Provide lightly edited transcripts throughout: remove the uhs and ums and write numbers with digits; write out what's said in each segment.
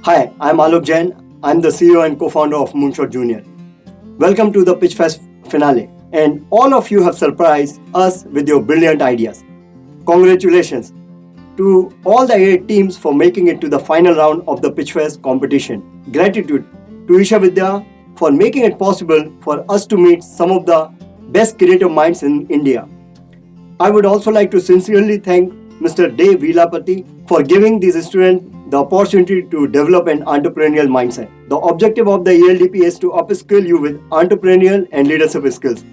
Hi, I'm Alok Jain. I'm the CEO and co-founder of Moonshot Jr. Welcome to the Pitchfest finale. And all of you have surprised us with your brilliant ideas. Congratulations to all the 8 teams for making it to the final round of the Pitchfest competition. Gratitude to Isha Vidhya for making it possible for us to meet some of the best creative minds in India. I would also like to sincerely thank Mr. D Veerlapati for giving these students the opportunity to develop an entrepreneurial mindset. The objective of the ELDP is to upskill you with entrepreneurial and leadership skills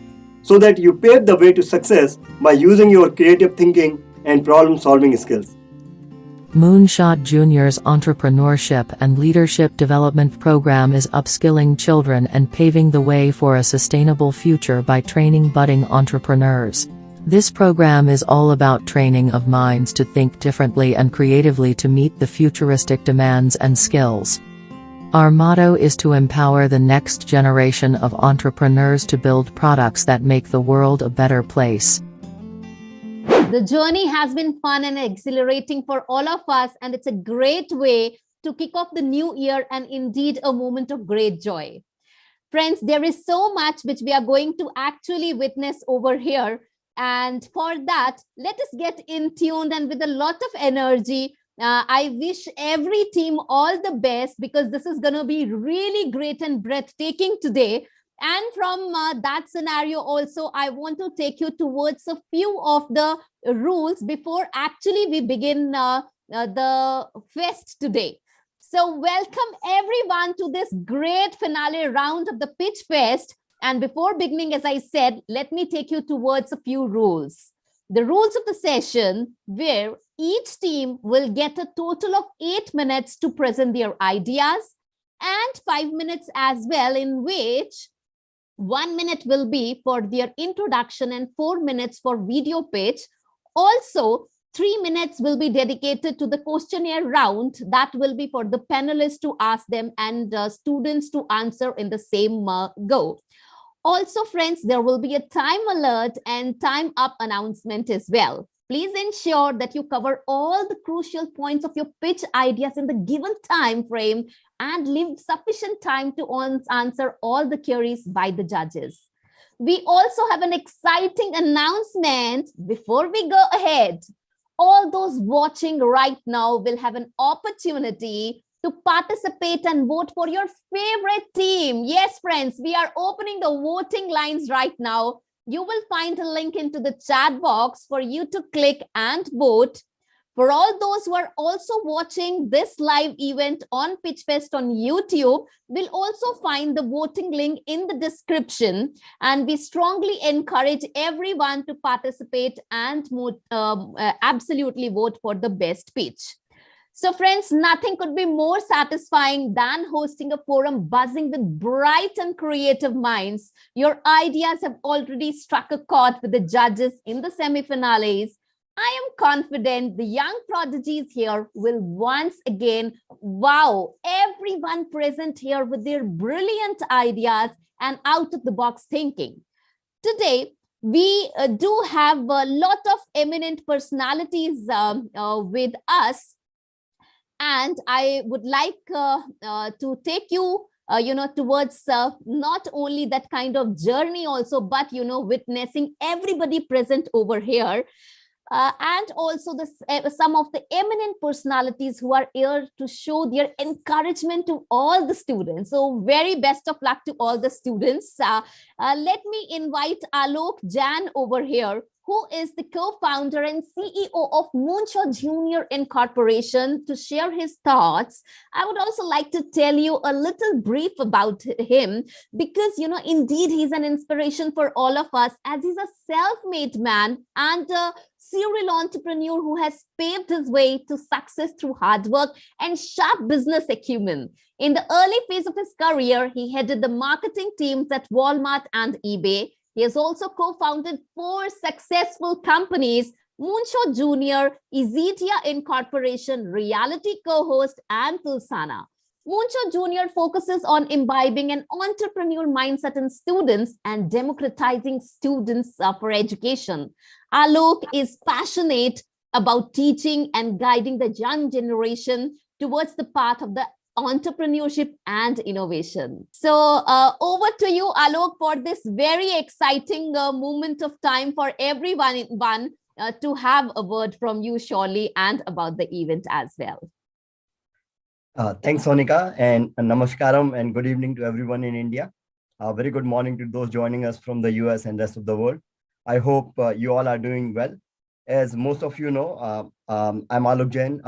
so that you pave the way to success by using your creative thinking and problem-solving skills. Moonshot Jr.'s Entrepreneurship and Leadership Development Program is upskilling children and paving the way for a sustainable future by training budding entrepreneurs. This program is all about training of minds to think differently and creatively to meet the futuristic demands and skills. Our motto is to empower the next generation of entrepreneurs to build products that make the world a better place. The journey has been fun and exhilarating for all of us, and it's a great way to kick off the new year and indeed a moment of great joy. Friends, there is so much which we are going to actually witness over here. And for that, let us get in tuned and with a lot of energy. I wish every team all the best because this is going to be really great and breathtaking today. And from that scenario also, I want to take you towards a few of the rules before actually we begin the fest today. So welcome everyone to this great finale round of the Pitch Fest. And before beginning, as I said, let me take you towards a few rules. The rules of the session where each team will get a total of 8 minutes to present their ideas and 5 minutes as well, in which 1 minute will be for their introduction and 4 minutes for video pitch. Also, 3 minutes will be dedicated to the questionnaire round that will be for the panelists to ask them and students to answer in the same go. Also, friends, there will be a time alert and time up announcement as well. Please ensure that you cover all the crucial points of your pitch ideas in the given time frame and leave sufficient time to answer all the queries by the judges. We also have an exciting announcement before we go ahead. All those watching right now will have an opportunity to participate and vote for your favorite team. Yes, friends, we are opening the voting lines right now. You will find a link into the chat box for you to click and vote. For all those who are also watching this live event on Pitchfest on YouTube, will also find the voting link in the description. And we strongly encourage everyone to participate and absolutely vote for the best pitch. So friends, nothing could be more satisfying than hosting a forum buzzing with bright and creative minds. Your ideas have already struck a chord with the judges in the semi-finales. I am confident the young prodigies here will once again wow everyone present here with their brilliant ideas and out-of-the-box thinking. Today, we do have a lot of eminent personalities with us. And I would like to take you, towards not only that kind of journey also, but, witnessing everybody present over here. And also some of the eminent personalities who are here to show their encouragement to all the students. So very best of luck to all the students. Let me invite Alok Jain over here, who is the co-founder and CEO of Moonshot Jr. Incorporation, to share his thoughts. I would also like to tell you a little brief about him because, indeed he's an inspiration for all of us as he's a self-made man and a serial entrepreneur who has paved his way to success through hard work and sharp business acumen. In the early phase of his career, he headed the marketing teams at Walmart and eBay. He has also co-founded 4 successful companies: Moonshot Jr., Isha Vidhya Incorporation, reality co-host, and Tulsana. Moonshot Jr. focuses on imbibing an entrepreneurial mindset in students and democratizing students for education. Alok is passionate about teaching and guiding the young generation towards the path of the entrepreneurship and innovation. So over to you, Alok, for this very exciting moment of time for everyone to have a word from you surely and about the event as well. Thanks, Sonica, and namaskaram, and good evening to everyone in India. Very good morning to those joining us from the US and rest of the world. I hope you all are doing well. As most of you know, I'm Alok Jain,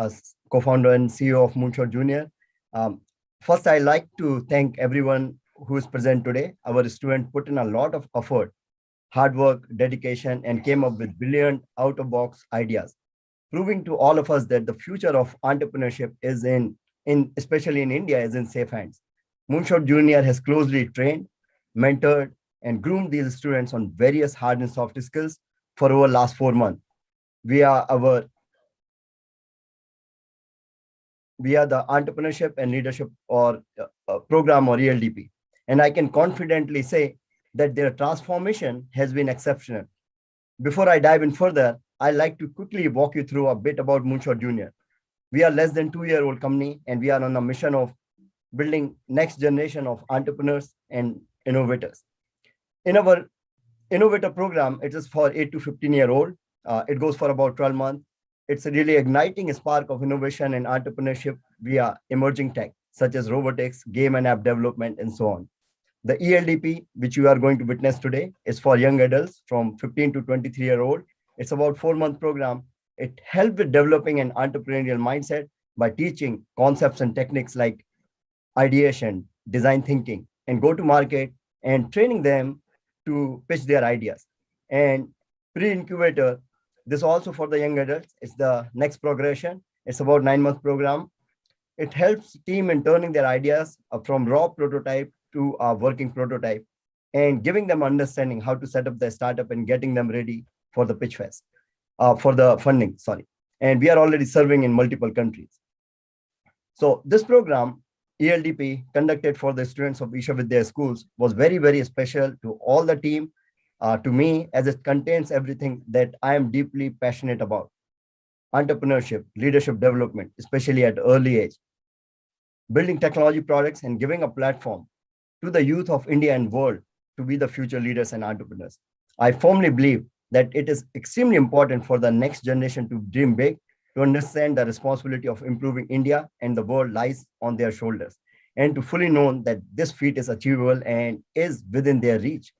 co-founder and CEO of Moonshot Jr. First, I'd like to thank everyone who is present today. Our students put in a lot of effort, hard work, dedication, and came up with brilliant out-of-box ideas, proving to all of us that the future of entrepreneurship is especially in India, is in safe hands. Moonshot Jr. has closely trained, mentored, and groomed these students on various hard and soft skills for over the last 4 months via the Entrepreneurship and Leadership or program, or ELDP. And I can confidently say that their transformation has been exceptional. Before I dive in further, I'd like to quickly walk you through a bit about Moonshot Jr. We are less than 2-year-old company, and we are on a mission of building next generation of entrepreneurs and innovators. In our innovator program, it is for 8 to 15-year-old. It goes for about 12 months. It's a really igniting spark of innovation and entrepreneurship via emerging tech, such as robotics, game and app development, and so on. The ELDP, which you are going to witness today, is for young adults from 15 to 23-year-old. It's about 4-month program. It helped with developing an entrepreneurial mindset by teaching concepts and techniques like ideation, design thinking, and go-to-market, and training them to pitch their ideas. And pre-incubator, this also for the young adults. It's the next progression. It's about 9-month program. It helps team in turning their ideas from raw prototype to a working prototype, and giving them understanding how to set up their startup and getting them ready for the pitch fest, for the funding, sorry. And we are already serving in multiple countries. So this program, ELDP, conducted for the students of Isha Vidhya schools, was very, very special to all the team, to me, as it contains everything that I am deeply passionate about: entrepreneurship, leadership development, especially at early age, building technology products, and giving a platform to the youth of India and world to be the future leaders and entrepreneurs. I firmly believe that it is extremely important for the next generation to dream big, to understand the responsibility of improving India and the world lies on their shoulders, and to fully know that this feat is achievable and is within their reach.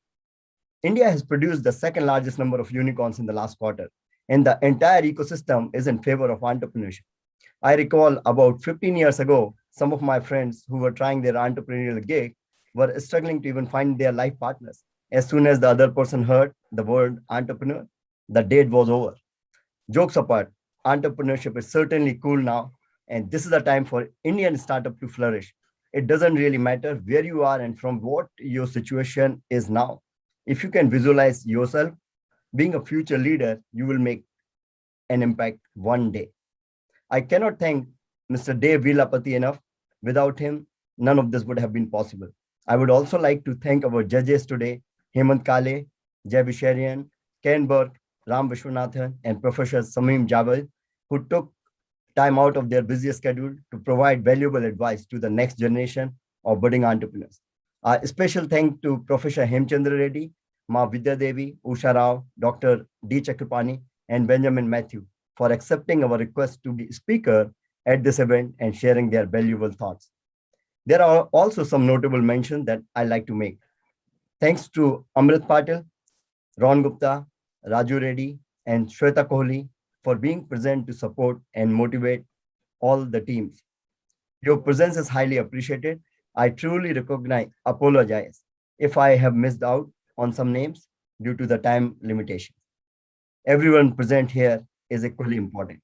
India has produced the second largest number of unicorns in the last quarter, and the entire ecosystem is in favor of entrepreneurship. I recall about 15 years ago, some of my friends who were trying their entrepreneurial gig were struggling to even find their life partners. As soon as the other person heard the word entrepreneur, the date was over. Jokes apart, entrepreneurship is certainly cool now, and this is a time for Indian startup to flourish. It doesn't really matter where you are and from what your situation is now. If you can visualize yourself being a future leader, you will make an impact one day. I cannot thank Mr. Veerlapati enough. Without him, none of this would have been possible. I would also like to thank our judges today, Hemant, Kale, Jeby, Cherian, Burke, Viswanathan, and Professor Shameen Jawed, who took time out of their busy schedule to provide valuable advice to the next generation of budding entrepreneurs. A special thanks to Professor Hemant Reddy, Maa Vidya Devi, Usha Rao, Dr. D Chakrapani, and Benjamin Matthew for accepting our request to be speaker at this event and sharing their valuable thoughts. There are also some notable mentions that I like to make. Thanks to Amrit Patil, Ron Gupta, Raju Reddy, and Shweta Kohli for being present to support and motivate all the teams. Your presence is highly appreciated. I truly apologize if I have missed out on some names due to the time limitation. Everyone present here is equally important.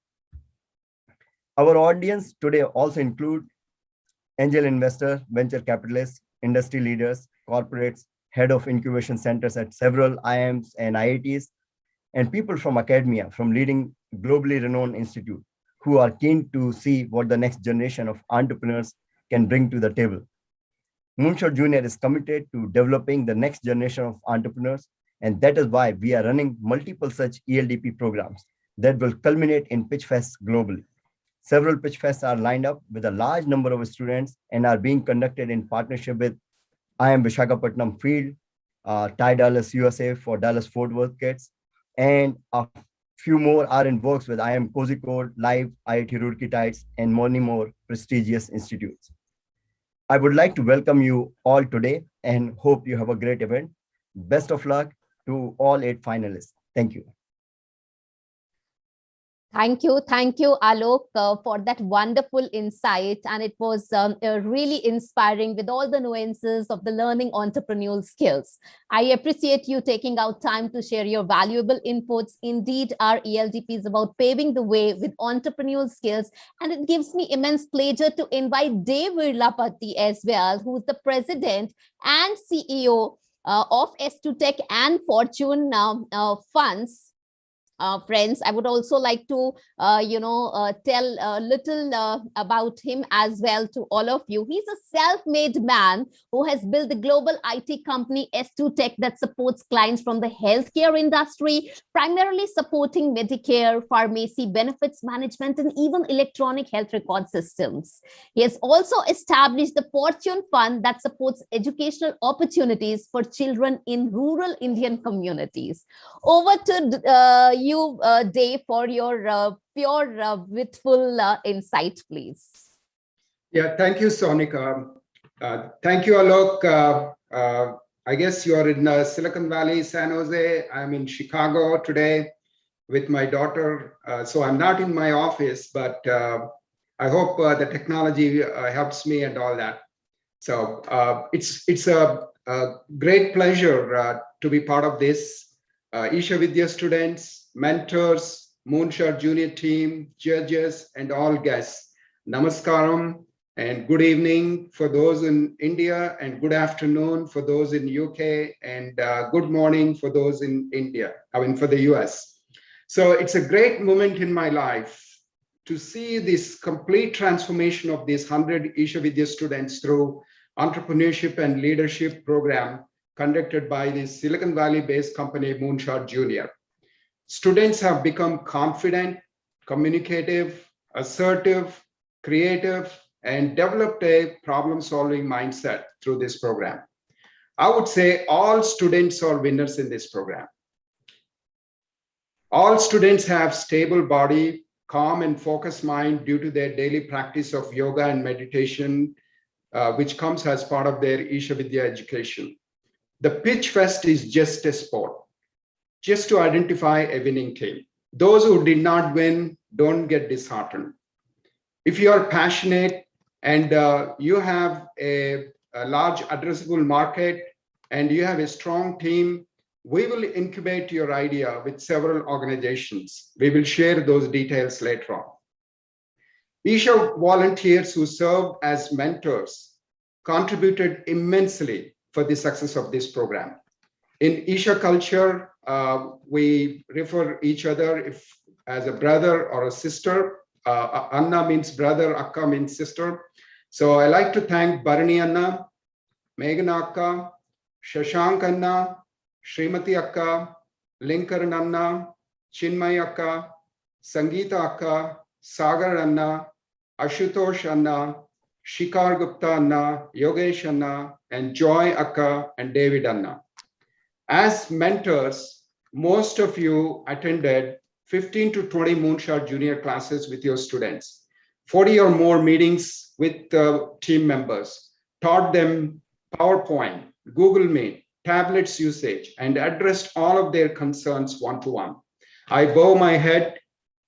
Our audience today also include angel investor, venture capitalists, industry leaders, corporates, head of incubation centers at several IIMs and IITs, and people from academia, from leading globally renowned institutes who are keen to see what the next generation of entrepreneurs can bring to the table. Moonshot Jr. is committed to developing the next generation of entrepreneurs, and that is why we are running multiple such ELDP programs that will culminate in Pitchfest globally. Several pitch fests are lined up with a large number of students and are being conducted in partnership with IIM Visakhapatnam Field, Thai Dallas USA for Dallas Fort Worth kids, and a few more are in works with IIM Kozhikode, Live, IIT Roorkee Tides, and many more prestigious institutes. I would like to welcome you all today and hope you have a great event. Best of luck to all 8 finalists. Thank you. Thank you, Alok, for that wonderful insight. And it was really inspiring with all the nuances of the learning entrepreneurial skills. I appreciate you taking out time to share your valuable inputs. Indeed, our ELDP is about paving the way with entrepreneurial skills. And it gives me immense pleasure to invite Dave Veerlapati as well, who's the president and CEO of S2 Tech and Fortune Funds. Friends, I would also like to, tell a little about him as well to all of you. He's a self-made man who has built the global IT company S2 Tech that supports clients from the healthcare industry, primarily supporting Medicare, pharmacy, benefits management, and even electronic health record systems. He has also established the Fortune Fund that supports educational opportunities for children in rural Indian communities. Over to you, Dave, for your pure, withful insight, please. Yeah, thank you, Sonica. Thank you, Alok. I guess you're in Silicon Valley, San Jose. I'm in Chicago today with my daughter. So I'm not in my office, but I hope the technology helps me and all that. So it's a great pleasure to be part of this. Isha Vidhya students, mentors, Moonshot Jr team, judges, and all guests. Namaskaram and good evening for those in India, and good afternoon for those in UK, and good morning for those in India, for the US. So it's a great moment in my life to see this complete transformation of these 100 Isha Vidhya students through entrepreneurship and leadership program conducted by this Silicon Valley-based company, Moonshot Jr. Students have become confident, communicative, assertive, creative, and developed a problem-solving mindset through this program. I would say all students are winners in this program. All students have stable body, calm and focused mind due to their daily practice of yoga and meditation, which comes as part of their Isha Vidhya education. The Pitch Fest is just a sport, just to identify a winning team. Those who did not win don't get disheartened. If you are passionate and you have a large addressable market and you have a strong team, we will incubate your idea with several organizations. We will share those details later on. Isha volunteers who served as mentors contributed immensely for the success of this program. In Isha culture, we refer each other as a brother or a sister. Anna means brother, Akka means sister. So I like to thank Bharani Anna, Meghana Akka, Shashank Anna, Srimati Akka, Linkaran Anna, Chinmay Akka, Sangeeta Akka, Sagar Anna, Ashutosh Anna, Shikar Gupta Anna, Yogesh Anna, and Joy Akka and David Anna. As mentors, most of you attended 15 to 20 Moonshot Junior classes with your students, 40 or more meetings with team members, taught them PowerPoint, Google Meet, tablets usage, and addressed all of their concerns one-to-one. I bow my head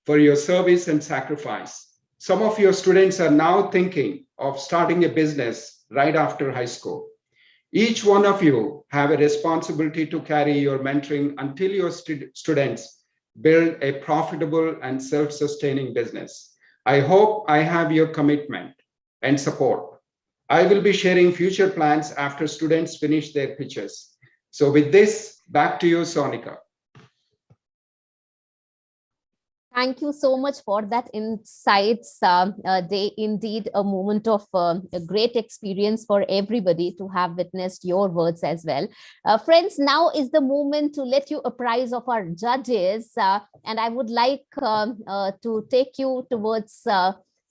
for your service and sacrifice. Some of your students are now thinking of starting a business right after high school. Each one of you have a responsibility to carry your mentoring until your students build a profitable and self-sustaining business. I hope I have your commitment and support. I will be sharing future plans after students finish their pitches. So with this, back to you, Sonica. Thank you so much for that insights, Day. Indeed, a moment of a great experience for everybody to have witnessed your words as well. Friends, now is the moment to let you apprise of our judges. And I would like to take you towards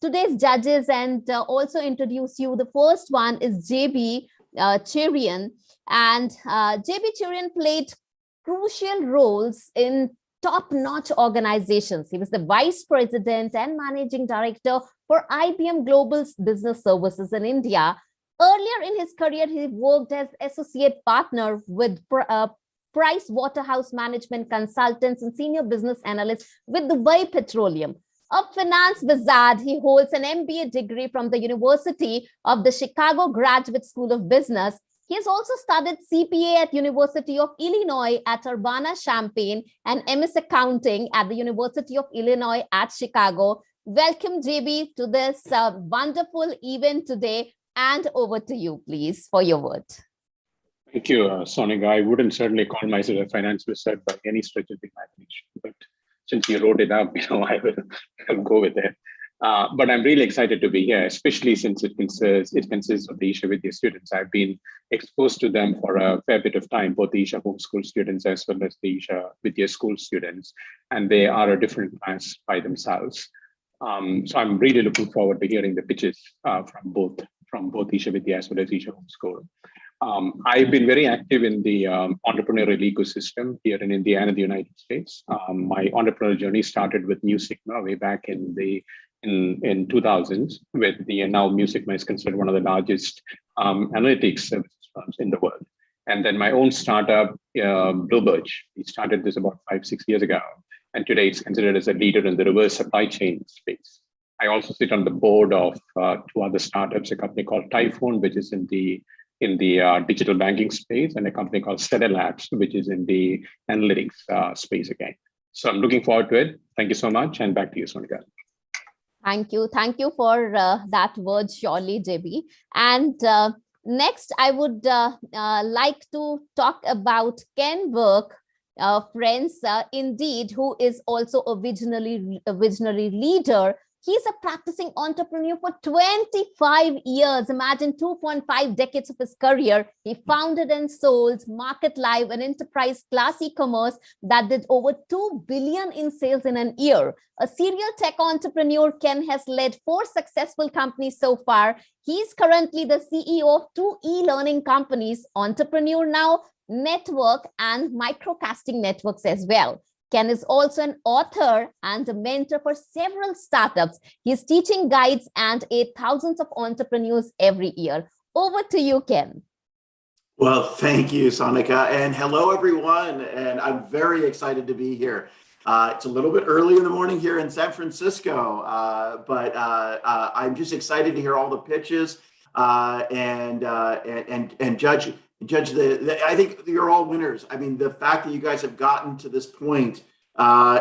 today's judges and also introduce you. The first one is Jeby Cherian. And Jeby Cherian played crucial roles in top-notch organizations. He was the vice president and managing director for IBM Global Business Services in India. Earlier in his career, he worked as associate partner with Price Waterhouse Management Consultants and senior business analyst with Dubai Petroleum. A finance wizard, he holds an MBA degree from the University of the Chicago Graduate School of Business. He has also studied CPA at University of Illinois at Urbana-Champaign and MS Accounting at the University of Illinois at Chicago. Welcome, Jeby, to this wonderful event today. And over to you, please, for your word. Thank you, Sonica. I wouldn't certainly call myself a finance wizard by any stretch of the imagination, but since you wrote it up, I will go with it. But I'm really excited to be here, especially since it consists of the Isha Vidhya students. I've been exposed to them for a fair bit of time, both the Isha homeschool students as well as the Isha Vidhya school students, and they are a different class by themselves. So I'm really looking forward to hearing the pitches from both Isha Vidhya as well as Isha homeschool. I've been very active in the entrepreneurial ecosystem here in India and in the United States. My entrepreneurial journey started with Mu Sigma way back in 2000s, with the now Mu Sigma is considered one of the largest analytics services firms in the world. And then my own startup, Blubirch, we started this about 5-6 years ago. And today it's considered as a leader in the reverse supply chain space. I also sit on the board of 2 other startups, a company called Typhoon, which is in the digital banking space, and a company called Stellar Labs, which is in the analytics space again. So I'm looking forward to it. Thank you so much. And back to you, Sonica. Thank you. Thank you for that word, surely, Jeby. And next, I would like to talk about Ken Burke, friends, indeed, who is also a visionary leader. He's a practicing entrepreneur for 25 years. Imagine 2.5 decades of his career. He founded and sold MarketLive, an enterprise class e-commerce that did over 2 billion in sales in an year. A serial tech entrepreneur, Ken has led 4 successful companies so far. He's currently the CEO of 2 e-learning companies, Entrepreneur Now, Network, and Microcasting Networks as well. Ken is also an author and a mentor for several startups. He's teaching guides and aids thousands of entrepreneurs every year. Over to you, Ken. Well, thank you, Sonica, and hello, everyone. And I'm very excited to be here. It's a little bit early in the morning here in San Francisco, but I'm just excited to hear all the pitches and judge. I think you're all winners. I mean, the fact that you guys have gotten to this point,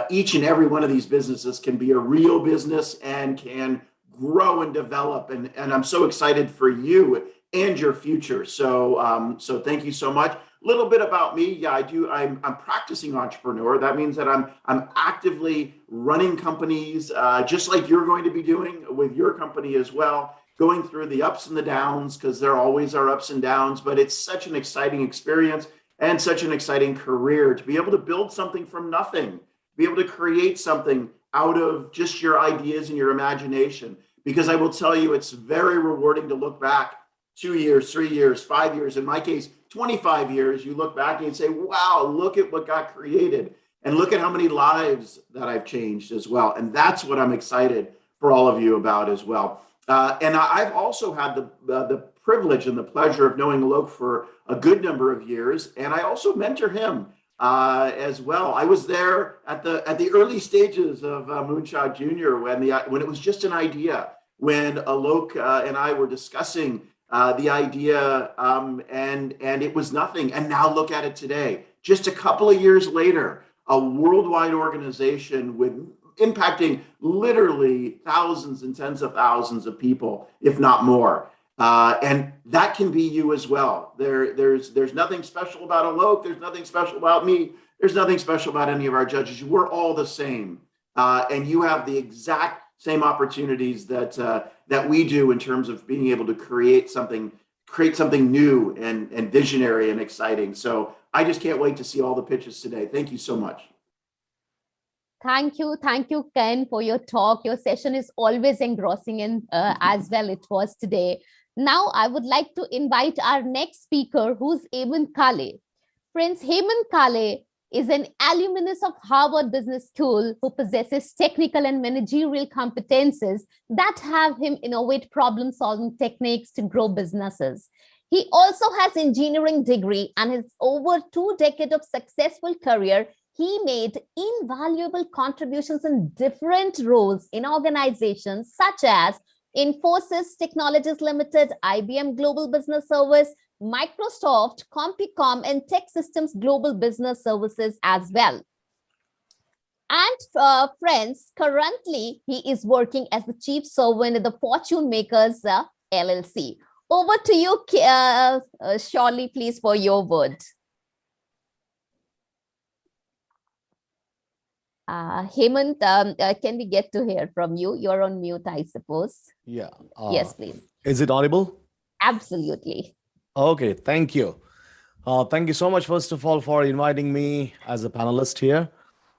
each and every one of these businesses can be a real business and can grow and develop. And I'm so excited for you and your future. So thank you so much. A little bit about me. Yeah, I'm practicing entrepreneur. That means that I'm actively running companies, just like you're going to be doing with your company as well. Going through the ups and the downs, because there always are ups and downs, but it's such an exciting experience and such an exciting career to be able to build something from nothing, be able to create something out of just your ideas and your imagination. Because I will tell you, it's very rewarding to look back 2 years, 3 years, 5 years, in my case, 25 years, you look back and you say, wow, look at what got created and look at how many lives that I've changed as well. And that's what I'm excited for all of you about as well. And I've also had the privilege and the pleasure of knowing Alok for a good number of years, and I also mentor him as well. I was there at the early stages of Moonshot Jr. when it was just an idea, when Alok and I were discussing the idea, and it was nothing. And now look at it today, just a couple of years later, a worldwide organization with impacting literally thousands and tens of thousands of people, if not more. And that can be you as well. There's nothing special about Alok. There's nothing special about me. There's nothing special about any of our judges. We're all the same. and you have the exact same opportunities that that we do in terms of being able to create something new and visionary and exciting. So I just can't wait to see all the pitches today. Thank you so much. Thank you, Ken, for your talk. Your session is always engrossing, and as well it was today. Now, I would like to invite our next speaker, who's Hemant Kale. Friends, Hemant Kale is an alumnus of Harvard Business School who possesses technical and managerial competences that have him innovate problem-solving techniques to grow businesses. He also has engineering degree, and his over 2 decades of successful career, he made invaluable contributions in different roles in organizations such as Infosys Technologies Limited, IBM Global Business Service, Microsoft, Compicom, and Tech Systems Global Business Services as well. And friends, currently he is working as the chief servant at the Fortune Makers LLC. Over to you, Shirley, please, for your word. Hemant, can we get to hear from you? You're on mute, I suppose. Yeah. Yes, please. Is it audible? Absolutely. Okay, thank you. Thank you so much, first of all, for inviting me as a panelist here.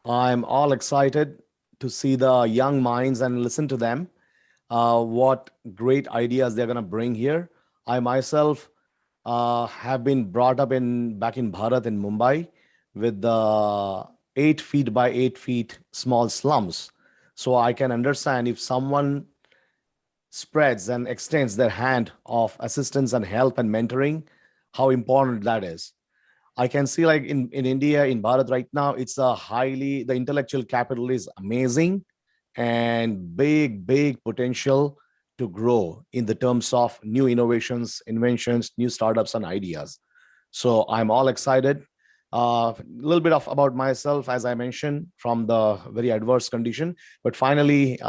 I'm all excited to see the young minds and listen to them, what great ideas they're going to bring here. I myself have been brought up back in Bharat in Mumbai with the 8 feet by 8 feet small slums. So I can understand if someone spreads and extends their hand of assistance and help and mentoring, how important that is. I can see like in India, in Bharat right now, it's the intellectual capital is amazing and big potential to grow in the terms of new innovations, inventions, new startups and ideas. So I'm all excited. A little bit about myself, as I mentioned, from the very adverse condition, but finally,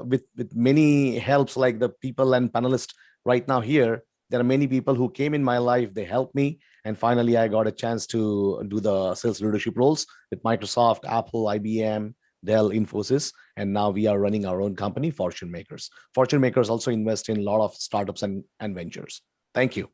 with many helps like the people and panelists right now here, there are many people who came in my life, they helped me, and finally I got a chance to do the sales leadership roles with Microsoft, Apple, IBM, Dell, Infosys, and now we are running our own company, Fortune Makers. Fortune Makers also invest in a lot of startups and ventures. Thank you.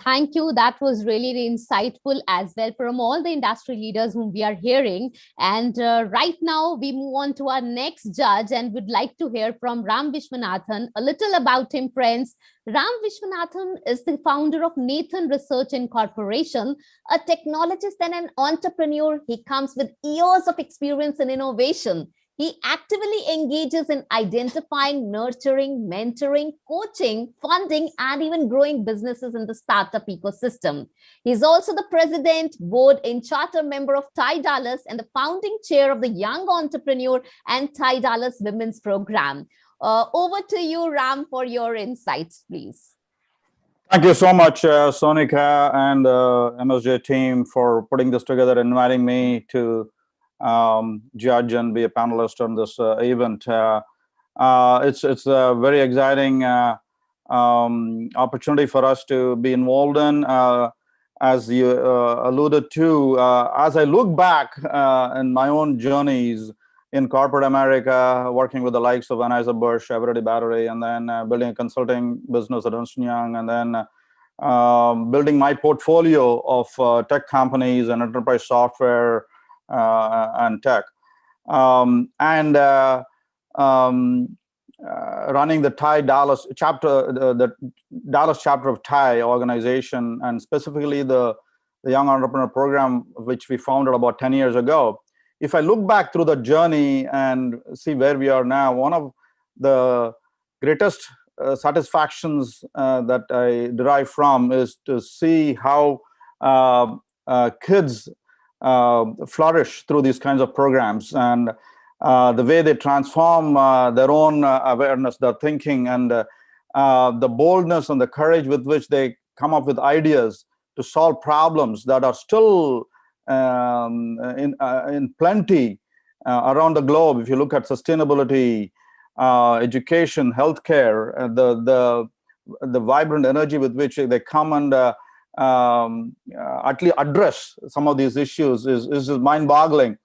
Thank you. That was really insightful as well from all the industry leaders whom we are hearing. And right now we move on to our next judge and would like to hear from Ram Viswanathan. A little about him, friends. Ram Viswanathan is the founder of Nathan Research Incorporation, a technologist and an entrepreneur. He comes with years of experience in innovation. He actively engages in identifying, nurturing, mentoring, coaching, funding, and even growing businesses in the startup ecosystem. He's also the president, board, and charter member of Ty Dallas and the founding chair of the Young Entrepreneur and Ty Dallas Women's Program. Over to you, Ram, for your insights, please. Thank you so much, Sonica and MSJ team for putting this together, inviting me to judge and be a panelist on this event. It's a very exciting opportunity for us to be involved in. As you alluded to, as I look back in my own journeys in corporate America, working with the likes of Anheuser-Busch, Eveready Battery, and then building a consulting business at Ernst & Young, and then building my portfolio of tech companies and enterprise software and tech, running the Ty Dallas chapter, the Dallas chapter of Ty organization, and specifically the Young Entrepreneur Program, which we founded about 10 years ago. If I look back through the journey and see where we are now, one of the greatest satisfactions that I derive from is to see how kids flourish through these kinds of programs, and the way they transform their own awareness, their thinking, and the boldness and the courage with which they come up with ideas to solve problems that are still in plenty around the globe. If you look at sustainability, education, healthcare, the vibrant energy with which they come and at least address some of these issues is mind-boggling.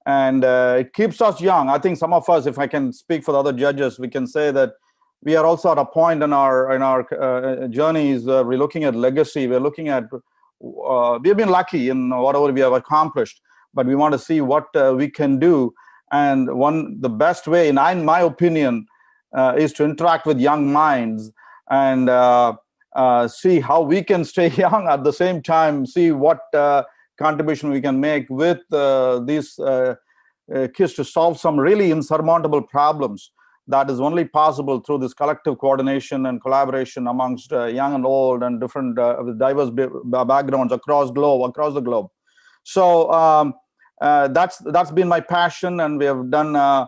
and it keeps us young. I think some of us, if I can speak for the other judges, we can say that we are also at a point in our journeys. We're looking at legacy. We're looking at we've been lucky in whatever we have accomplished, but we want to see what we can do. And the best way, in my opinion, is to interact with young minds and see how we can stay young at the same time. See what contribution we can make with these kids to solve some really insurmountable problems. That is only possible through this collective coordination and collaboration amongst young and old and different with diverse backgrounds across the globe. So that's been my passion, and we have done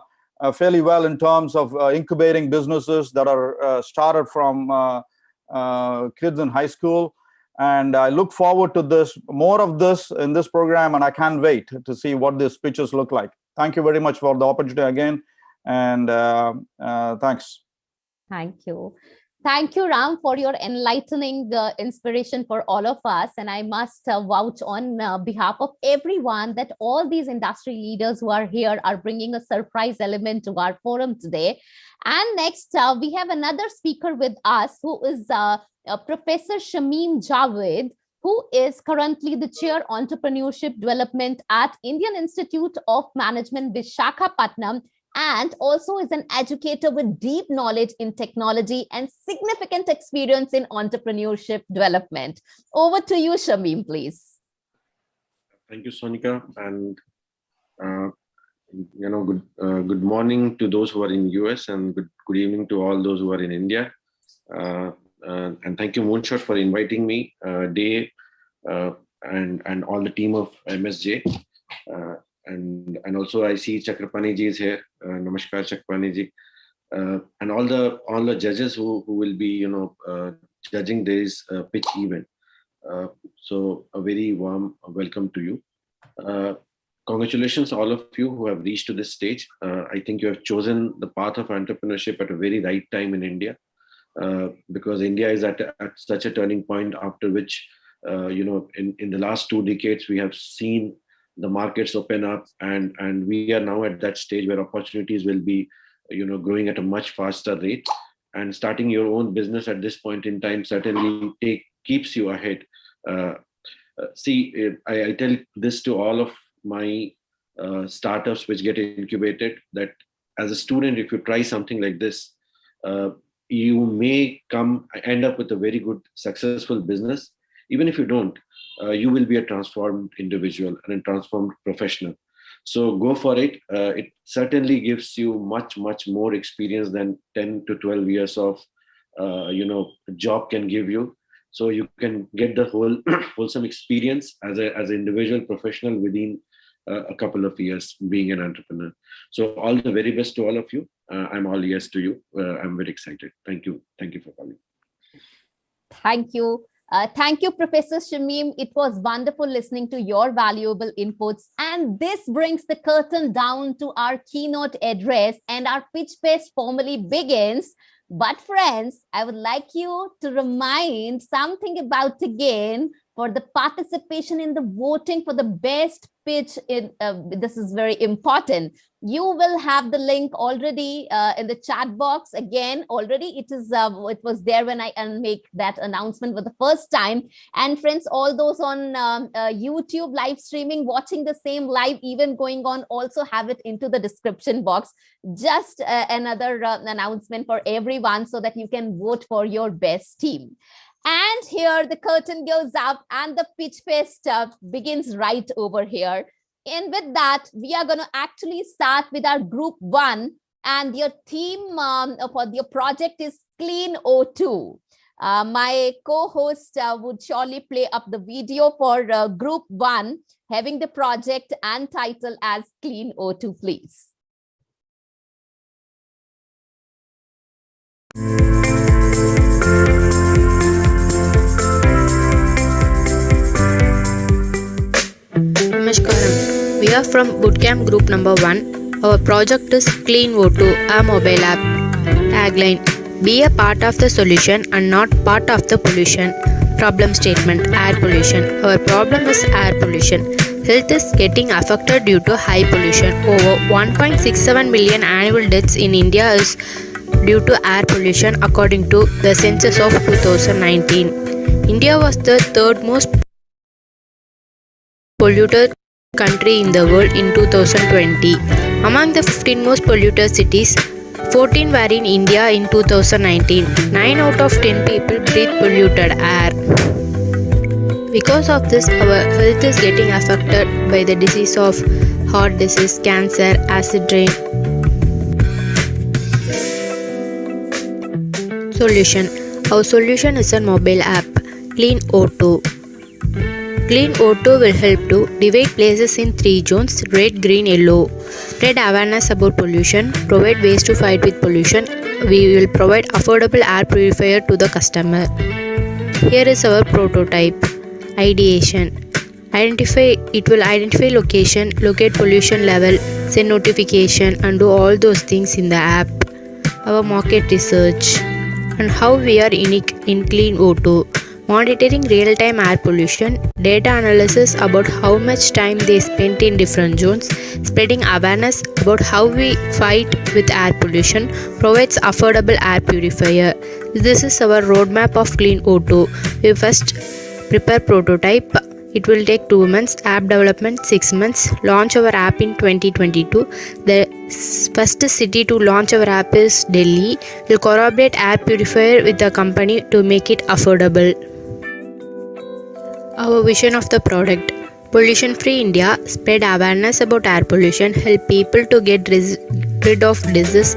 fairly well in terms of incubating businesses that are started from kids in high school. And I look forward to more of this in this program, and I can't wait to see what these pitches look like. Thank you very much for the opportunity again. And thanks. Thank you. Thank you, Ram, for your enlightening inspiration for all of us. And I must vouch on behalf of everyone that all these industry leaders who are here are bringing a surprise element to our forum today. And next, we have another speaker with us who is Professor Shameen Jawed, who is currently the Chair Entrepreneurship Development at Indian Institute of Management, Visakhapatnam, and also is an educator with deep knowledge in technology and significant experience in entrepreneurship development. Over to you, Shameem, please. Thank you, Sonica, and good morning to those who are in US, and good evening to all those who are in India. And thank you, Moonshot, for inviting me, Day, and all the team of MSJ. And also I see Chakrapani ji is here. Namaskar, Chakrapani ji, and all the judges who will be judging this pitch event. So a very warm welcome to you. Congratulations, all of you who have reached to this stage. I think you have chosen the path of entrepreneurship at a very right time in India, because India is at such a turning point, after which in the last 2 decades we have seen the markets open up, and we are now at that stage where opportunities will be growing at a much faster rate, and starting your own business at this point in time certainly keeps you ahead. I tell this to all of my startups which get incubated, that as a student, if you try something like this, you may end up with a very good successful business. Even if you don't, you will be a transformed individual and a transformed professional. So go for it. It certainly gives you much more experience than 10 to 12 years of job can give you. So you can get the wholesome experience as an individual professional within a couple of years being an entrepreneur. So all the very best to all of you. I'm all ears to you. I'm very excited. Thank you for calling. Thank you. Thank you, Professor Shameem. It was wonderful listening to your valuable inputs. And this brings the curtain down to our keynote address, and our Pitchfest formally begins. But friends, I would like you to remind something about again for the participation in the voting for the best pitch. This is very important. You will have the link already in the chat box. Again, already it was there when I make that announcement for the first time. And friends, all those on YouTube live streaming, watching the same live event going on, also have it into the description box. Just another announcement for everyone so that you can vote for your best team. And here the curtain goes up and the Pitchfest begins right over here. And with that, we are going to actually start with our group 1, and your theme for your project is Clean O2. My co-host would surely play up the video for group 1, having the project and title as Clean O2, please. Namaskaram. We are from Bootcamp Group number 1. Our project is Clean O2, a mobile app. Tagline: be a part of the solution and not part of the pollution. Problem statement: air pollution. Our problem is air pollution. Health is getting affected due to high pollution. Over 1.67 million annual deaths in India is due to air pollution according to the census of 2019. India was the third most polluted country in the world in 2020. Among the 15 most polluted cities, 14 were in India in 2019. 9 out of 10 people breathe polluted air. Because of this, our health is getting affected by the disease of heart disease, cancer, acid rain. Solution. Our solution is a mobile app, Clean O2. Clean O2 will help to divide places in 3 zones, red, green, yellow. Spread awareness about pollution, provide ways to fight with pollution. We will provide affordable air purifier to the customer. Here is our prototype. Ideation. It will identify location, locate pollution level, send notification and do all those things in the app. Our market research and how we are unique in Clean O2. Monitoring real-time air pollution, data analysis about how much time they spent in different zones, spreading awareness about how we fight with air pollution, provides affordable air purifier. This is our roadmap of Clean O2. We first prepare prototype. It will take 2 months, app development 6 months, launch our app in 2022. The first city to launch our app is Delhi. We'll collaborate air purifier with the company to make it affordable. Our vision of the product: pollution free India, spread awareness about air pollution, help people to get rid of diseases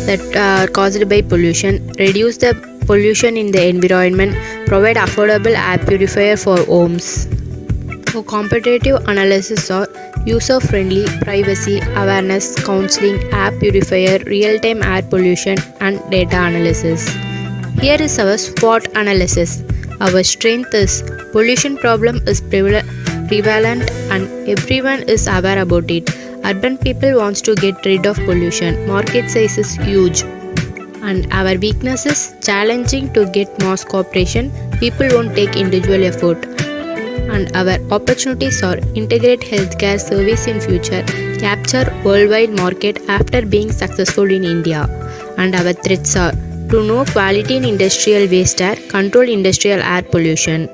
that are caused by pollution, reduce the pollution in the environment, provide affordable air purifier for homes. For competitive analysis are user-friendly, privacy, awareness, counseling, air purifier, real-time air pollution and data analysis. Here is our SWOT analysis. Our strength is pollution problem is prevalent and everyone is aware about it. Urban people wants to get rid of pollution. Market size is huge. And our weakness is challenging to get mass cooperation. People won't take individual effort. And our opportunities are integrate healthcare service in future, capture worldwide market after being successful in India. And our threats are to know quality in industrial waste air, control industrial air pollution.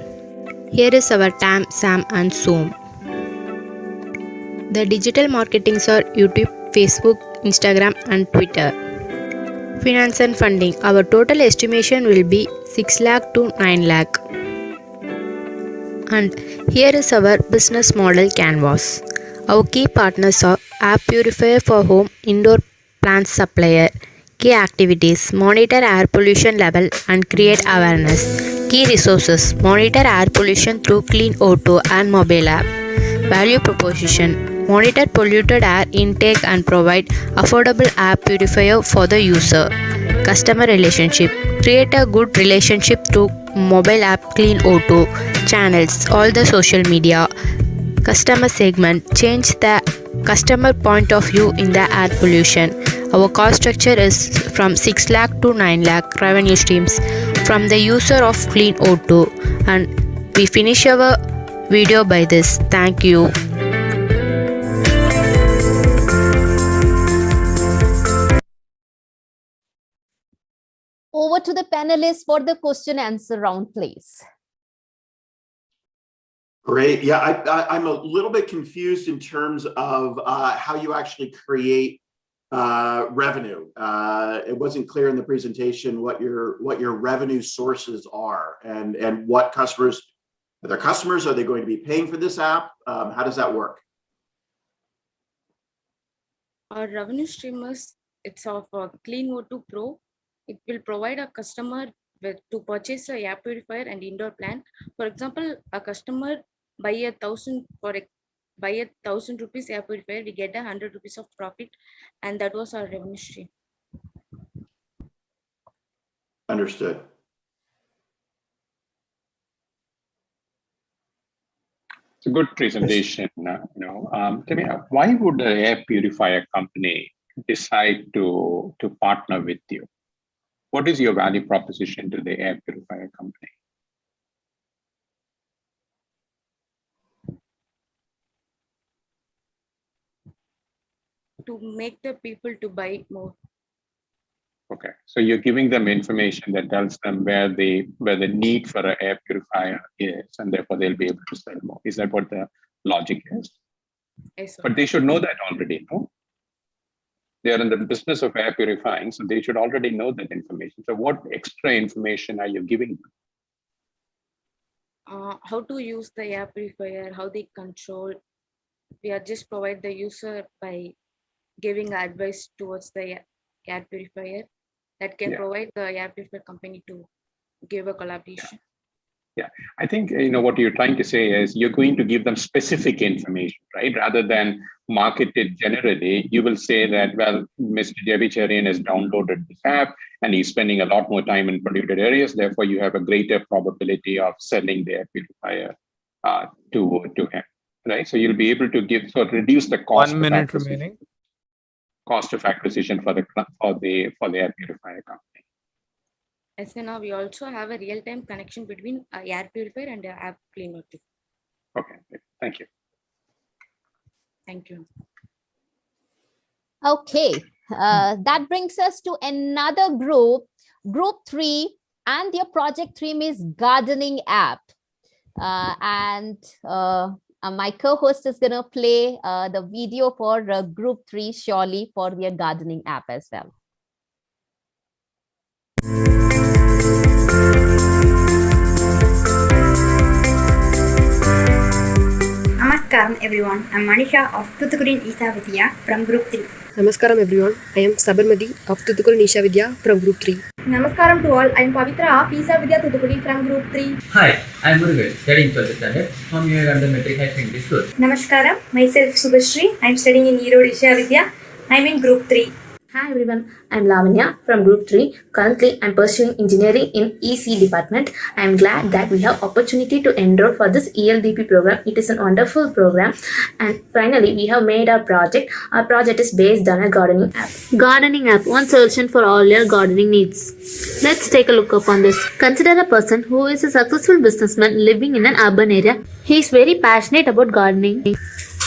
Here is our TAM, SAM and SOM. The digital marketings are YouTube, Facebook, Instagram and Twitter. Finance and funding. Our total estimation will be 6 lakh to 9 lakh. And here is our business model canvas. Our key partners are air purifier for home, indoor plant supplier. Key activities: monitor air pollution level and create awareness. Key resources: monitor air pollution through Clean O2 and mobile app. Value proposition: monitor polluted air intake and provide affordable air purifier for the user. Customer relationship: create a good relationship through mobile app Clean O2. Channels: all the social media. Customer segment: change the customer point of view in the air pollution. Our cost structure is from 6 lakh to 9 lakh revenue streams from the user of Clean O2. And we finish our video by this. Thank you. Over to the panelists for the question answer round, please. Great. Yeah, I'm a little bit confused in terms of how you actually create revenue. It wasn't clear in the presentation what your revenue sources are and what customers, are there customers, are they going to be paying for this app? How does that work? Our revenue stream is, it's of Clean O2 Pro. It will provide a customer to purchase a air purifier and indoor plant. For example, a customer buy 1,000 rupees air purifier, we get 100 rupees of profit, and that was our revenue stream. Understood. It's a good presentation. Tell me, why would an air purifier company decide to partner with you? What is your value proposition to the air purifier company? to make the people to buy more. Okay, so you're giving them information that tells them where the need for an air purifier is, and therefore they'll be able to sell more. Is that what the logic is? Yes, sir. But they should know that already, no? They are in the business of air purifying, so they should already know that information. So what extra information are you giving them? How to use the air purifier, how they control. We are just provide the user by giving advice towards the air purifier that can provide the air purifier company to give a collaboration. Yeah, I think what you're trying to say is you're going to give them specific information, right? Rather than market it generally, you will say that, well, Mr. Jeby Cherian has downloaded this app and he's spending a lot more time in polluted areas. Therefore, you have a greater probability of selling the air purifier to him, right? So you'll be able to reduce the cost. 1 minute remaining. Cost of acquisition for the air purifier company. As now we also have a real-time connection between air purifier and app cleaner too. Okay, thank you. Thank you. Okay, that brings us to another group 3, and their project theme is gardening app. My co-host is gonna play the video for group 3 surely for their gardening app as well. Namaskaram everyone, I am Manisha of Thoothukudi Isha Vidhya from group 3. Namaskaram everyone, I am Sabarmati of Thoothukudi Isha Vidhya from group 3. Namaskaram to all, I am Pavitra of Isha Vidhya Thoothukudi from group 3. Hi, I am Burke, studying 12th standard from your Metric High Secondary School. Namaskaram, myself Subhashri, I am studying in Erode Isha Vidhya. I am in group 3. Hi everyone, I am Lavanya from group 3. Currently, I am pursuing engineering in EC department. I am glad that we have opportunity to enroll for this ELDP program. It is a wonderful program. And finally, we have made our project. Our project is based on a gardening app. Gardening app, one solution for all your gardening needs. Let's take a look upon this. Consider a person who is a successful businessman living in an urban area. He is very passionate about gardening.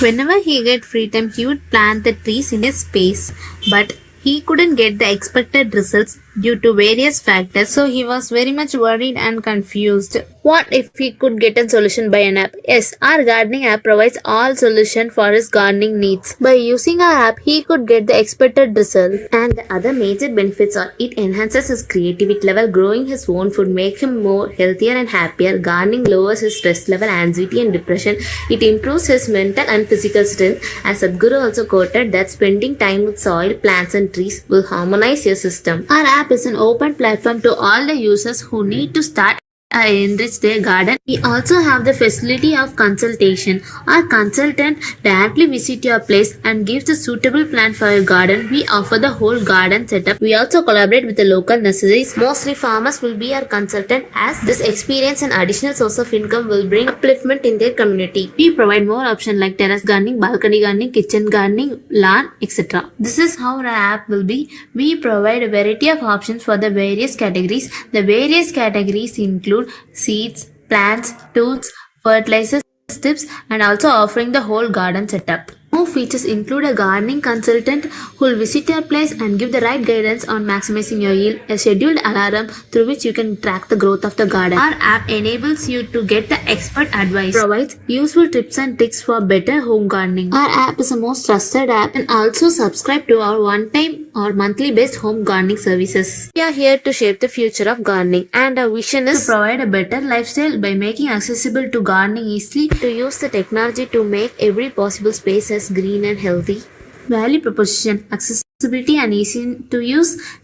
Whenever he get free time, he would plant the trees in his space. But he couldn't get the expected results due to various factors, so he was very much worried and confused. What if he could get a solution by an app? Yes, our gardening app provides all solutions for his gardening needs. By using our app, he could get the expected result. And the other major benefits are it enhances his creativity level, growing his own food, make him more healthier and happier. Gardening lowers his stress level, anxiety and depression. It improves his mental and physical strength. As Sadhguru also quoted that spending time with soil, plants and trees will harmonize your system. Our app is an open platform to all the users who need to start enrich their garden. We also have the facility of consultation. Our consultant directly visits your place and gives a suitable plan for your garden. We offer the whole garden setup. We also collaborate with the local nurseries. Mostly farmers will be our consultant, as this experience and additional source of income will bring upliftment in their community. We provide more options like terrace gardening, balcony gardening, kitchen gardening, lawn, etc. This is how our app will be. We provide a variety of options for the various categories. The various categories include seeds, plants, tools, fertilizers, tips, and also offering the whole garden setup. More features include a gardening consultant who will visit your place and give the right guidance on maximizing your yield, a scheduled alarm through which you can track the growth of the garden. Our app enables you to get the expert advice, provides useful tips and tricks for better home gardening. Our app is the most trusted app, and also subscribe to our one-time or monthly based home gardening services. We are here to shape the future of gardening, and our vision is to provide a better lifestyle by making accessible to gardening easily, to use the technology to make every possible space as green and healthy. Value proposition, accessibility and easy to use.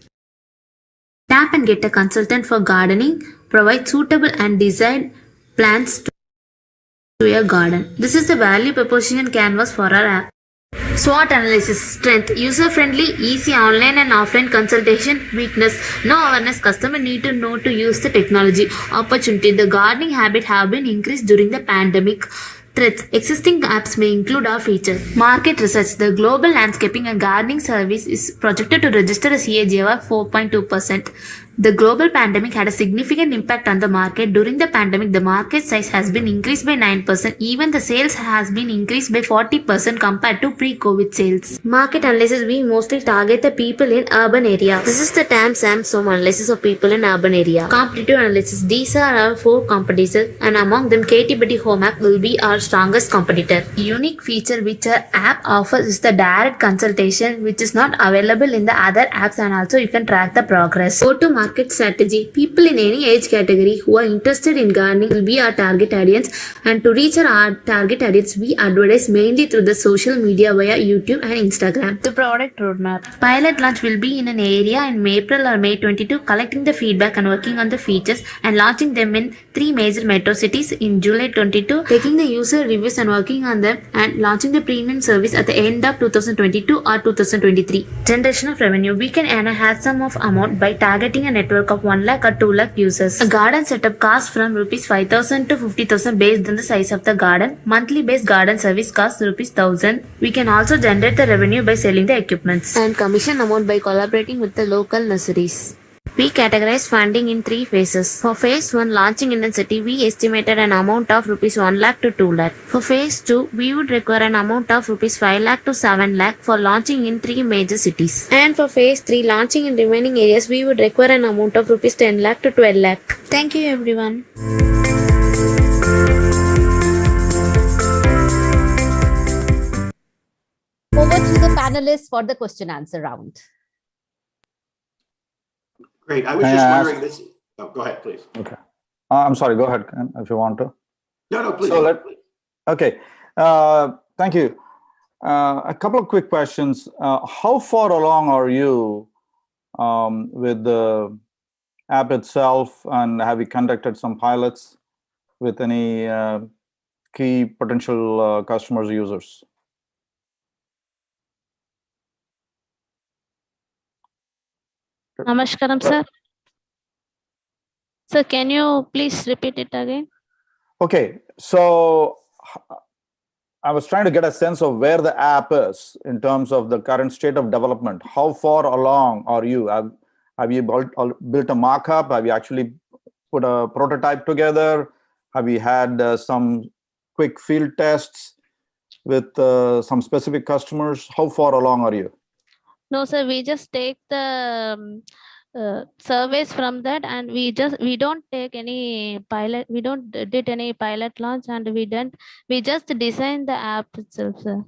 Tap and get a consultant for gardening. Provide suitable and desired plants to your garden. This is the value proposition canvas for our app. SWOT analysis, strength, user-friendly, easy online and offline consultation. Weakness, no awareness, customer need to know to use the technology. Opportunity, the gardening habit have been increased during the pandemic. Threats, existing apps may include our features. Market research, the global landscaping and gardening service is projected to register a CAGR of 4.2%. The global pandemic had a significant impact on the market. During the pandemic, the market size has been increased by 9%. Even the sales has been increased by 40% compared to pre-COVID sales. Market analysis, we mostly target the people in urban area. This is the TAM SAM SOM analysis of people in urban area. Competitive analysis, these are our 4 competitors and among them KTBT Home app will be our strongest competitor. Unique feature which our app offers is the direct consultation which is not available in the other apps, and also you can track the progress. Go to market strategy. People in any age category who are interested in gardening will be our target audience, and to reach our target audience, we advertise mainly through the social media via YouTube and Instagram. The product roadmap. Pilot launch will be in an area in April or May 22, collecting the feedback and working on the features and launching them in 3 major metro cities in July 22, taking the user reviews and working on them and launching the premium service at the end of 2022 or 2023. Generation of revenue. We can earn a handsome of amount by targeting a network of 1 lakh or 2 lakh users. A garden setup costs from rupees 5,000 to 50,000 based on the size of the garden. Monthly based garden service costs rupees 1,000. We can also generate the revenue by selling the equipments and commission amount by collaborating with the local nurseries. We categorize funding in 3 phases. For phase 1, launching in a city, we estimated an amount of rupees 1 lakh to 2 lakh. For phase 2, we would require an amount of rupees 5 lakh to 7 lakh for launching in 3 major cities. And for phase 3, launching in remaining areas, we would require an amount of rupees 10 lakh to 12 lakh. Thank you everyone. Over to the panelists for the question answer round. Great. I was just wondering this. Oh, go ahead, please. Okay. I'm sorry. Go ahead, Ken, if you want to. No, please. So okay. Thank you. A couple of quick questions. How far along are you with the app itself, and have you conducted some pilots with any key potential customers, users? Namaskaram, sir. Sir, can you please repeat it again? Okay, so I was trying to get a sense of where the app is in terms of the current state of development. How far along are you? Have you built a mock-up? Have you actually put a prototype together? Have you had some quick field tests with some specific customers? How far along are you? No, sir, we just take the surveys from that, and we don't take any pilot. We don't did any pilot launch, and we just design the app itself, sir.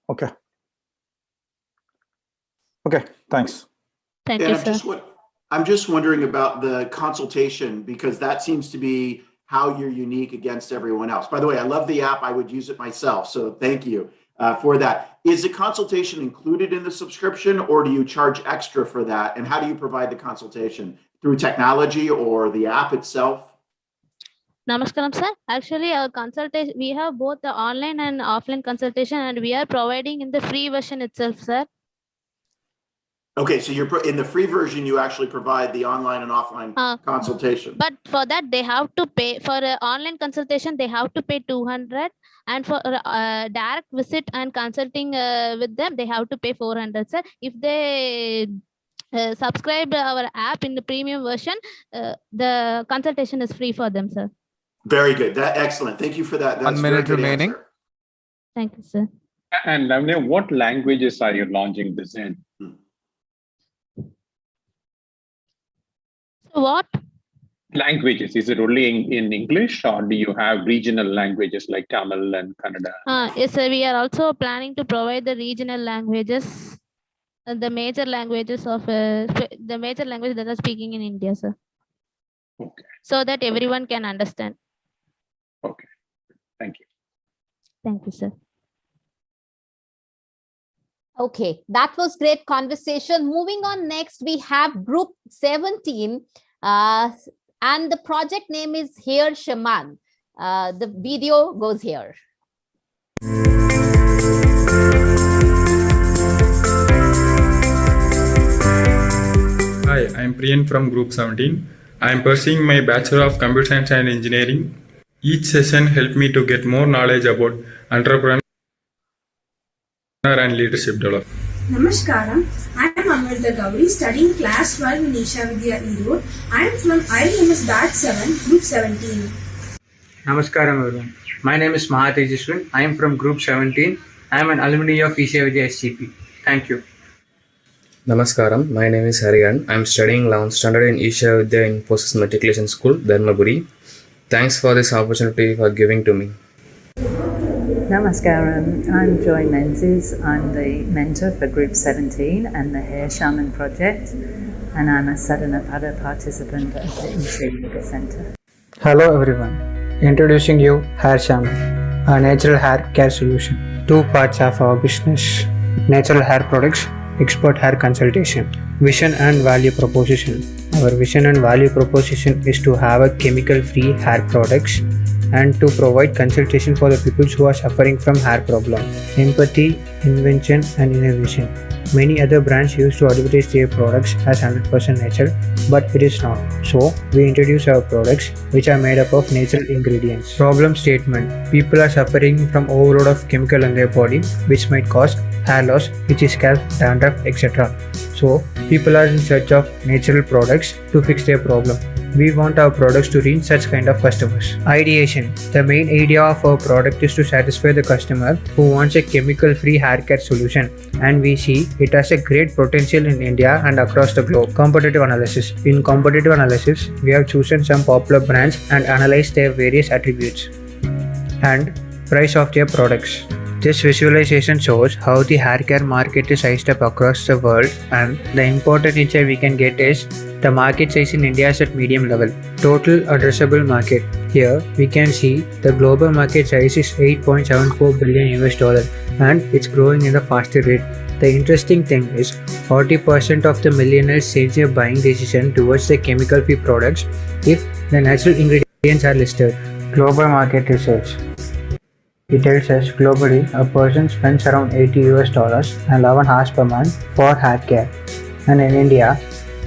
Okay. Okay, thanks. Thank you, sir. I'm just wondering about the consultation, because that seems to be how you're unique against everyone else. By the way, I love the app. I would use it myself. So thank you for that. Is the consultation included in the subscription, or do you charge extra for that? And how do you provide the consultation? Through technology or the app itself? Namaskaram, sir. Actually, our consultation, we have both the online and offline consultation, and we are providing in the free version itself, sir. Okay, so you're in the free version, you actually provide the online and offline consultation. But for that, they have to pay. For online consultation, they have to pay 200, and for direct visit and consulting with them, they have to pay 400, sir. If they subscribe our app in the premium version, the consultation is free for them, sir. Very good. Excellent. Thank you for that. That's 1 minute remaining. Answer. Thank you, sir. And Lavanya, what languages are you launching this in? What languages? Is it only in English, or do you have regional languages like Tamil and Kannada? Yes, sir. We are also planning to provide the regional languages, the major languages of the major language that are speaking in India, sir. Okay. So that everyone can understand. Okay. Thank you. Thank you, sir. Okay, that was great conversation. Moving on, next we have group 17. And the project name is Here Shaman. The video goes here. Hi, I am Priyan from Group 17. I am pursuing my Bachelor of Computer Science and Engineering. Each session helped me to get more knowledge about entrepreneur and leadership development. Namaskaram, I am Amrita Gauri studying class 12 in Isha Vidhya E-Road. I am from IIMs Batch 7, Group 17. Namaskaram everyone. My name is Mohd. I am from Group 17. I am an alumni of Isha Vidhya SCP. Thank you. Namaskaram, my name is Cherian. I am studying 11th standard in Isha Vidhya Infosys Matriculation School, Dharmaburi. Thanks for this opportunity for giving to me. Namaskaram, I'm Joy Menzies. I'm the mentor for Group 17 and the Hair Shaman project, and I'm a Sadhanapada participant at the EC Yoga Centre. Hello everyone. Introducing you Hair Shaman, a natural hair care solution. Two parts of our business: natural hair products, expert hair consultation. Vision and value proposition. Our vision and value proposition is to have a chemical-free hair products and to provide consultation for the people who are suffering from hair problem. Empathy, invention and innovation. Many other brands used to advertise their products as 100% natural, but it is not. So, we introduce our products which are made up of natural ingredients. Problem statement. People are suffering from overload of chemical in their body which might cause hair loss, itchy scalp, dandruff, etc. So, people are in search of natural products to fix their problem. We want our products to reach such kind of customers. Ideation. The main idea of our product is to satisfy the customer who wants a chemical-free hair care solution, and we see it has a great potential in India and across the globe. Competitive analysis. In competitive analysis, we have chosen some popular brands and analyzed their various attributes and price of their products. This visualization shows how the hair care market is sized up across the world, and the important insight we can get is the market size in India is at medium level. Total addressable market. Here we can see the global market size is $8.74 billion US and it's growing in a faster rate. The interesting thing is 40% of the millionaires change their buying decision towards the chemical-free products if the natural ingredients are listed. Global market research. It tells us globally a person spends around $80 US and 11 hours per month for hair care. And in India,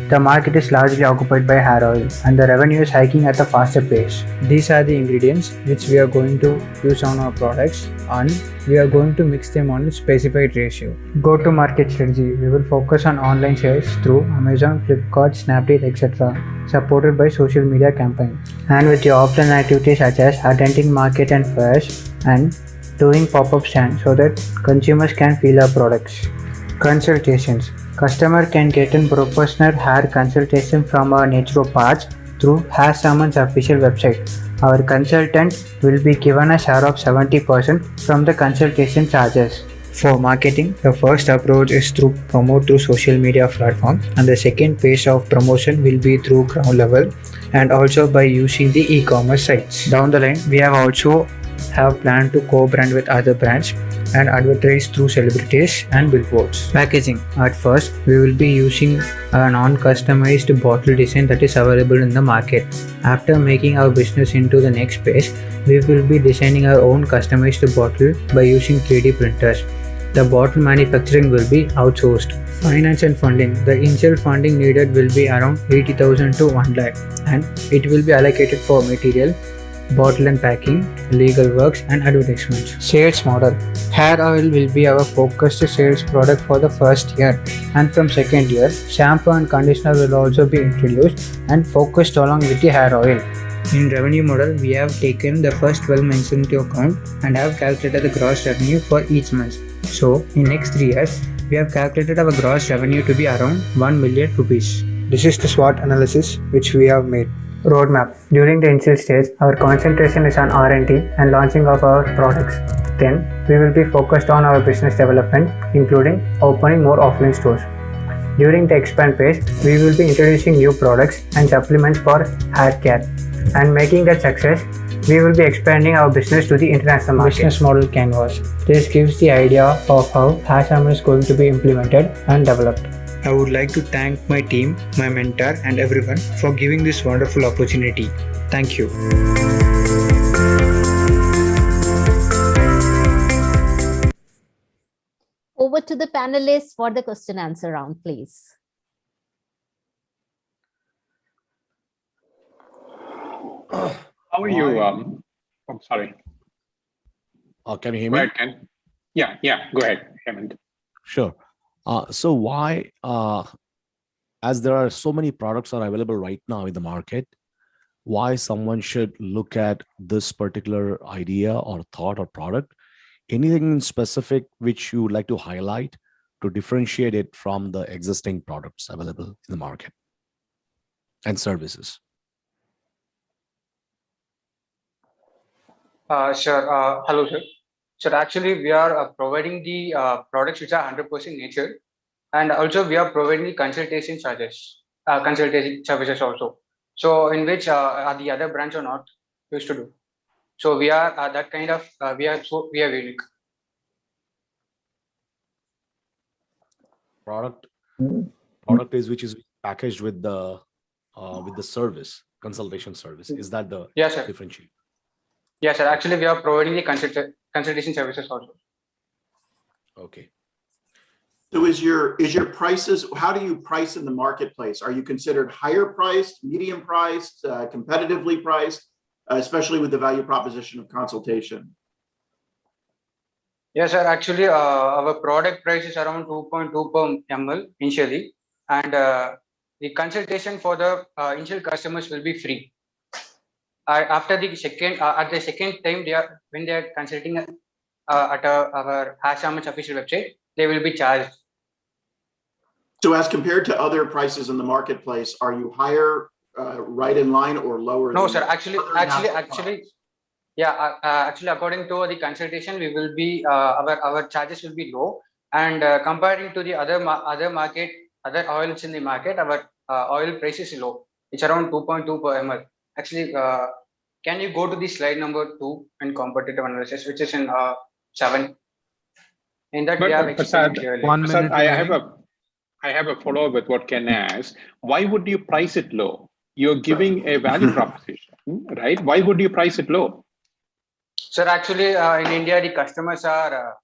the market is largely occupied by hair oil and the revenue is hiking at a faster pace. These are the ingredients which we are going to use on our products, and we are going to mix them on a specified ratio. Go-to-market strategy. We will focus on online sales through Amazon, Flipkart, Snapdeal, etc. supported by social media campaign. And with the offline activities such as attending market and fairs and doing pop-up stands so that consumers can feel our products. Consultations. Customer can get a professional hair consultation from our naturopaths through Hair Shaman's official website. Our consultant will be given a share of 70% from the consultation charges. For marketing, the first approach is to promote through social media platform, and the second phase of promotion will be through ground level and also by using the e-commerce sites. Down the line, we have planned to co-brand with other brands and advertise through celebrities and billboards. Packaging. At first, we will be using a non-customized bottle design that is available in the market. After making our business into the next phase, we will be designing our own customized bottle by using 3D printers. The bottle manufacturing will be outsourced. Finance and funding. The initial funding needed will be around 80,000 to 1 lakh, and it will be allocated for material, bottle and packing, legal works and advertisements. Sales model. Hair oil will be our focused sales product for the first year, and from second year, shampoo and conditioner will also be introduced and focused along with the hair oil. In revenue model, we have taken the first 12 months into account and have calculated the gross revenue for each month. So, in next 3 years, we have calculated our gross revenue to be around 1 million rupees. This is the SWOT analysis which we have made. Roadmap. During the initial stage, our concentration is on R&D and launching of our products. Then, we will be focused on our business development, including opening more offline stores. During the expand phase, we will be introducing new products and supplements for hair care. And making that success, we will be expanding our business to the international market. Business model canvas. This gives the idea of how Hair Shaman is going to be implemented and developed. I would like to thank my team, my mentor and everyone for giving this wonderful opportunity. Thank you. Over to the panelists for the question answer round, please. How are you? I'm sorry. Can you hear Go me? ahead, Ken. Yeah, go ahead, Hemant. Sure. So why, as there are so many products are available right now in the market, why someone should look at this particular idea or thought or product? Anything in specific which you would like to highlight to differentiate it from the existing products available in the market and services? Sure. Hello, sir. So actually, we are providing the products which are 100% nature, and also we are providing the consultation charges, consultation services also. So in which the other brands are not used to do. So we are that kind of we are unique. Product is which is packaged with the service, consultation service. Is that the differentiate? Yes, sir. Actually, we are providing the consultation services also. Okay. So is your prices, how do you price in the marketplace? Are you considered higher priced, medium priced, competitively priced, especially with the value proposition of consultation? Yes, sir. Actually, our product price is around 2.2 per ml initially, and the consultation for the initial customers will be free. After the second, at the second time, when they are consulting at our Shameem's official website, they will be charged. So as compared to other prices in the marketplace, are you higher, right in line, or lower? No, sir. Actually, according to the consultation, we will be our charges will be low, and comparing to the other oils in the market, our oil price is low. It's around 2.2 per ml. Actually, can you go to the slide number 2 in competitive analysis, which is in 7? In that we have explained clearly. 1 minute. I have a follow-up with what Ken asked. Why would you price it low? You're giving a value proposition, right? Why would you price it low? Sir, actually, in India, the customers are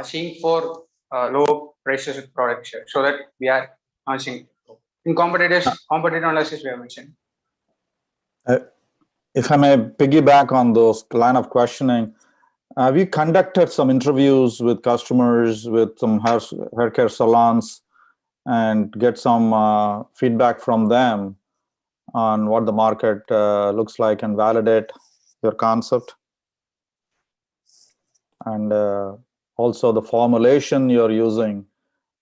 seeing for low prices of products, so that we are seeing in competitive analysis we have mentioned. If I may piggyback on those line of questioning, we conducted some interviews with customers, with some hair care salons, and get some feedback from them on what the market looks like and validate your concept. And also the formulation you're using,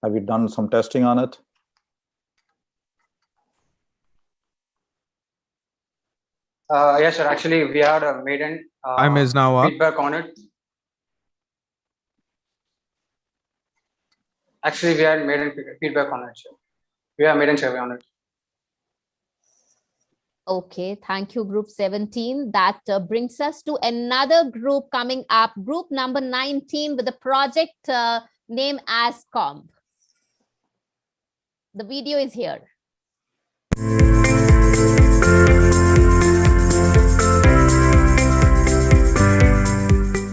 have you done some testing on it? Yes, sir. Actually, we are made an feedback on it. Actually, we are made feedback on it, sir. We are made a survey on it. Okay, thank you, Group 17. That brings us to another group coming up, group number 19, with the project name as Comp. The video is here.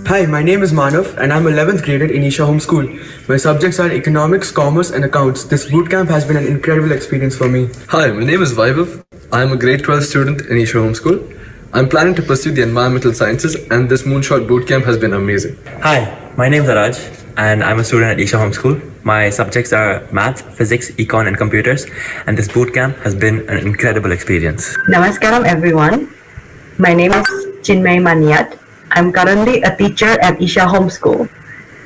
Hi, my name is Manav and I'm 11th graded in Isha Home School. My subjects are economics, commerce and accounts. This bootcamp has been an incredible experience for me. Hi, my name is Vaibhav. I'm a grade 12 student in Isha Home School. I'm planning to pursue the environmental sciences and this Moonshot bootcamp has been amazing. Hi, my name is Raj and I'm a student at Isha Home School. My subjects are maths, physics, econ and computers, and this bootcamp has been an incredible experience. Namaskaram everyone. My name is Chinmay Maniat. I'm currently a teacher at Isha Home School.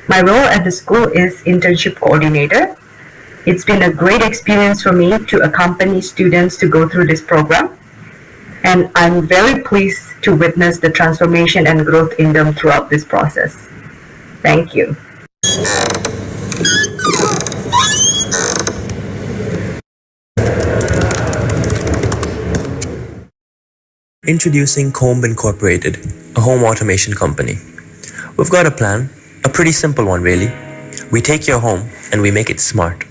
My role at the school is internship coordinator. It's been a great experience for me to accompany students to go through this program. And I'm very pleased to witness the transformation and growth in them throughout this process. Thank you. Introducing Comb Incorporated, a home automation company. We've got a plan, a pretty simple one really. We take your home and we make it smart.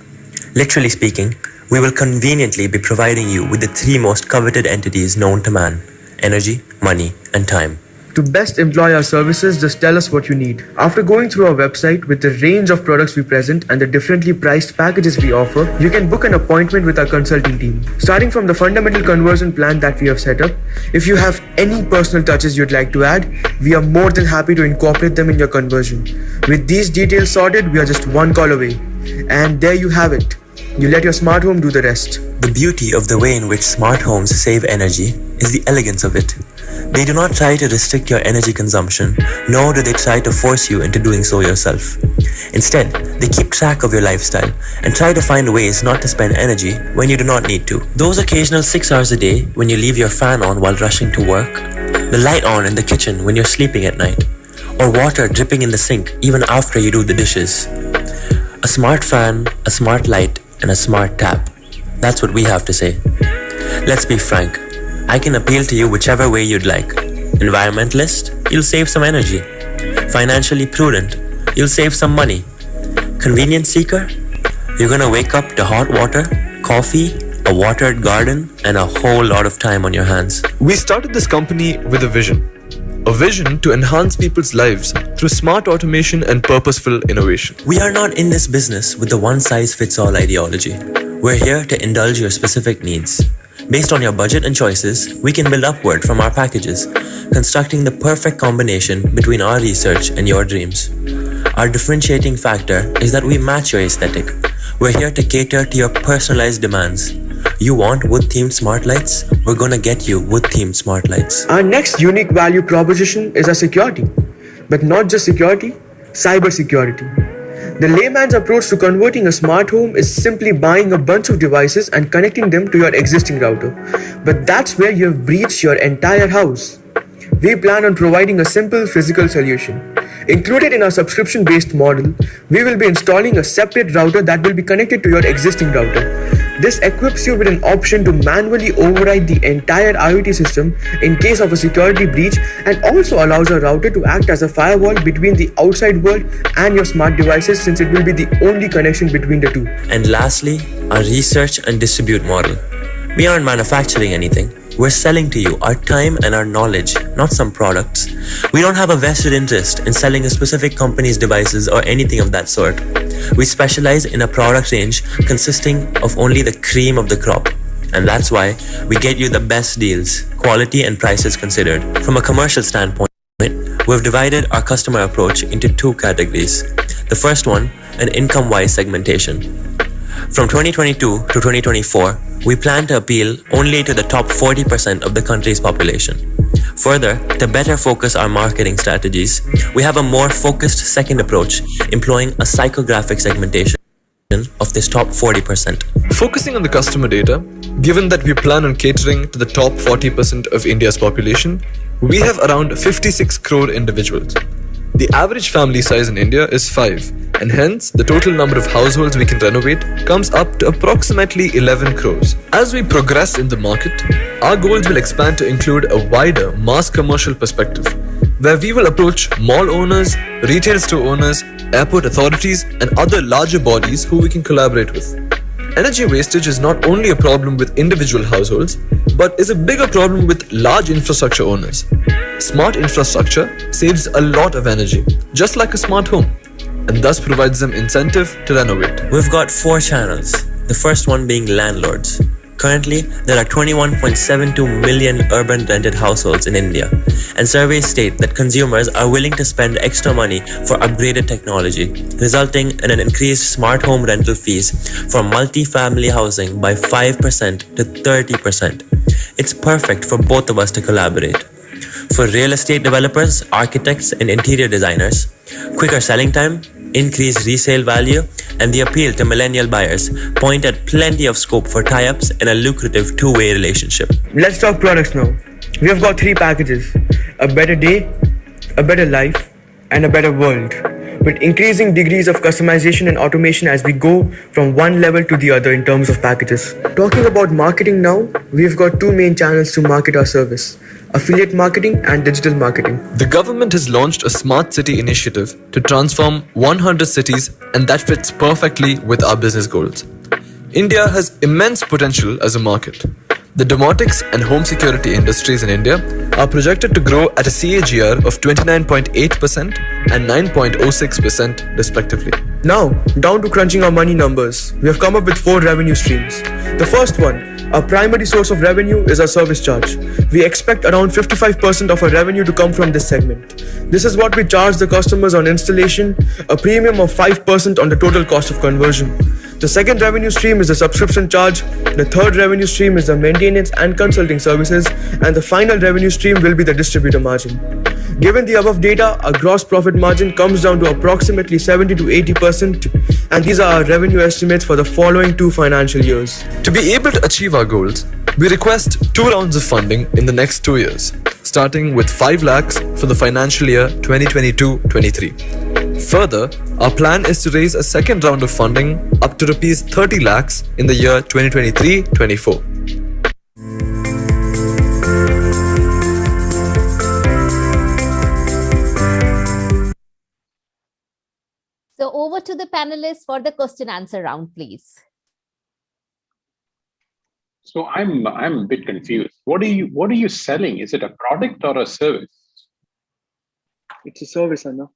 Literally speaking, we will conveniently be providing you with the 3 most coveted entities known to man: energy, money, and time. To best employ our services, just tell us what you need. After going through our website with the range of products we present and the differently priced packages we offer, you can book an appointment with our consulting team. Starting from the fundamental conversion plan that we have set up, if you have any personal touches you'd like to add, we are more than happy to incorporate them in your conversion. With these details sorted, we are just one call away. And there you have it. You let your smart home do the rest. The beauty of the way in which smart homes save energy is the elegance of it. They do not try to restrict your energy consumption, nor do they try to force you into doing so yourself. Instead, they keep track of your lifestyle and try to find ways not to spend energy when you do not need to. Those occasional 6 hours a day when you leave your fan on while rushing to work, the light on in the kitchen when you're sleeping at night, or water dripping in the sink even after you do the dishes. A smart fan, a smart light, and a smart tap. That's what we have to say. Let's be frank. I can appeal to you whichever way you'd like. Environmentalist, you'll save some energy. Financially prudent, you'll save some money. Convenience seeker, you're gonna wake up to hot water, coffee, a watered garden, and a whole lot of time on your hands. We started this company with a vision to enhance people's lives through smart automation and purposeful innovation. We are not in this business with the one-size-fits-all ideology. We're here to indulge your specific needs. Based on your budget and choices, we can build upward from our packages, constructing the perfect combination between our research and your dreams. Our differentiating factor is that we match your aesthetic. We're here to cater to your personalized demands. You want wood-themed smart lights? We're gonna get you wood-themed smart lights. Our next unique value proposition is our security. But not just security, cyber security. The layman's approach to converting a smart home is simply buying a bunch of devices and connecting them to your existing router. But that's where you have breached your entire house. We plan on providing a simple physical solution. Included in our subscription-based model, we will be installing a separate router that will be connected to your existing router. This equips you with an option to manually override the entire IoT system in case of a security breach, and also allows a router to act as a firewall between the outside world and your smart devices, since it will be the only connection between the two. And lastly, our research and distribute model. We aren't manufacturing anything. We're selling to you our time and our knowledge, not some products. We don't have a vested interest in selling a specific company's devices or anything of that sort. We specialize in a product range consisting of only the cream of the crop. And that's why we get you the best deals, quality and prices considered. From a commercial standpoint, we've divided our customer approach into two categories. The first one, an income-wise segmentation. From 2022 to 2024, we plan to appeal only to the top 40% of the country's population. Further, to better focus our marketing strategies, we have a more focused second approach, employing a psychographic segmentation of this top 40%. Focusing on the customer data, given that we plan on catering to the top 40% of India's population, we have around 56 crore individuals. The average family size in India is 5, and hence the total number of households we can renovate comes up to approximately 11 crores. As we progress in the market, our goals will expand to include a wider mass commercial perspective, where we will approach mall owners, retail store owners, airport authorities, and other larger bodies who we can collaborate with. Energy wastage is not only a problem with individual households, but is a bigger problem with large infrastructure owners. Smart infrastructure saves a lot of energy, just like a smart home, and thus provides them incentive to renovate. We've got 4 channels, the first one being landlords. Currently, there are 21.72 million urban rented households in India, and surveys state that consumers are willing to spend extra money for upgraded technology, resulting in an increased smart home rental fees for multi-family housing by 5% to 30%. It's perfect for both of us to collaborate. For real estate developers, architects, and interior designers, quicker selling time, increased resale value, and the appeal to millennial buyers point at plenty of scope for tie-ups and a lucrative two-way relationship. Let's talk products now. We have got 3 packages: a better day, a better life, and a better world, with increasing degrees of customization and automation as we go from one level to the other in terms of packages. Talking about marketing now, we've got 2 main channels to market our service: affiliate marketing and digital marketing. The government has launched a smart city initiative to transform 100 cities, and that fits perfectly with our business goals. India has immense potential as a market, The domotics and home security industries in India are projected to grow at a CAGR of 29.8% and 9.06% respectively. Now, down to crunching our money numbers. We have come up with 4 revenue streams. The first one, our primary source of revenue is our service charge. We expect around 55% of our revenue to come from this segment. This is what we charge the customers on installation, a premium of 5% on the total cost of conversion. The second revenue stream is the subscription charge. The third revenue stream is the maintenance and consulting services. And the final revenue stream will be the distributor margin. Given the above data, our gross profit margin comes down to approximately 70 to 80%, and these are our revenue estimates for the following 2 financial years. To be able to achieve our goals, we request 2 rounds of funding in the next 2 years, starting with 5 lakhs for the financial year 2022-23. Further, our plan is to raise a second round of funding up to rupees 30 lakhs in the year 2023-24. So over to the panelists for the question answer round, please. So I'm a bit confused. What are you selling? Is it a product or a service? It's a service, Anna.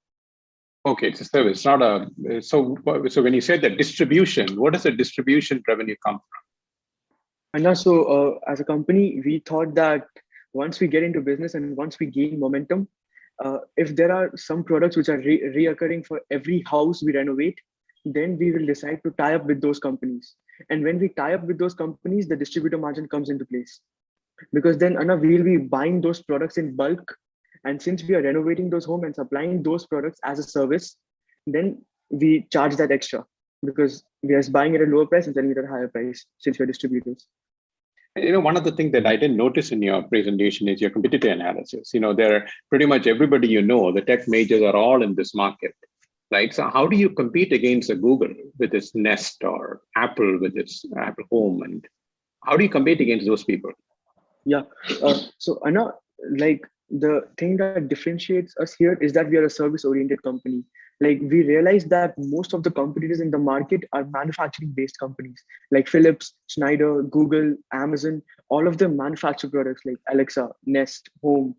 Okay, it's a service, not a. So when you say the distribution, what does the distribution revenue come from? Anna, so as a company, we thought that once we get into business and once we gain momentum, if there are some products which are reoccurring for every house we renovate, then we will decide to tie up with those companies. And when we tie up with those companies, the distributor margin comes into place. Because then, Anna, we will be buying those products in bulk. And since we are renovating those homes and supplying those products as a service, then we charge that extra because we are buying at a lower price and selling it at a higher price since we are distributors. One of the things that I didn't notice in your presentation is your competitor analysis. There pretty much everybody the tech majors are all in this market, right? So how do you compete against a Google with its Nest or Apple with its Apple Home? And how do you compete against those people? Yeah. So Anna, the thing that differentiates us here is that we are a service-oriented company. We realize that most of the competitors in the market are manufacturing-based companies like Philips, Schneider, Google, Amazon. All of them manufacture products like Alexa, Nest, Home,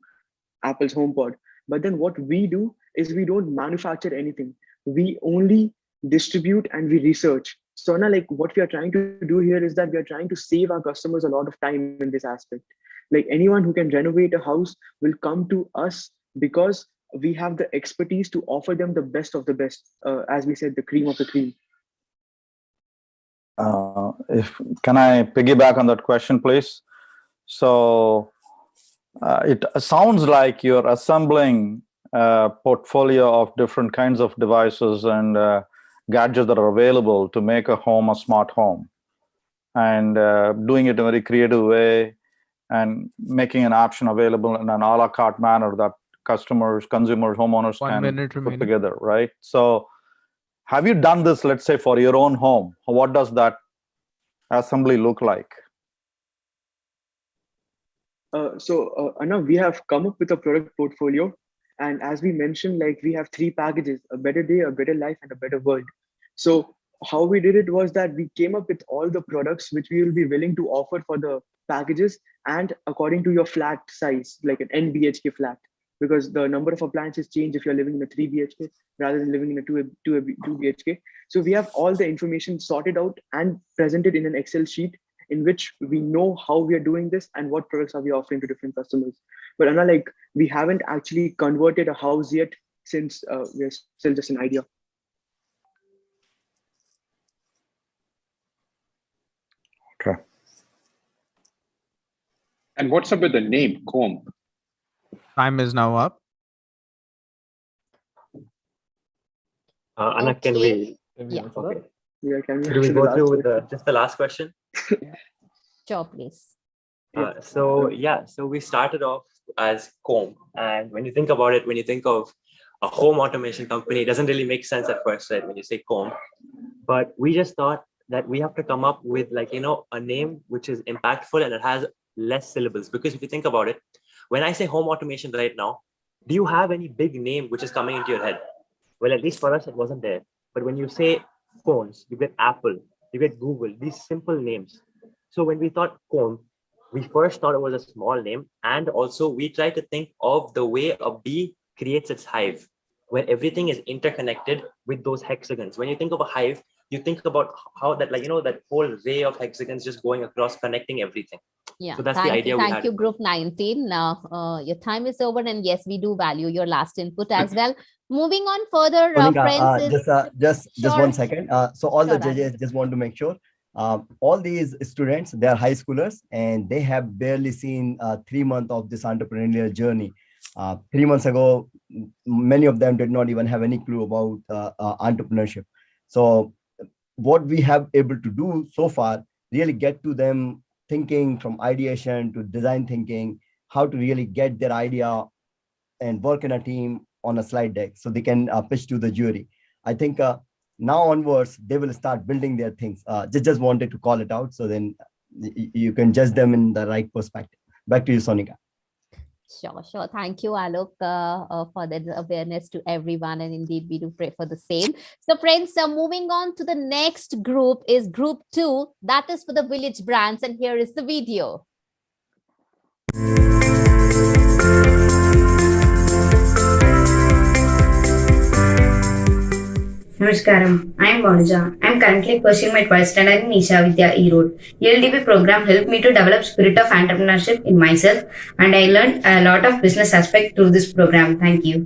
Apple's HomePod. But then what we do is we don't manufacture anything. We only distribute and we research. So Anna, what we are trying to do here is that we are trying to save our customers a lot of time in this aspect. Anyone who can renovate a house will come to us because we have the expertise to offer them the best of the best. As we said, the cream of the cream. Can I piggyback on that question, please? So it sounds like you're assembling a portfolio of different kinds of devices and gadgets that are available to make a home a smart home, and doing it in a very creative way and making an option available in an a la carte manner that customers, consumers, homeowners can put together, right? So have you done this, let's say, for your own home? What does that assembly look like? Anna, we have come up with a product portfolio. And as we mentioned, we have 3 packages: a better day, a better life, and a better world. So how we did it was that we came up with all the products which we will be willing to offer for the packages and according to your flat size, like an N BHK flat, because the number of appliances change if you're living in a 3 BHK rather than living in a 2 BHK. So we have all the information sorted out and presented in an Excel sheet in which we know how we are doing this and what products are we offering to different customers. But Anna, we haven't actually converted a house yet since we're still just an idea. Okay. And what's up with the name Comb? Time is now up. Anna, can we? Yeah. Okay. Yeah, can we? Should we go through with just the last question? Sure, please. So we started off as Comb, and when you think about it, when you think of a home automation company, it doesn't really make sense at first, right? When you say Comb, but we just thought that we have to come up with a name which is impactful and it has less syllables. Because if you think about it, when I say home automation right now, do you have any big name which is coming into your head? Well, at least for us, it wasn't there. But when you say phones, you get Apple, you get Google, these simple names. So when we thought Comb, we first thought it was a small name, and also we try to think of the way a bee creates its hive, where everything is interconnected with those hexagons. When you think of a hive, you think about how that, like, that whole ray of hexagons just going across, connecting everything. Yeah, So that's the idea we had. Thank you, Group 19. Now, your time is over, and yes, we do value your last input as well. Moving on further, friends. Just 1 second. So all the Sure, judges just want to make sure all these students, they are high schoolers and they have barely seen 3 months of this entrepreneurial journey. 3 months ago, many of them did not even have any clue about entrepreneurship. So what we have able to do so far, really get to them thinking from ideation to design thinking, how to really get their idea and work in a team on a slide deck so they can pitch to the jury. I think now onwards, they will start building their things. Just wanted to call it out so then you can judge them in the right perspective. Back to you, Sonica. Sure. Thank you, Alok, for that awareness to everyone. And indeed, we do pray for the same. So friends, moving on to the next group is group 2. That is for the village brands. And here is the video. Namaskaram, I am Monica. I am currently pursuing my 12th standard in Isha Vidhya E-Road. ELDP program helped me to develop spirit of entrepreneurship in myself, and I learned a lot of business aspect through this program. Thank you.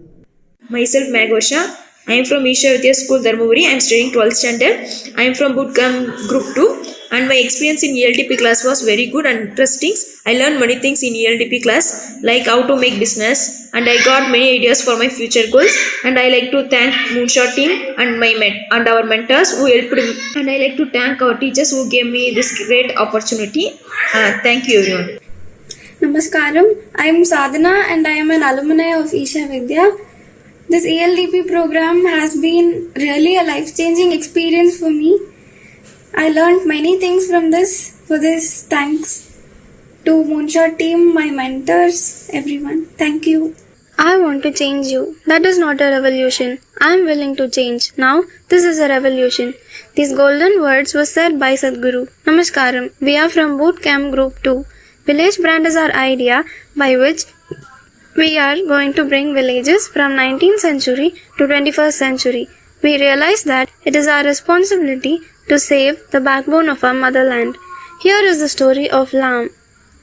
Myself Magosha. I am from Isha Vidhya School, Dharmaburi. I am studying 12th standard. I am from Bootcamp Group 2, and my experience in ELDP class was very good and interesting. I learned many things in ELDP class, like how to make business, and I got many ideas for my future goals. And I like to thank Moonshot team and and our mentors who helped me. And I like to thank our teachers who gave me this great opportunity. Thank you, everyone. Namaskaram. I am Sadhana and I am an alumni of Isha Vidhya. This ELDP program has been really a life-changing experience for me. I learned many things from this. For this, thanks to Moonshot team, my mentors, everyone. Thank you. I want to change you. That is not a revolution. I am willing to change. Now, this is a revolution. These golden words were said by Sadhguru. Namaskaram. We are from Bootcamp Group 2. Village brand is our idea by which we are going to bring villages from 19th century to 21st century. We realize that it is our responsibility to save the backbone of our motherland. Here is the story of Lam.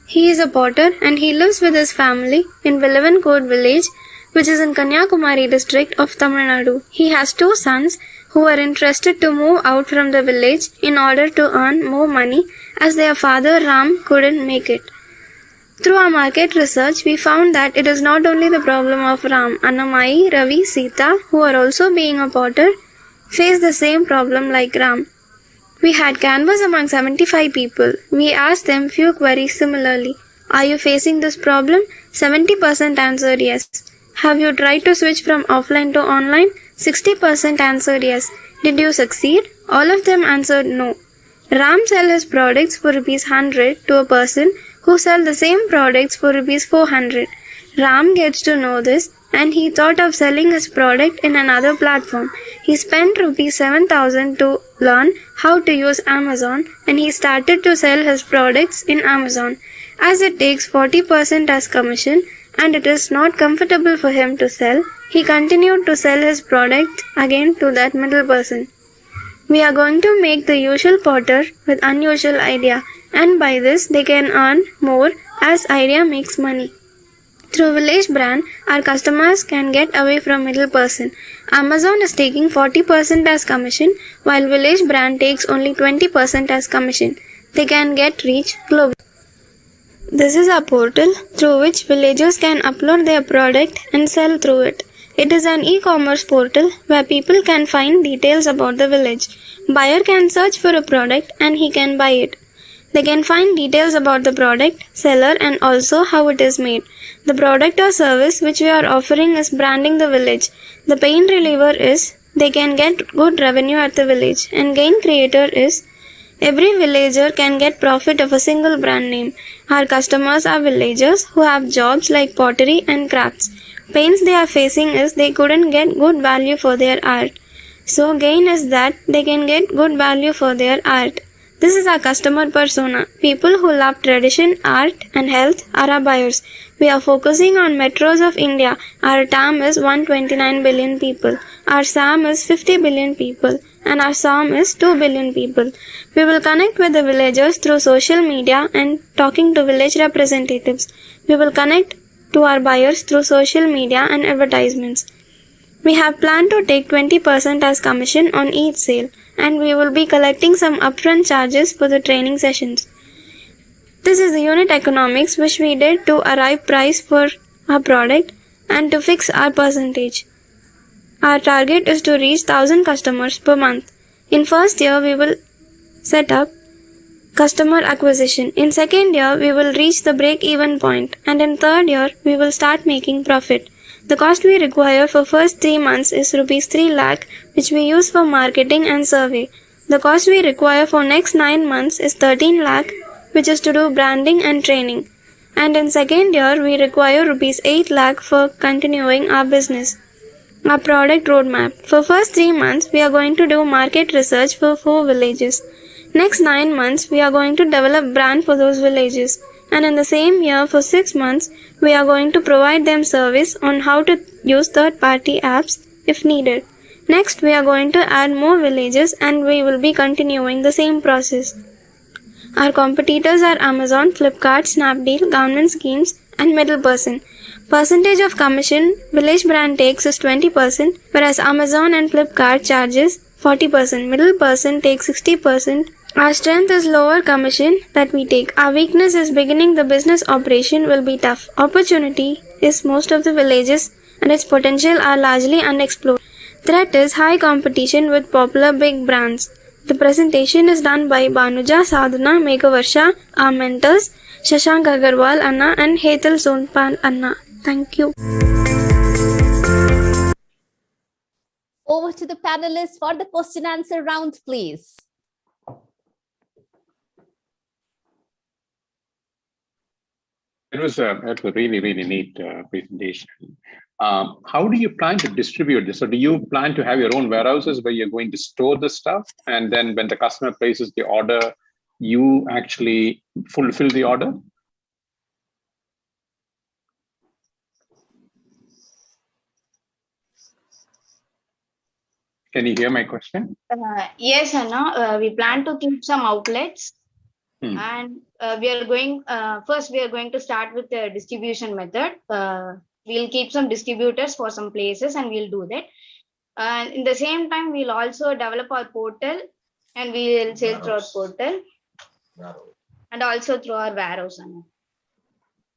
He is a potter and he lives with his family in Villavancord village, which is in Kanyakumari district of Tamil Nadu. He has 2 sons who are interested to move out from the village in order to earn more money as their father Ram couldn't make it. Through our market research, we found that it is not only the problem of Ram, Annamai, Ravi, Sita, who are also being a potter, face the same problem like Ram. We had canvas among 75 people. We asked them few queries similarly. Are you facing this problem? 70% answered yes. Have you tried to switch from offline to online? 60% answered yes. Did you succeed? All of them answered no. Ram sells his products for ₹100 to a person who sells the same products for ₹400. Ram gets to know this and he thought of selling his product in another platform. He spent ₹7,000 to learn how to use Amazon and he started to sell his products in Amazon. As it takes 40% as commission and it is not comfortable for him to sell, he continued to sell his product again to that middle person. We are going to make the usual potter with unusual idea, and by this they can earn more as idea makes money. Through Village brand, our customers can get away from middle person. Amazon is taking 40% as commission, while Village brand takes only 20% as commission. They can get reach globally. This is a portal through which villagers can upload their product and sell through it. It is an e-commerce portal where people can find details about the village. Buyer can search for a product and he can buy it. They can find details about the product, seller, and also how it is made. The product or service which we are offering is branding the village. The pain reliever is they can get good revenue at the village, and gain creator is every villager can get profit of a single brand name. Our customers are villagers who have jobs like pottery and crafts. Pains they are facing is they couldn't get good value for their art. So gain is that they can get good value for their art. This is our customer persona. People who love tradition, art, and health are our buyers. We are focusing on metros of India. Our TAM is 129 billion people. Our SAM is 50 billion people. And our SOM is 2 billion people. We will connect with the villagers through social media and talking to village representatives. We will connect to our buyers through social media and advertisements. We have planned to take 20% as commission on each sale, and we will be collecting some upfront charges for the training sessions. This is the unit economics which we did to arrive price for our product and to fix our percentage. Our target is to reach 1000 customers per month. In first year, we will set up customer acquisition. In second year, we will reach the break-even point, and in third year, we will start making profit. The cost we require for first 3 months is rupees 3 lakh, which we use for marketing and survey. The cost we require for next 9 months is 13 lakh, which is to do branding and training. And in second year, we require rupees 8 lakh for continuing our business. Our product roadmap. For first 3 months, we are going to do market research for 4 villages. Next 9 months, we are going to develop brand for those villages. And in the same year, for 6 months, we are going to provide them service on how to use third-party apps if needed. Next, we are going to add more villages and we will be continuing the same process. Our competitors are Amazon, Flipkart, Snapdeal, government schemes, and middle person. Percentage of commission village brand takes is 20%, whereas Amazon and Flipkart charges 40%. Middle person takes 60%. Our strength is lower commission that we take. Our weakness is beginning the business operation will be tough. Opportunity is most of the villages and its potential are largely unexplored. Threat is high competition with popular big brands. The presentation is done by Banuja, Sadhana, Megavarsha, our mentors, Shashank Agarwal Anna and Hetal Sonpan Anna. Thank you. Over to the panelists for the question answer round, please. It was a really, really neat presentation. How do you plan to distribute this? So do you plan to have your own warehouses where you're going to store the stuff? And then when the customer places the order, you actually fulfill the order? Can you hear my question? Yes, Anna. We plan to keep some outlets. And we are going, first we are going to start with the distribution method. We'll keep some distributors for some places and we'll do that. And in the same time, we'll also develop our portal and we will sell through our portal and also through our warehouse.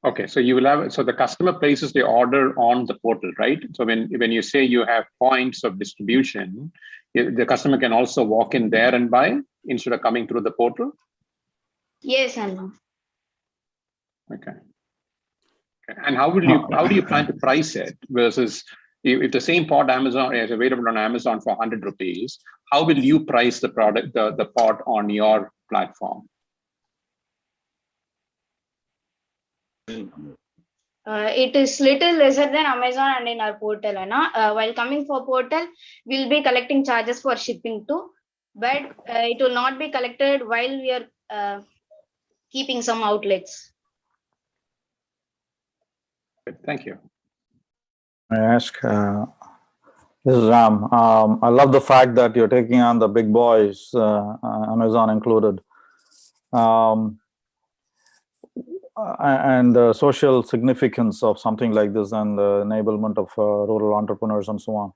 Okay, so you will have, so the customer places the order on the portal, right? So when you say you have points of distribution, the customer can also walk in there and buy instead of coming through the portal? Yes, Anna. Okay. And how do you plan to price it versus if the same pot Amazon is available on Amazon for 100 rupees, how will you price the product, the pot on your platform? It is little lesser than Amazon and in our portal, Anna. While coming for portal, we'll be collecting charges for shipping too, but it will not be collected while we are keeping some outlets. Thank you. I ask, this is Ram. I love the fact that you're taking on the big boys, Amazon included. And the social significance of something like this and the enablement of rural entrepreneurs and so on.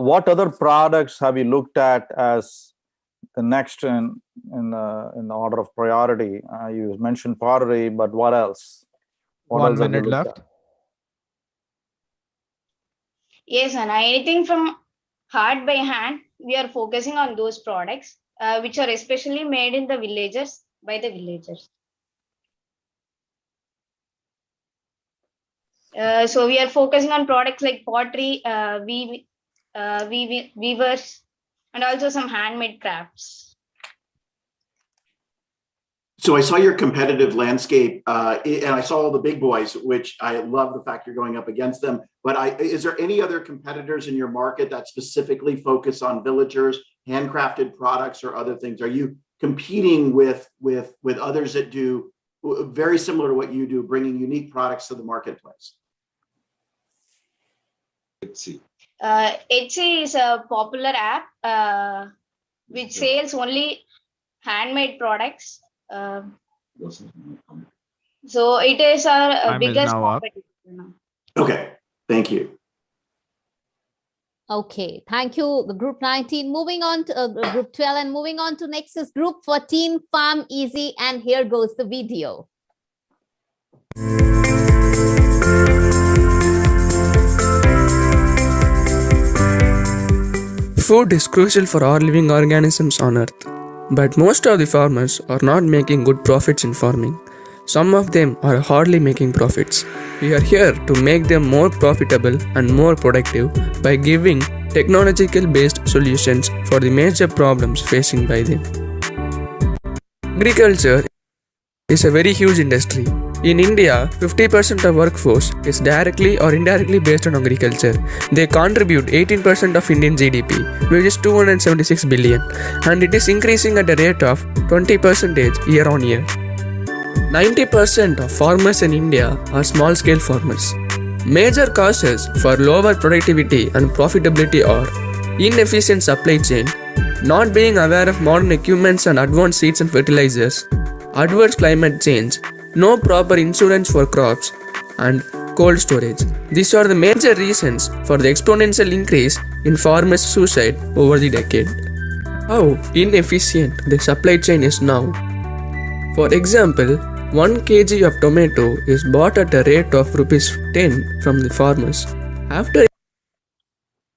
What other products have you looked at as the next in the order of priority? You mentioned pottery, but what else? What 1 else have you minute looked left. at? Yes, and anything from hard by hand, we are focusing on those products which are especially made in the villages by the villagers. So we are focusing on products like pottery, weavers, and also some handmade crafts. So I saw your competitive landscape and I saw all the big boys, which I love the fact you're going up against them. But is there any other competitors in your market that specifically focus on villagers, handcrafted products or other things? Are you competing with others that do very similar to what you do, bringing unique products to the marketplace? Etsy is a popular app which sells only handmade products. So it is our Time is biggest now up. competition. Okay, thank you. Okay, thank you, Group 19. Moving on to Group 12 and moving on to next is Group 14, Farm Easy. And here goes the video. Food is crucial for all living organisms on earth, but most of the farmers are not making good profits in farming. Some of them are hardly making profits. We are here to make them more profitable and more productive by giving technological-based solutions for the major problems facing by them. Agriculture is a very huge industry. In India, 50% of workforce is directly or indirectly based on agriculture. They contribute 18% of Indian GDP, which is 276 billion, and it is increasing at a rate of 20% year on year. 90% of farmers in India are small-scale farmers. Major causes for lower productivity and profitability are inefficient supply chain, not being aware of modern equipments and advanced seeds and fertilizers, adverse climate change, no proper insurance for crops, and cold storage. These are the major reasons for the exponential increase in farmers' suicide over the decade. How inefficient the supply chain is now. For example, 1 kg of tomato is bought at a rate of rupees 10 from the farmers. After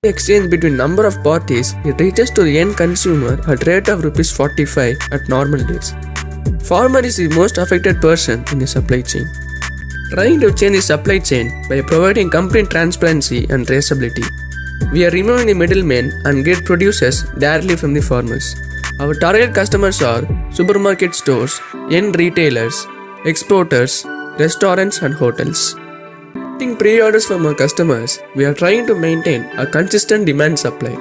exchange between number of parties, it reaches to the end consumer at rate of rupees 45 at normal days. Farmer is the most affected person in the supply chain. Trying to change the supply chain by providing complete transparency and traceability. We are removing the middlemen and get producers directly from the farmers. Our target customers are supermarket stores, end retailers, exporters, restaurants and hotels. Getting pre-orders from our customers, we are trying to maintain a consistent demand supply.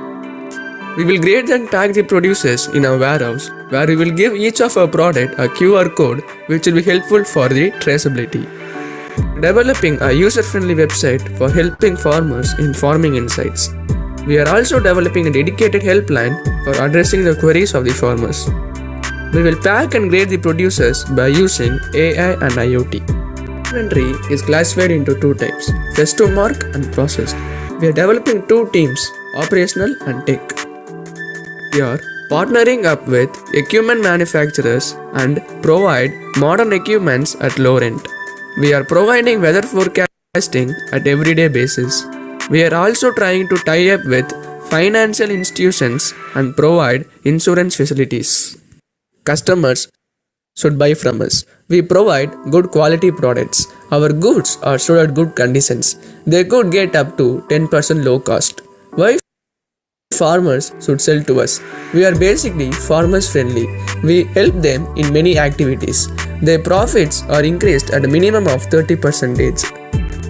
We will grade and tag the producers in our warehouse, where we will give each of our product a QR code which will be helpful for the traceability. Developing a user-friendly website for helping farmers in farming insights. We are also developing a dedicated helpline for addressing the queries of the farmers. We will pack and grade the producers by using AI and IoT. Inventory is classified into 2 types, fresh to mark and processed. We are developing 2 teams, operational and tech. We are partnering up with equipment manufacturers and provide modern equipments at low rent. We are providing weather forecasting at everyday basis. We are also trying to tie up with financial institutions and provide insurance facilities. Customers should buy from us. We provide good quality products. Our goods are sold at good conditions. They could get up to 10% low cost. Why farmers should sell to us? We are basically farmers friendly. We help them in many activities. Their profits are increased at a minimum of 30%.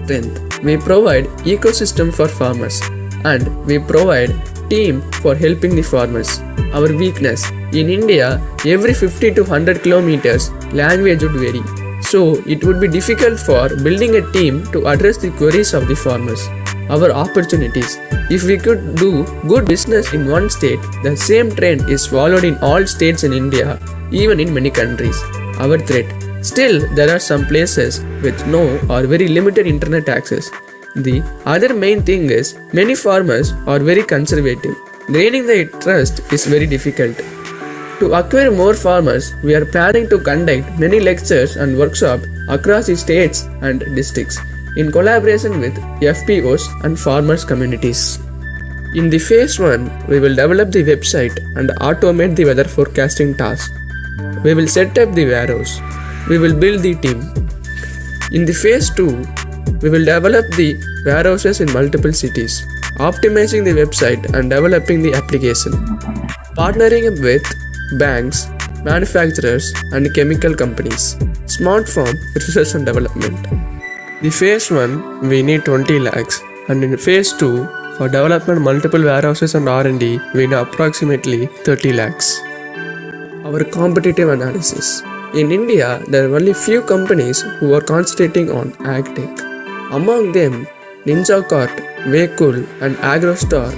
Strength. We provide ecosystem for farmers and we provide team for helping the farmers. Our weakness. In India, every 50 to 100 kilometers, language would vary. So, it would be difficult for building a team to address the queries of the farmers. Our opportunities. If we could do good business in one state, the same trend is followed in all states in India, even in many countries. Our threat. Still, there are some places with no or very limited internet access. The other main thing is, many farmers are very conservative. Gaining their trust is very difficult. To acquire more farmers, we are planning to conduct many lectures and workshops across the states and districts in collaboration with FPOs and farmers communities. In the phase 1, we will develop the website and automate the weather forecasting task. We will set up the warehouse. We will build the team. In the phase 2, we will develop the warehouses in multiple cities, optimizing the website and developing the application. Partnering with banks, manufacturers and chemical companies. Smart farm research and development. The phase 1, we need 20 lakhs and in phase 2, for development multiple warehouses and R&D, we need approximately 30 lakhs. our competitive analysis. In India, there are only few companies who are concentrating on agtech. Among them, NinjaCart, Waycool, and AgroStar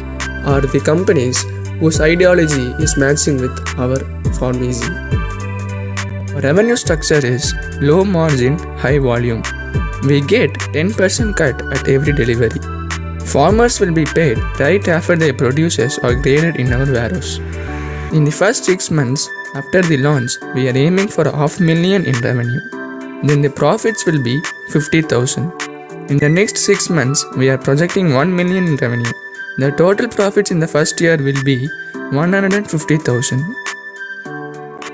are the companies whose ideology is matching with our pharmacy. Our revenue structure is low margin, high volume. We get 10% cut at every delivery. Farmers will be paid right after their produces are graded in our warehouse. In the first 6 months after the launch, we are aiming for $500,000 in revenue. Then the profits will be 50,000. In the next 6 months, we are projecting 1 million in revenue. The total profits in the first year will be 150,000.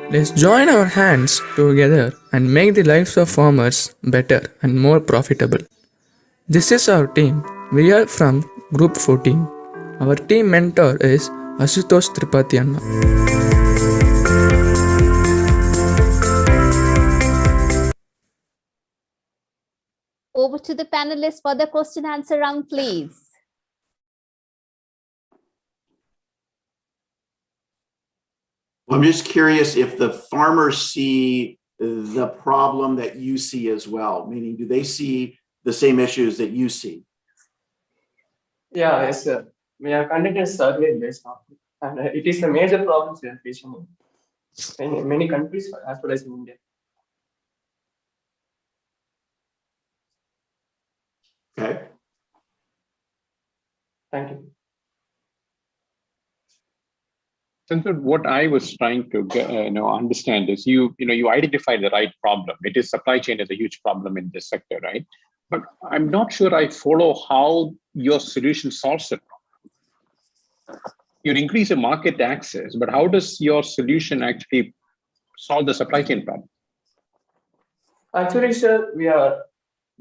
Let's join our hands together and make the lives of farmers better and more profitable. This is our team. We are from Group 14. Our team mentor is Asutosh Tripathi Anna. Over to the panelists for the question answer round, please. I'm just curious if the farmers see the problem that you see as well, meaning do they see the same issues that you see? Yeah, yes, sir. We have conducted a survey based on it, and it is a major problem we are facing in many countries as well as in India. Okay. Thank you. What I was trying to understand is you identify the right problem. It is supply chain is a huge problem in this sector, right? But I'm not sure I follow how your solution solves the problem. You increase the market access, but how does your solution actually solve the supply chain problem? Actually, sir, we are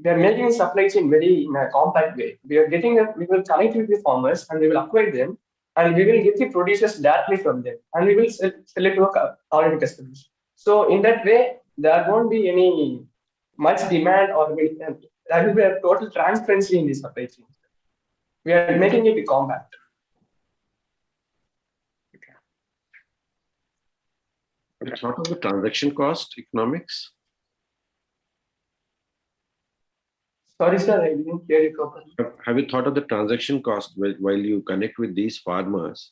making the supply chain very in a compact way. We will connect with the farmers and we will acquire them, and we will get the producers directly from them, and we will sell it to our customers. So in that way, there won't be any much demand, or there will be a total transparency in the supply chain. We are making it compact. Have you thought of the transaction cost economics? Sorry, sir, I didn't hear you properly. Have you thought of the transaction cost while you connect with these farmers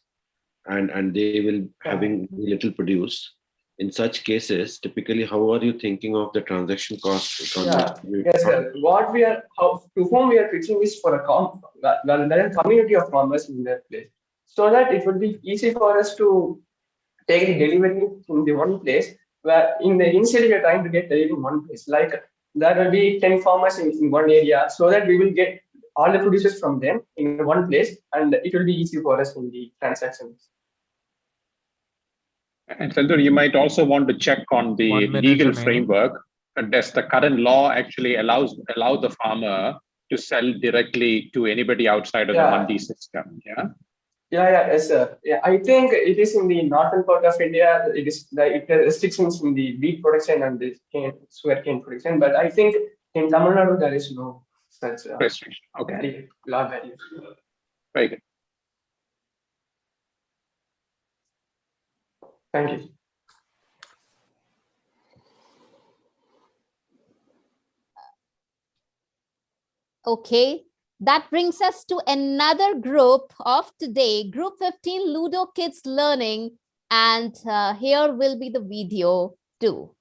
and they will having little produce? In such cases, typically, how are you thinking of the transaction cost economics? Yes, sir. To whom we are pitching is for a community of farmers in that place, so that it would be easy for us to take the delivery in the one place, where initially we are trying to get delivery in one place. Like there will be 10 farmers in one area, so that we will get all the producers from them in one place, and it will be easy for us in the transactions. And Sandhu, you might also want to check on the legal framework. Does the current law actually allow the farmer to sell directly to anybody outside of the mandi system? Yes, sir. I think it is in the northern part of India. It is the restrictions in the wheat production and the sugarcane production. But I think in Tamil Nadu there is no such restriction. Okay. Law value. Very good. Thank you. Okay. That brings us to another group of today, Group 15 Ludo Kids Learning. And here will be the video too.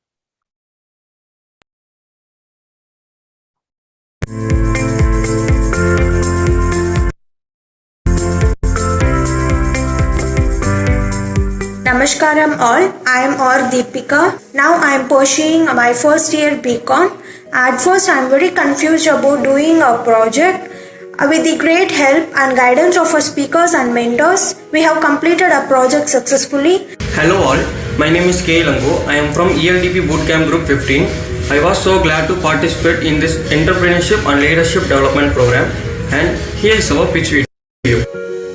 Namaskaram all, I am Or Deepika. Now I am pursuing my first year BCom. At first I am very confused about doing a project. With the great help and guidance of our speakers and mentors, we have completed our project successfully. Hello all, my name is Kale. I am from ELDP Bootcamp Group 15. I was so glad to participate in this Entrepreneurship and Leadership Development Program, and here is our pitch video.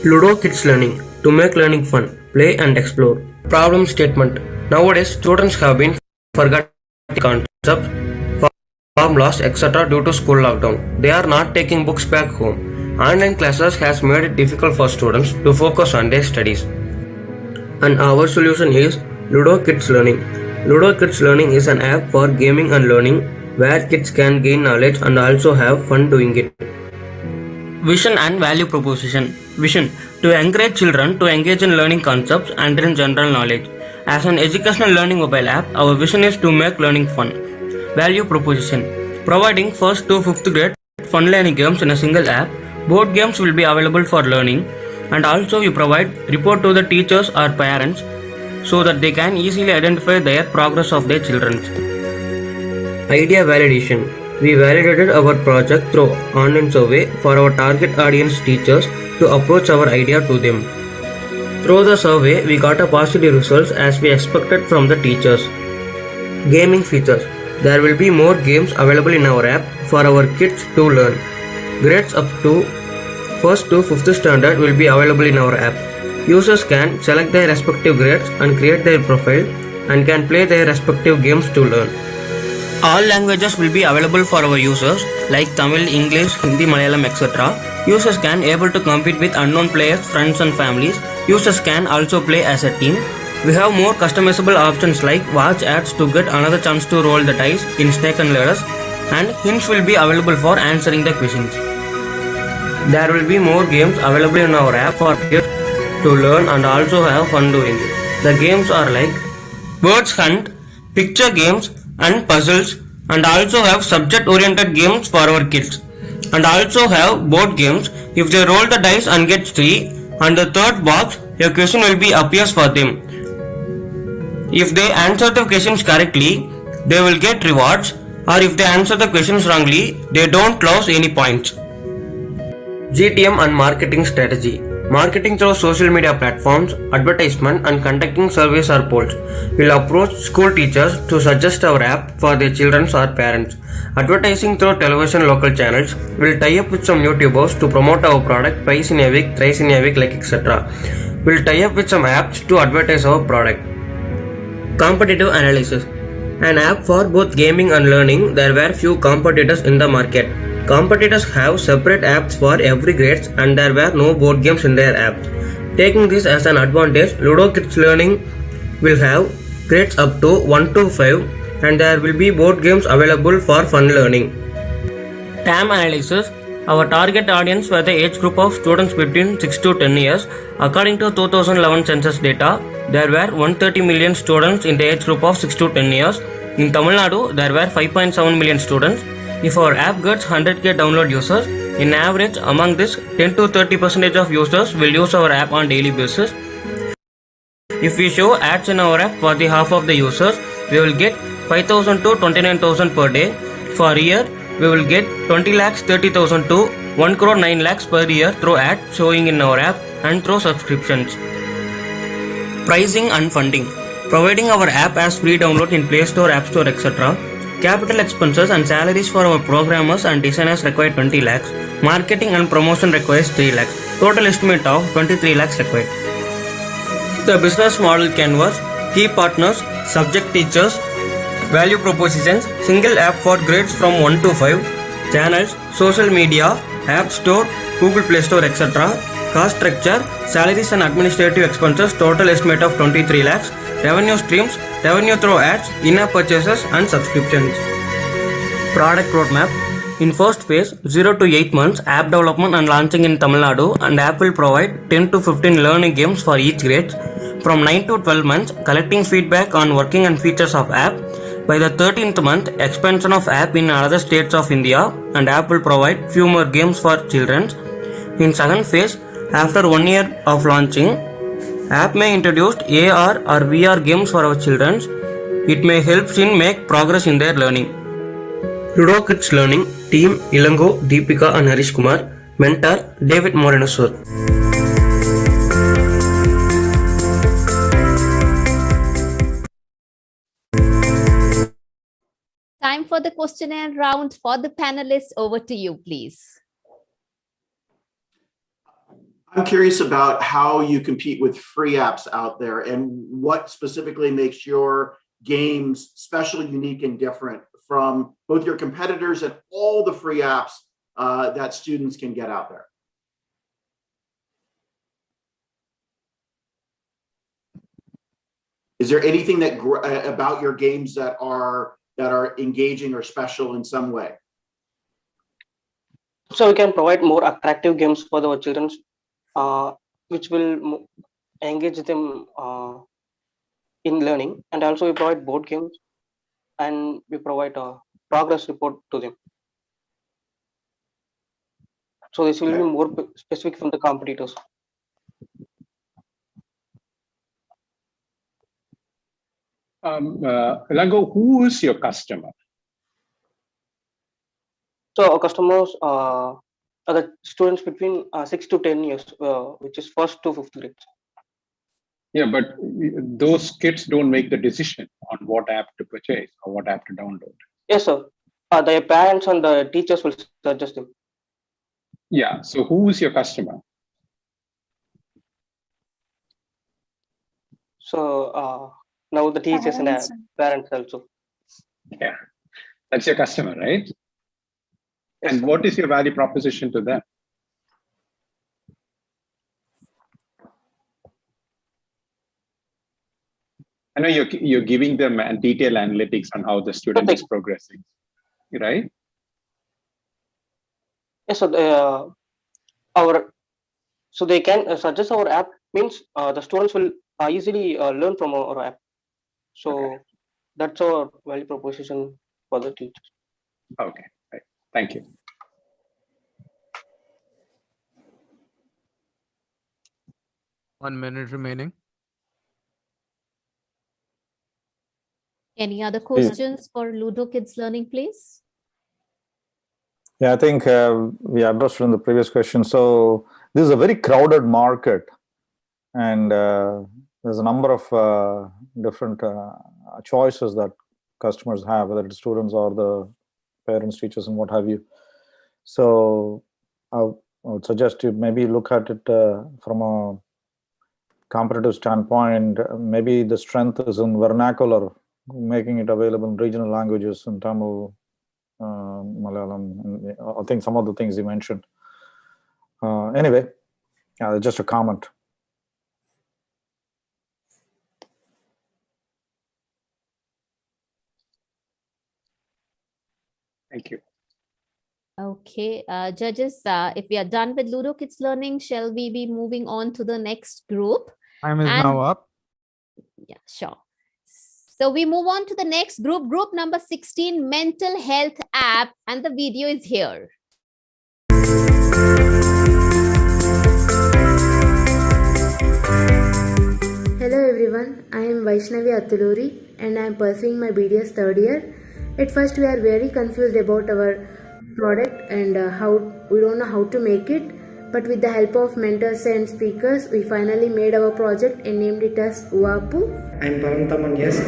Ludo Kids Learning, to make learning fun, play and explore. Problem statement. Nowadays, students have been forgotten concepts, formulas, etc. due to school lockdown. They are not taking books back home. Online classes has made it difficult for students to focus on their studies. And our solution is Ludo Kids Learning. Ludo Kids Learning is an app for gaming and learning where kids can gain knowledge and also have fun doing it. Vision and value proposition. Vision: to encourage children to engage in learning concepts and in general knowledge. As an educational learning mobile app, our vision is to make learning fun. Value proposition: providing 1st to 5th grade fun learning games in a single app. Board games will be available for learning, and also we provide report to the teachers or parents so that they can easily identify their progress of their children. Idea validation. We validated our project through online survey for our target audience teachers to approach our idea to them. Through the survey, we got a positive results as we expected from the teachers. Gaming features. There will be more games available in our app for our kids to learn. Grades up to 1st to 5th standard will be available in our app. Users can select their respective grades and create their profile and can play their respective games to learn. All languages will be available for our users like Tamil, English, Hindi, Malayalam, etc. Users can able to compete with unknown players, friends and families. Users can also play as a team. We have more customizable options like watch ads to get another chance to roll the dice in snake and ladders, and hints will be available for answering the questions. There will be more games available in our app for kids to learn and also have fun doing it. The games are like Birds Hunt, picture games and puzzles, and also have subject oriented games for our kids, and also have board games. If they roll the dice and get 3 on the third box, a question will be appears for them. If they answer the questions correctly, they will get rewards, or if they answer the questions wrongly, they don't lose any points. GTM and marketing strategy. Marketing through social media platforms, advertisement and conducting surveys or polls. We'll approach school teachers to suggest our app for their children or parents. Advertising through television local channels. We'll tie up with some YouTubers to promote our product twice in a week, thrice in a week, like etc. We'll tie up with some apps to advertise our product. Competitive analysis. An app for both gaming and learning. There were few competitors in the market. Competitors have separate apps for every grades and there were no board games in their apps. Taking this as an advantage, Ludo Kids Learning will have grades up to 1 to 5 and there will be board games available for fun learning. TAM analysis. Our target audience were the age group of students between 6 to 10 years. According to 2011 census data, there were 130 million students in the age group of 6 to 10 years. In Tamil Nadu, there were 5.7 million students. If our app gets 100k download users, in average among this 10 to 30% of users will use our app on daily basis. If we show ads in our app for the half of the users, we will get 5,000 to 29,000 per day. For a year, we will get 20 lakhs 30,000 to 1 crore 9 lakhs per year through ads showing in our app and through subscriptions. Pricing and funding. Providing our app as free download in Play Store, App Store, etc. Capital expenses and salaries for our programmers and designers require 20 lakhs. Marketing and promotion requires 3 lakhs. Total estimate of 23 lakhs required. The business model canvas, key partners, subject teachers, value propositions, single app for grades from 1 to 5, channels, social media, app store, Google Play Store, etc. Cost structure, salaries and administrative expenses, total estimate of 23 lakhs. Revenue streams, revenue through ads, in-app purchases and subscriptions. Product roadmap. In first phase, 0 to 8 months, app development and launching in Tamil Nadu, and app will provide 10 to 15 learning games for each grade. From 9 to 12 months, collecting feedback on working and features of app. By the 13th month, expansion of app in other states of India, and app will provide few more games for children. In second phase, after 1 year of launching, app may introduce AR or VR games for our children. It may help in make progress in their learning. Ludo Kids Learning Team Ilango, Deepika and Harish Kumar. Mentor David Morenasur. Time for the questionnaire round for the panelists. Over to you, please. I'm curious about how you compete with free apps out there and what specifically makes your games special, unique, and different from both your competitors and all the free apps that students can get out there. Is there anything that about your games that are engaging or special in some way? So we can provide more attractive games for our children, which will engage them in learning. And also we provide board games, and we provide a progress report to them. So this will be more specific from the competitors. Lango, who is your customer? So our customers are the students between 6 to 10 years, which is first to fifth grade. Yeah, but those kids don't make the decision on what app to purchase or what app to download. Yes, sir. Their parents and the teachers will suggest them. Yeah. So who is your customer? So now the teachers and parents also. Yeah, that's your customer, right? Yes, and sir. What is your value proposition to them? I know you're giving them detailed analytics on how the student is progressing, right? Yes, so so they can suggest our app, means the students will easily learn from our app. So that's our value proposition for the teachers. Okay, right. Thank you. One minute remaining. Any other questions for Ludo Kids Learning, please? Yeah, I think we addressed in the previous question. So this is a very crowded market, and there's a number of different choices that customers have, whether it's students or the parents, teachers, and what have you. So I would suggest you maybe look at it from a competitive standpoint. Maybe the strength is in vernacular, making it available in regional languages, in Tamil, Malayalam, I think some of the things you mentioned. Anyway, just a comment. Thank you. Okay, judges, if we are done with Ludo Kids Learning, shall we be moving on to the next group? Time is now up. Yeah, sure. So we move on to the next group, group number 16, Mental Health App, and the video is here. Hello everyone, I am Vaishnavi Atuluri and I am pursuing my BDS third year. At first we are very confused about our product and we don't know how to make it. But with the help of mentors and speakers, we finally made our project and named it as UAPU. I am Parantaman, yes.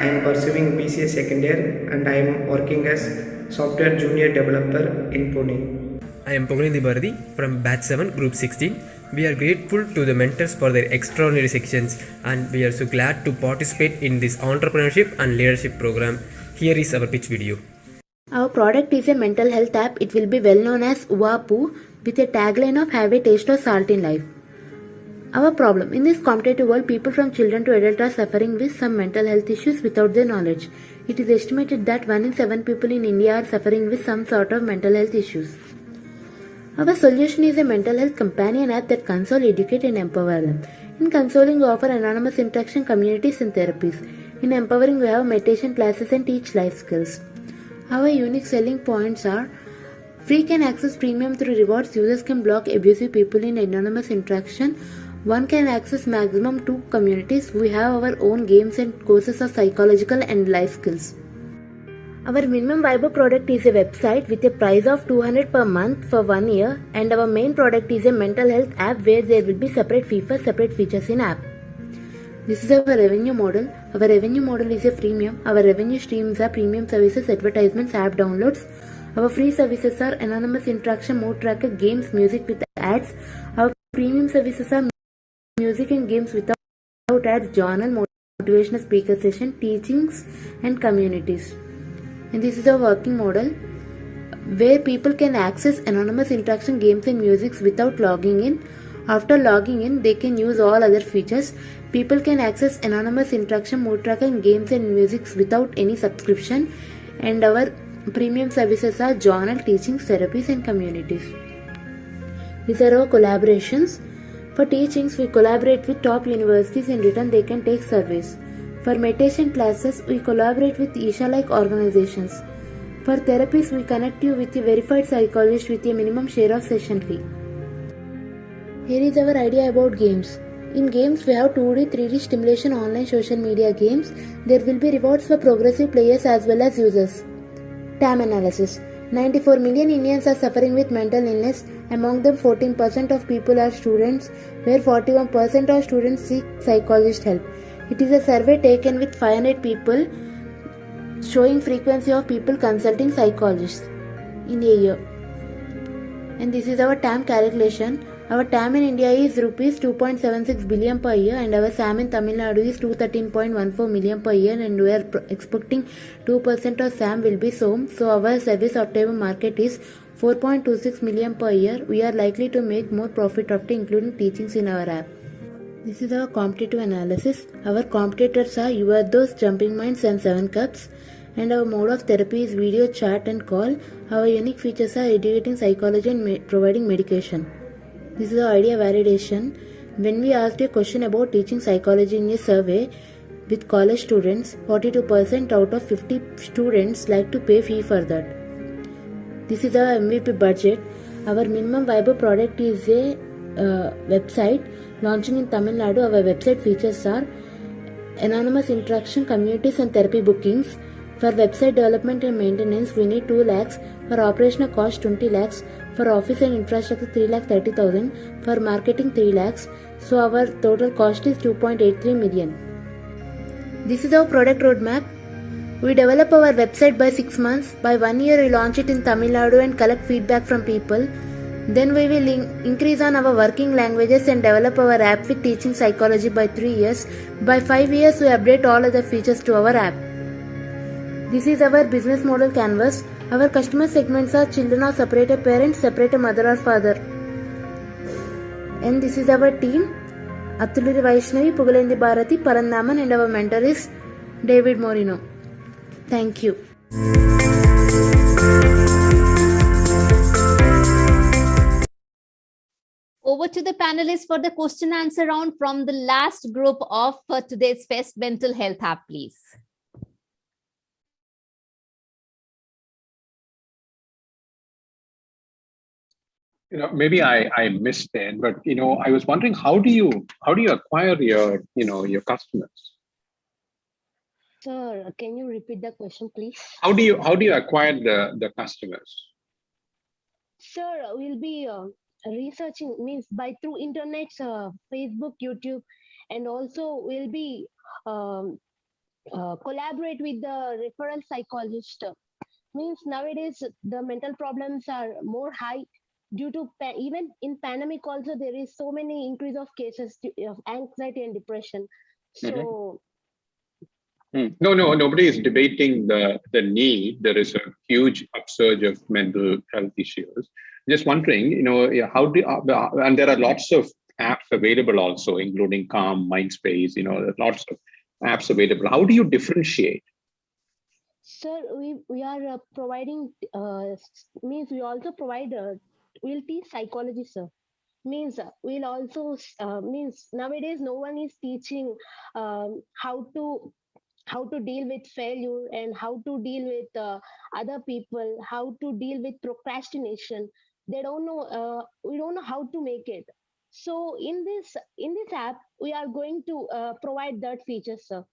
I am pursuing BCA second year and I am working as software junior developer in Pune. I am Pognindi Bharati from batch 7 group 16. We are grateful to the mentors for their extraordinary sections and we are so glad to participate in this entrepreneurship and leadership program. Here is our pitch video. Our product is a mental health app. It will be well known as UAPU, with a tagline of have a taste of salt in life. Our problem: in this competitive world, people from children to adult are suffering with some mental health issues without their knowledge. It is estimated that 1 in 7 people in India are suffering with some sort of mental health issues. Our solution is a mental health companion app that console, educate and empower them. In consoling, we offer anonymous interaction communities and therapies. In empowering, we have meditation classes and teach life skills. Our unique selling points are: free can access premium through rewards. Users can block abusive people in anonymous interaction. One can access maximum 2 communities. We have our own games and courses of psychological and life skills. Our minimum viable product is a website with a price of 200 per month for 1 year, and our main product is a mental health app where there will be separate fee for separate features in app. This is our revenue model. Our revenue model is a freemium. Our revenue streams are premium services, advertisements, app downloads. Our free services are anonymous interaction, mode tracker, games, music with ads. Our premium services are music and games without ads, journal, motivational speaker session, teachings and communities. And this is our working model where people can access anonymous interaction, games and music without logging in. After logging in, they can use all other features People can access anonymous interaction, mood tracking, games and music without any subscription. And our premium services are journal, teachings, therapies and communities. These are our collaborations. For teachings, we collaborate with top universities. In return, they can take surveys. For meditation classes, we collaborate with Isha-like organizations. For therapies, we connect you with a verified psychologist with a minimum share of session fee. Here is our idea about games. In games, we have 2D, 3D stimulation online social media games. There will be rewards for progressive players as well as users. TAM analysis. 94 million Indians are suffering with mental illness. Among them, 14% of people are students, where 41% of students seek psychologist help. It is a survey taken with 500 people, showing frequency of people consulting psychologists in a year. And this is our TAM calculation. Our TAM in India is rupees 2.76 billion per year, and our SAM in Tamil Nadu is 213.14 million per year, and we are expecting 2% of SAM will be SOM. So our service optimum market is 4.26 million per year. We are likely to make more profit after including teachings in our app. This is our competitive analysis. Our competitors are You Are Those, Jumping Minds and 7 Cups. And our mode of therapy is video, chat and call. Our unique features are educating psychology and providing medication. This is our idea validation. When we asked a question about teaching psychology in a survey with college students, 42% out of 50 students like to pay fee for that. This is our MVP budget. Our minimum viable product is a website launching in Tamil Nadu. Our website features are anonymous interaction, communities and therapy bookings. For website development and maintenance, we need 2 lakhs. For operational cost, 20 lakhs. For office and infrastructure, 3,30,000. For marketing, 3 lakhs. So our total cost is 2.83 million. This is our product roadmap. We develop our website by 6 months. By 1 year, we launch it in Tamil Nadu and collect feedback from people. Then we will increase on our working languages and develop our app with teaching psychology by 3 years. By 5 years, we update all other features to our app. This is our business model canvas. Our customer segments are children of separated parents, separated mother or father. And this is our team. Atuluri Vaishnavi, Pugalendi Bharati, Parandaman, and our mentor is David Morino. Thank you. Over to the panelists for the question answer round from the last group of today's Fest Mental Health app, please. Maybe I missed it, but I was wondering how do you acquire your your customers? Sir, can you repeat the question, please? How do you acquire the customers? Sir, we'll be researching, means by through internet, Facebook, YouTube, and also we'll be collaborate with the referral psychologist. Means nowadays the mental problems are more high due to even in pandemic also there is so many increase of cases of anxiety and depression. So No, nobody is debating the need. There is a huge upsurge of mental health issues. Just wondering, how do and there are lots of apps available also, including Calm, Mindspace. There's lots of apps available. How do you differentiate? Sir, we are providing means we also provide we'll teach psychology, sir. Means we'll also means nowadays no one is teaching how to deal with failure and how to deal with other people, how to deal with procrastination. They don't know. We don't know how to make it. So in this app, we are going to provide that features, sir.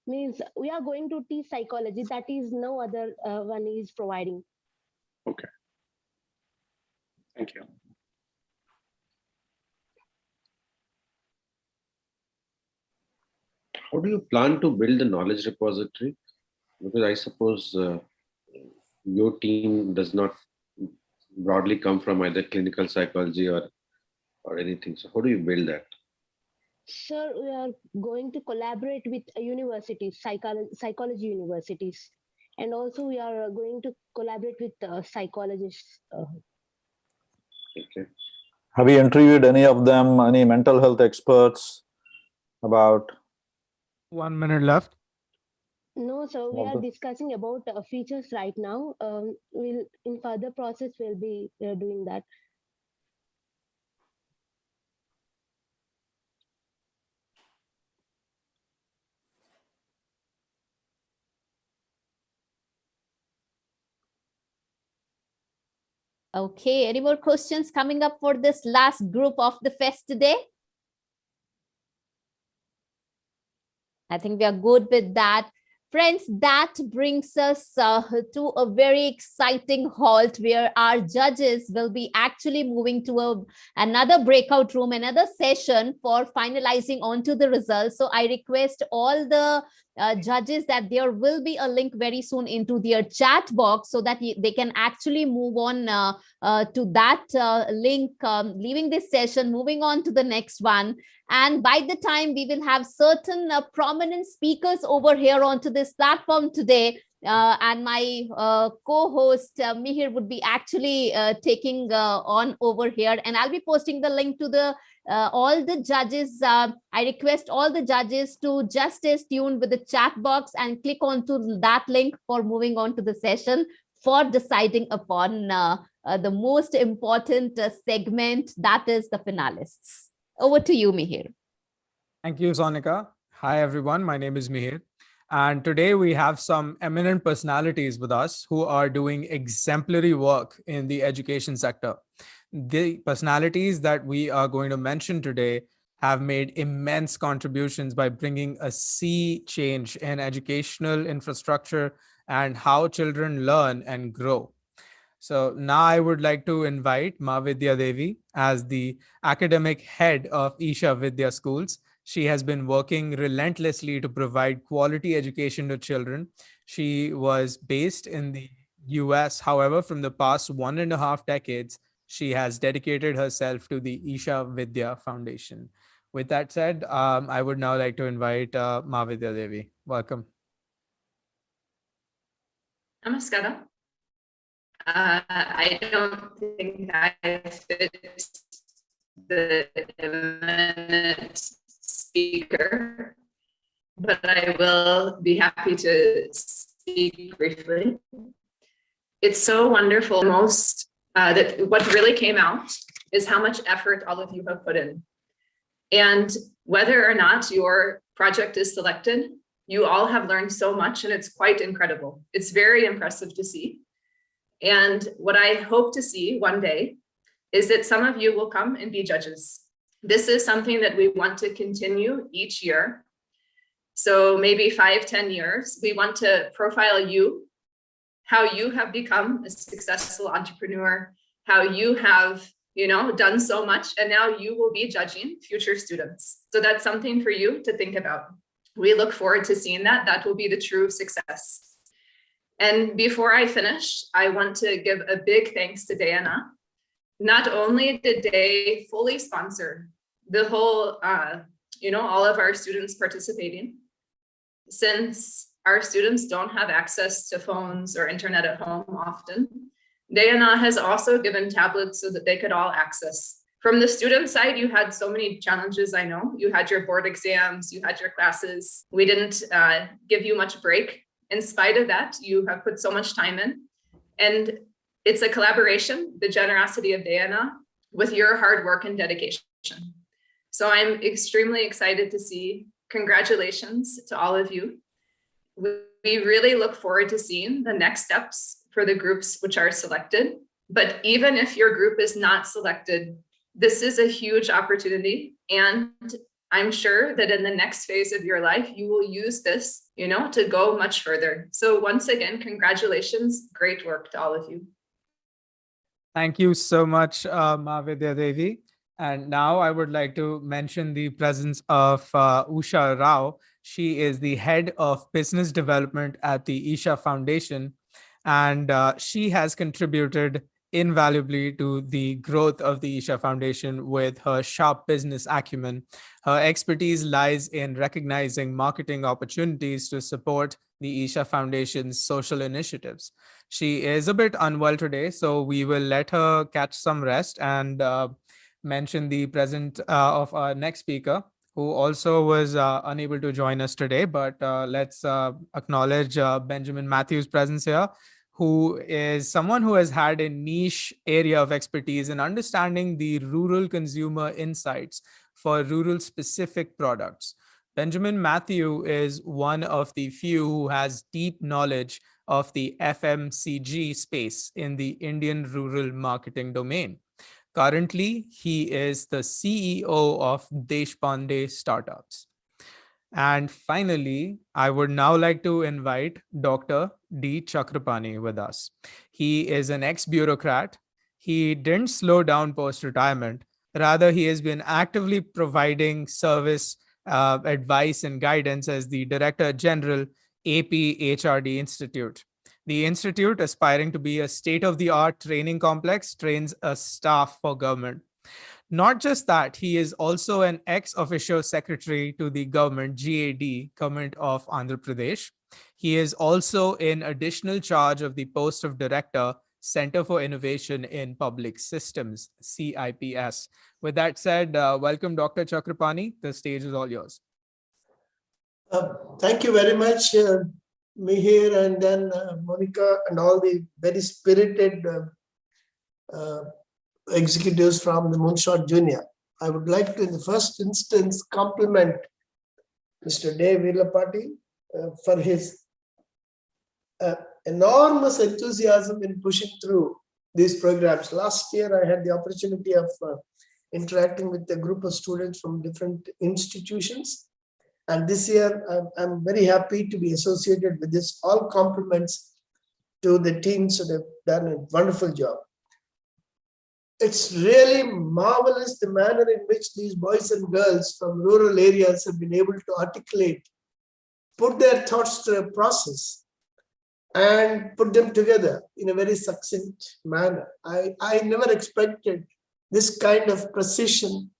Means we are going to teach psychology that is no other one is providing. Okay. Thank you. How do you plan to build the knowledge repository? Because I suppose your team does not broadly come from either clinical psychology or anything. So how do you build that? Sir, we are going to collaborate with universities, psychology universities. And also we are going to collaborate with psychologists. Okay. Have you interviewed any of them, any mental health experts? about 1 minute left. No, so we all are the discussing about features right now. We'll in further process we'll be doing that. Okay, any more questions coming up for this last group of the fest today? I think we are good with that. Friends, that brings us to a very exciting halt where our judges will be actually moving to another breakout room, another session for finalizing onto the results. So I request all the judges that there will be a link very soon into their chat box so that they can actually move on to that link, leaving this session, moving on to the next one. And by the time we will have certain prominent speakers over here onto this platform today, and my co-host Mihir would be actually taking on over here, and I'll be posting the link to the all the judges. I request all the judges to just stay tuned with the chat box and click onto that link for moving on to the session for deciding upon the most important segment, that is the finalists. Over to you, Mihir. Thank you, Sonica. Hi, everyone. My name is Mihir. And today we have some eminent personalities with us who are doing exemplary work in the education sector. The personalities that we are going to mention today have made immense contributions by bringing a sea change in educational infrastructure and how children learn and grow. So now I would like to invite Maa Vidya Devi as the academic head of Isha Vidhya schools. She has been working relentlessly to provide quality education to children. She was based in the US. However, from the past 1.5 decades, she has dedicated herself to the Isha Vidhya Foundation. With that said, I would now like to invite Maa Vidya Devi. Welcome. Namaskara. I don't think I fit the eminent speaker, but I will be happy to speak briefly. It's so wonderful. That what really came out is how much effort all of you have put in. And whether or not your project is selected, you all have learned so much, and it's quite incredible. It's very impressive to see. And what I hope to see one day is that some of you will come and be judges. This is something that we want to continue each year. So maybe 5-10 years, we want to profile you, how you have become a successful entrepreneur, how you have, done so much, and now you will be judging future students. So that's something for you to think about. We look forward to seeing that. That will be the true success. And before I finish, I want to give a big thanks to Diana. Not only did they fully sponsor the whole, all of our students participating, since our students don't have access to phones or internet at home often, Diana has also given tablets so that they could all access. From the student side, you had so many challenges, I know. You had your board exams, you had your classes. We didn't give you much break. In spite of that, you have put so much time in, and it's a collaboration, the generosity of Diana, with your hard work and dedication. So I'm extremely excited to see. Congratulations to all of you. We really look forward to seeing the next steps for the groups which are selected. But even if your group is not selected, this is a huge opportunity, and I'm sure that in the next phase of your life, you will use this, to go much further. So once again, congratulations. Great work to all of you. Thank you so much, Maa Vidya Devi. And now I would like to mention the presence of Usha Rao. She is the head of business development at the Isha Foundation, and she has contributed invaluably to the growth of the Isha Foundation with her sharp business acumen. Her expertise lies in recognizing marketing opportunities to support the Isha Foundation's social initiatives. She is a bit unwell today, so we will let her catch some rest and mention the presence of our next speaker, who also was unable to join us today, but let's acknowledge Benjamin Matthews' presence here, who is someone who has had a niche area of expertise in understanding the rural consumer insights for rural specific products. Benjamin Matthew is one of the few who has deep knowledge of the FMCG space in the Indian rural marketing domain. Currently, he is the CEO of Deshpande Startups. And finally, I would now like to invite Dr. D Chakrapani with us. He is an ex-bureaucrat. He didn't slow down post-retirement. Rather, he has been actively providing service, advice, and guidance as the Director General, AP HRD Institute. The institute, aspiring to be a state-of-the-art training complex, trains a staff for government. Not just that, he is also an ex-officio secretary to the government, GAD, Government of Andhra Pradesh. He is also in additional charge of the post of director, Center for Innovation in Public Systems, CIPS. With that said, welcome, Dr. Chakrapani. The stage is all yours. Thank you very much, Mihir, and then Monica, and all the very spirited executives from the Moonshot Jr. I would like to, in the first instance, compliment Mr. D. Veerlapati for his enormous enthusiasm in pushing through these programs. Last year, I had the opportunity of interacting with a group of students from different institutions. And this year, I'm very happy to be associated with this. All compliments to the teams that have done a wonderful job. It's really marvelous the manner in which these boys and girls from rural areas have been able to articulate, put their thoughts through a process, and put them together in a very succinct manner. I never expected this kind of precision,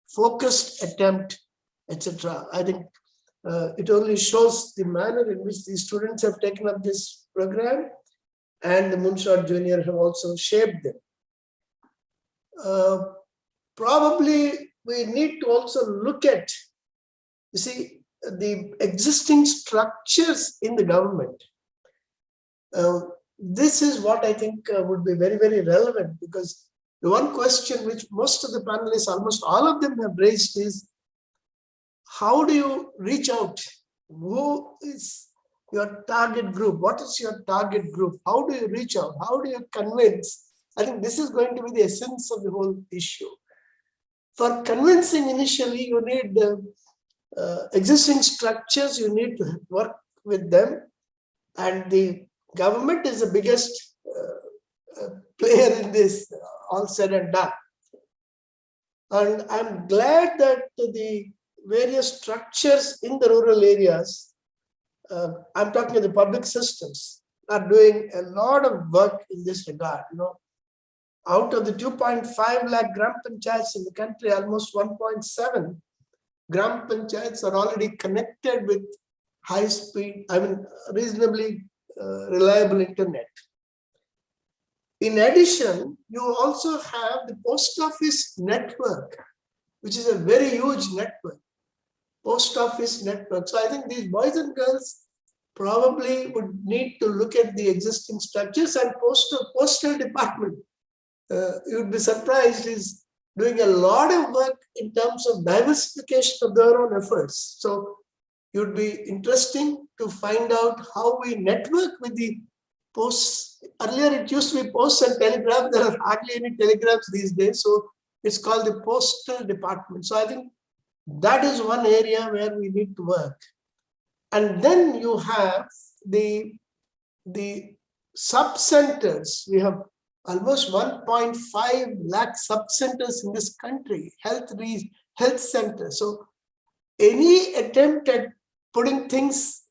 focused attempt, etc. I think it only shows the manner in which these students have taken up this program, and the Moonshot Jr. have also shaped them. Probably we need to also look at, you see, the existing structures in the government. This is what I think would be very, very relevant, because the one question which most of the panelists, almost all of them have raised is, how do you reach out? Who is your target group? What is your target group? How do you reach out? How do you convince? I think this is going to be the essence of the whole issue. For convincing initially, you need existing structures, you need to work with them. And the government is the biggest player in this, all said and done. And I'm glad that the various structures in the rural areas, I'm talking of the public systems, are doing a lot of work in this regard. You know, out of the 2.5 lakh gram panchayats in the country, almost 1.7 gram panchayats are already connected with high speed, reasonably reliable internet. In addition, you also have the post office network, which is a very huge network. Post office network. So I think these boys and girls probably would need to look at the existing structures, and postal department, you'd be surprised, is doing a lot of work in terms of diversification of their own efforts. So it would be interesting to find out how we network with the posts. Earlier it used to be posts and telegraph. There are hardly any telegraphs these days. So it's called the postal department. So I think that is one area where we need to work. And then you have the sub-centers. We have almost 1.5 lakh sub-centers in this country, health centers. So any attempt at putting things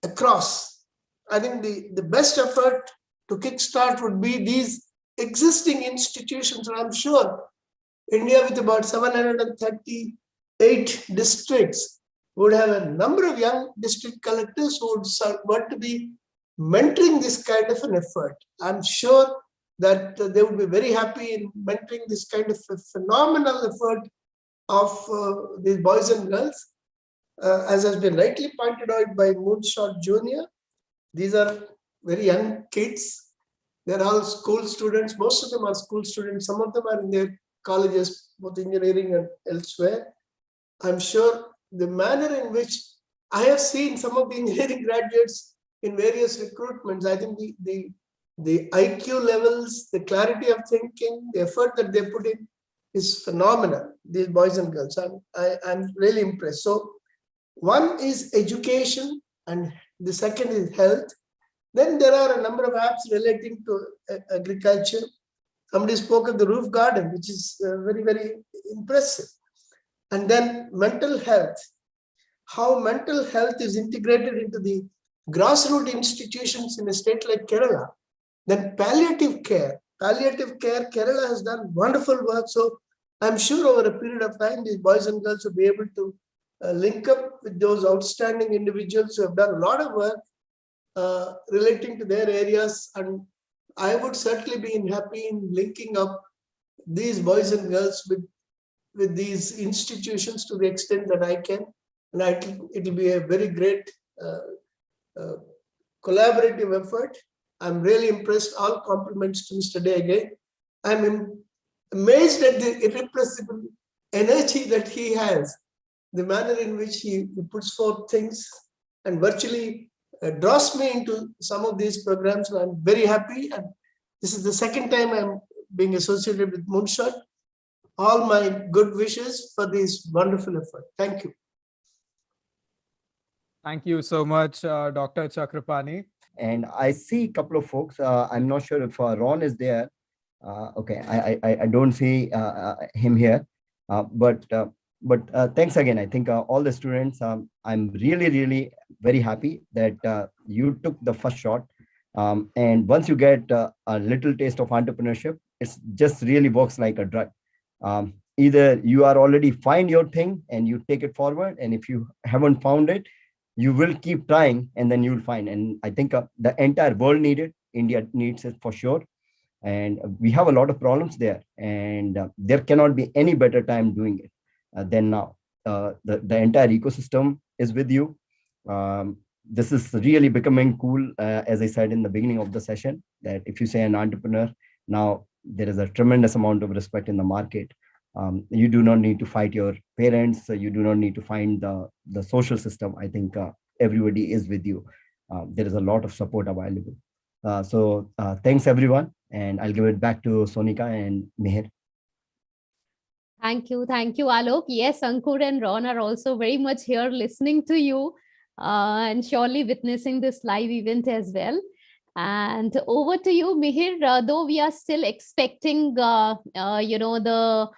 across, I think the best effort to kickstart would be these existing institutions. And I'm sure India, with about 738 districts, would have a number of young district collectors who would want to be mentoring this kind of an effort. I'm sure that they would be very happy in mentoring this kind of a phenomenal effort of these boys and girls. As has been rightly pointed out by Moonshot Jr., these are very young kids. They're all school students. Most of them are school students. Some of them are in their colleges, both engineering and elsewhere. I'm sure the manner in which I have seen some of the engineering graduates in various recruitments, I think the IQ levels, the clarity of thinking, the effort that they put in is phenomenal, these boys and girls. I'm really impressed. So one is education and the second is health. Then there are a number of apps relating to agriculture. Somebody spoke of the roof garden, which is very, very impressive. And then mental health, how mental health is integrated into the grassroots institutions in a state like Kerala. Then palliative care, Kerala has done wonderful work. So I'm sure over a period of time, these boys and girls will be able to link up with those outstanding individuals who have done a lot of work relating to their areas. And I would certainly be happy in linking up these boys and girls with these institutions to the extent that I can. And it will be a very great collaborative effort. I'm really impressed. All compliments to Mr. Day again. I'm amazed at the irrepressible energy that he has, the manner in which he puts forth things and virtually draws me into some of these programs. And I'm very happy. And this is the second time I'm being associated with Moonshot. All my good wishes for this wonderful effort. Thank you. Thank you so much, Dr. Chakrapani. And I see a couple of folks. I'm not sure if Ron is there. Okay, I don't see him here. But thanks again. I think all the students, I'm really very happy that you took the first shot. And once you get a little taste of entrepreneurship, it just really works like a drug. Either you are already find your thing and you take it forward, and if you haven't found it, you will keep trying and then you'll find. And I think the entire world needs it. India needs it for sure. And we have a lot of problems there, and there cannot be any better time doing it than now. The entire ecosystem is with you. This is really becoming cool, as I said in the beginning of the session, that if you say an entrepreneur, now there is a tremendous amount of respect in the market. You do not need to fight your parents. You do not need to find the social system. I think everybody is with you. There is a lot of support available. So thanks everyone. And I'll give it back to Sonica and Mihir. Thank you, Alok. Yes, Ankur and Ron are also very much here listening to you and surely witnessing this live event as well. And over to you, Mihir. Though we are still expecting, the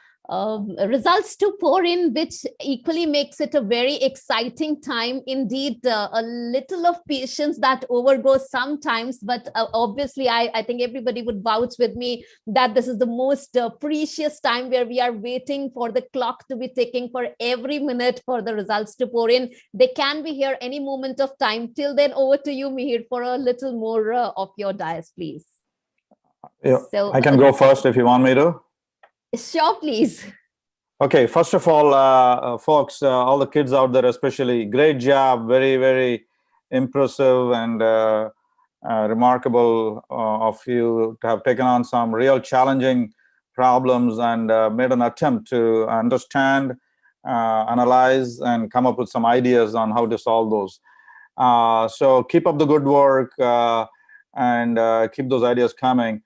results to pour in, which equally makes it a very exciting time indeed. A little of patience that overgoes sometimes, but obviously I think everybody would vouch with me that this is the most precious time where we are waiting for the clock to be ticking for every minute for the results to pour in. They can be here any moment of time. Till then, over to you, Mihir, for a little more of your dais, please. Yeah, so I can go first if you want me to. Sure, please. Okay, first of all, folks, all the kids out there especially, great job, very impressive and remarkable of you to have taken on some real challenging problems and made an attempt to understand, analyze, and come up with some ideas on how to solve those. So keep up the good work and keep those ideas coming.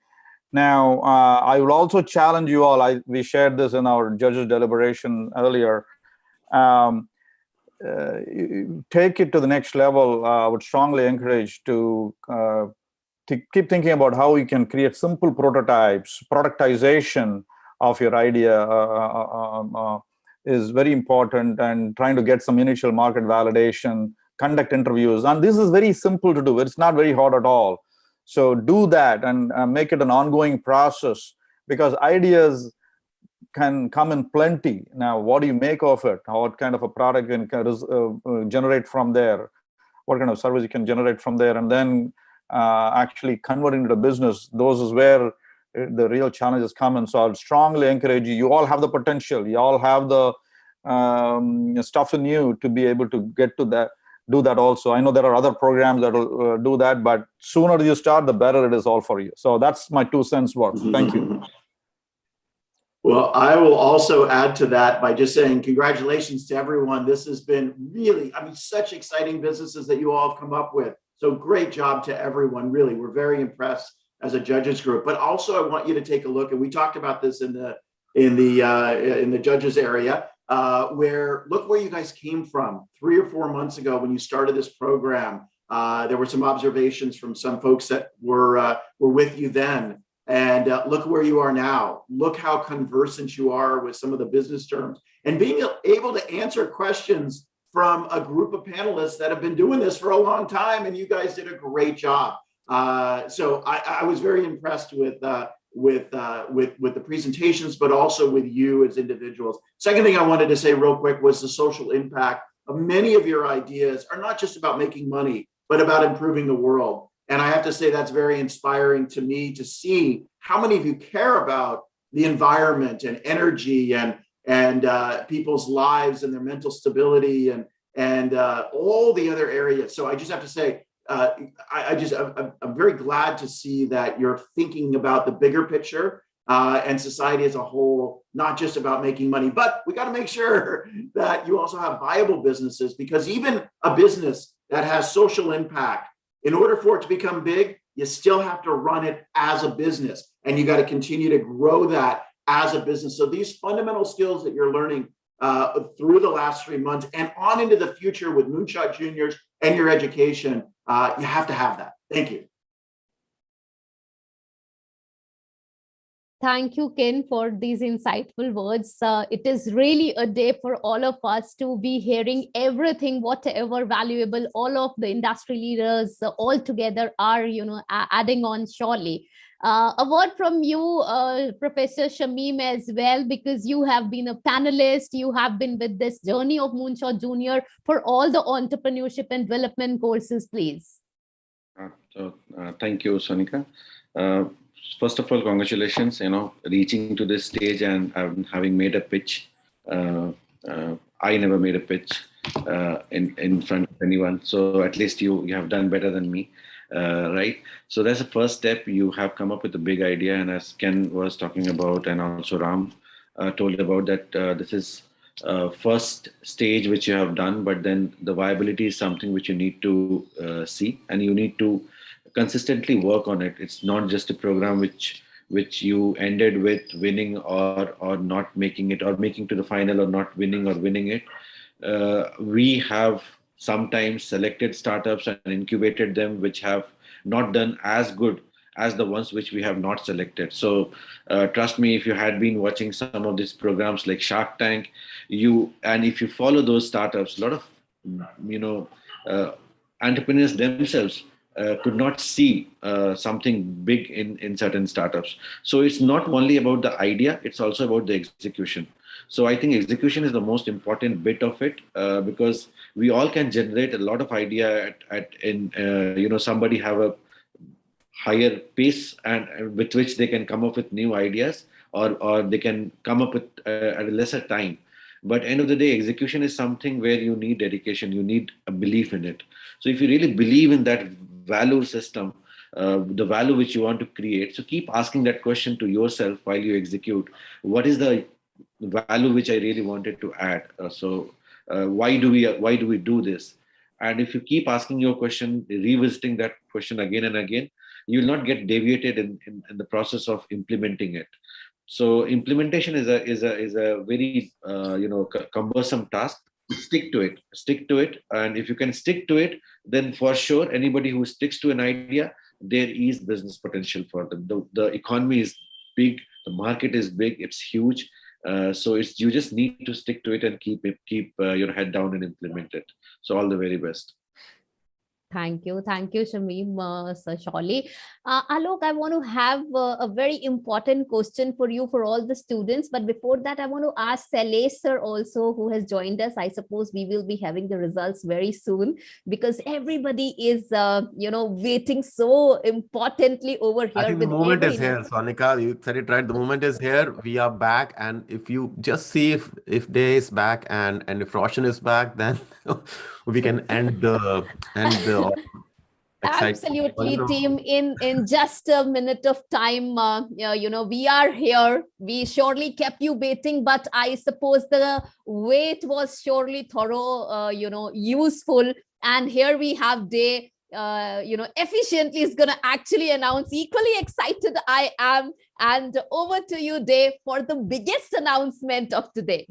Now, I will also challenge you all. We shared this in our judges' deliberation earlier. Take it to the next level. I would strongly encourage to keep thinking about how you can create simple prototypes. Productization of your idea is very important, and trying to get some initial market validation, conduct interviews. And this is very simple to do. It's not very hard at all. So do that and make it an ongoing process, because ideas can come in plenty. Now, what do you make of it? What kind of a product can generate from there? What kind of service you can generate from there? And then actually convert into the business. Those is where the real challenges come in. So I'll strongly encourage you. You all have the potential. You all have the stuff in you to be able to get to that, do that also. I know there are other programs that will do that, but sooner you start, the better it is all for you. So that's my 2 cents worth. Thank you. Well, I will also add to that by just saying congratulations to everyone. This has been really, I mean, such exciting businesses that you all have come up with. So great job to everyone. Really, we're very impressed as a judges group. But also, I want you to take a look, and we talked about this in the judges area, where look where you guys came from 3 or 4 months ago when you started this program. There were some observations from some folks that were with you then. And look where you are now. Look how conversant you are with some of the business terms and being able to answer questions from a group of panelists that have been doing this for a long time. And you guys did a great job. So I was very impressed with the presentations, but also with you as individuals. Second thing I wanted to say real quick was the social impact of many of your ideas are not just about making money, but about improving the world. And I have to say that's very inspiring to me to see how many of you care about the environment and energy and people's lives and their mental stability and all the other areas. So I just have to say, I'm very glad to see that you're thinking about the bigger picture and society as a whole, not just about making money, but we got to make sure that you also have viable businesses, because even a business that has social impact, in order for it to become big, you still have to run it as a business, and you got to continue to grow that as a business. So these fundamental skills that you're learning through the last 3 months and on into the future with Moonshot Juniors and your education, you have to have that. Thank you. Thank you, Ken, for these insightful words. It is really a day for all of us to be hearing everything, whatever valuable all of the industry leaders all together are, adding on surely. A word from you, Professor Shameem, as well, because you have been a panelist. You have been with this journey of Moonshot Junior for all the entrepreneurship and development courses, please. Thank you, Sonica. First of all, congratulations, reaching to this stage and having made a pitch. I never made a pitch in front of anyone. So at least you have done better than me, right? So that's the first step. You have come up with a big idea. And as Ken was talking about, and also Ram told about that, this is first stage which you have done, but then the viability is something which you need to see, and you need to consistently work on it. It's not just a program which you ended with winning or not making it, or making to the final or not winning or winning it. We have sometimes selected startups and incubated them which have not done as good as the ones which we have not selected. So trust me, if you had been watching some of these programs like Shark Tank, and if you follow those startups, a lot of entrepreneurs themselves could not see something big in certain startups. So it's not only about the idea, it's also about the execution. So I think execution is the most important bit of it, because we all can generate a lot of idea somebody have a higher pace and with which they can come up with new ideas, or they can come up with at a lesser time. But end of the day, execution is something where you need dedication, you need a belief in it. So if you really believe in that value system, the value which you want to create, so keep asking that question to yourself while you execute. What is the value which I really wanted to add? Why do we do this? And if you keep asking your question, revisiting that question again and again, you will not get deviated in the process of implementing it. So implementation is a very cumbersome task. Stick to it, and if you can stick to it, then for sure anybody who sticks to an idea, there is business potential for them. The economy is big, the market is big, it's huge. So you just need to stick to it and keep your head down and implement it. So all the very best. Thank you, Shameem, Sir Shawly. Alok, I want to have a very important question for you, for all the students. But before that, I want to ask Salesh sir also, who has joined us. I suppose we will be having the results very soon, because everybody is, waiting so importantly over here. I think the With moment is every here, Sonica. You said it right. The moment is here. We are back, and if you just see if Day is back and if Roshan is back, then we can end the excitement. Absolutely, team. In just a minute of time, we are here. We surely kept you waiting, but I suppose the wait was surely thorough, useful. And here we have Day, efficiently is going to actually announce. Equally excited I am. And over to you, Day, for the biggest announcement of today.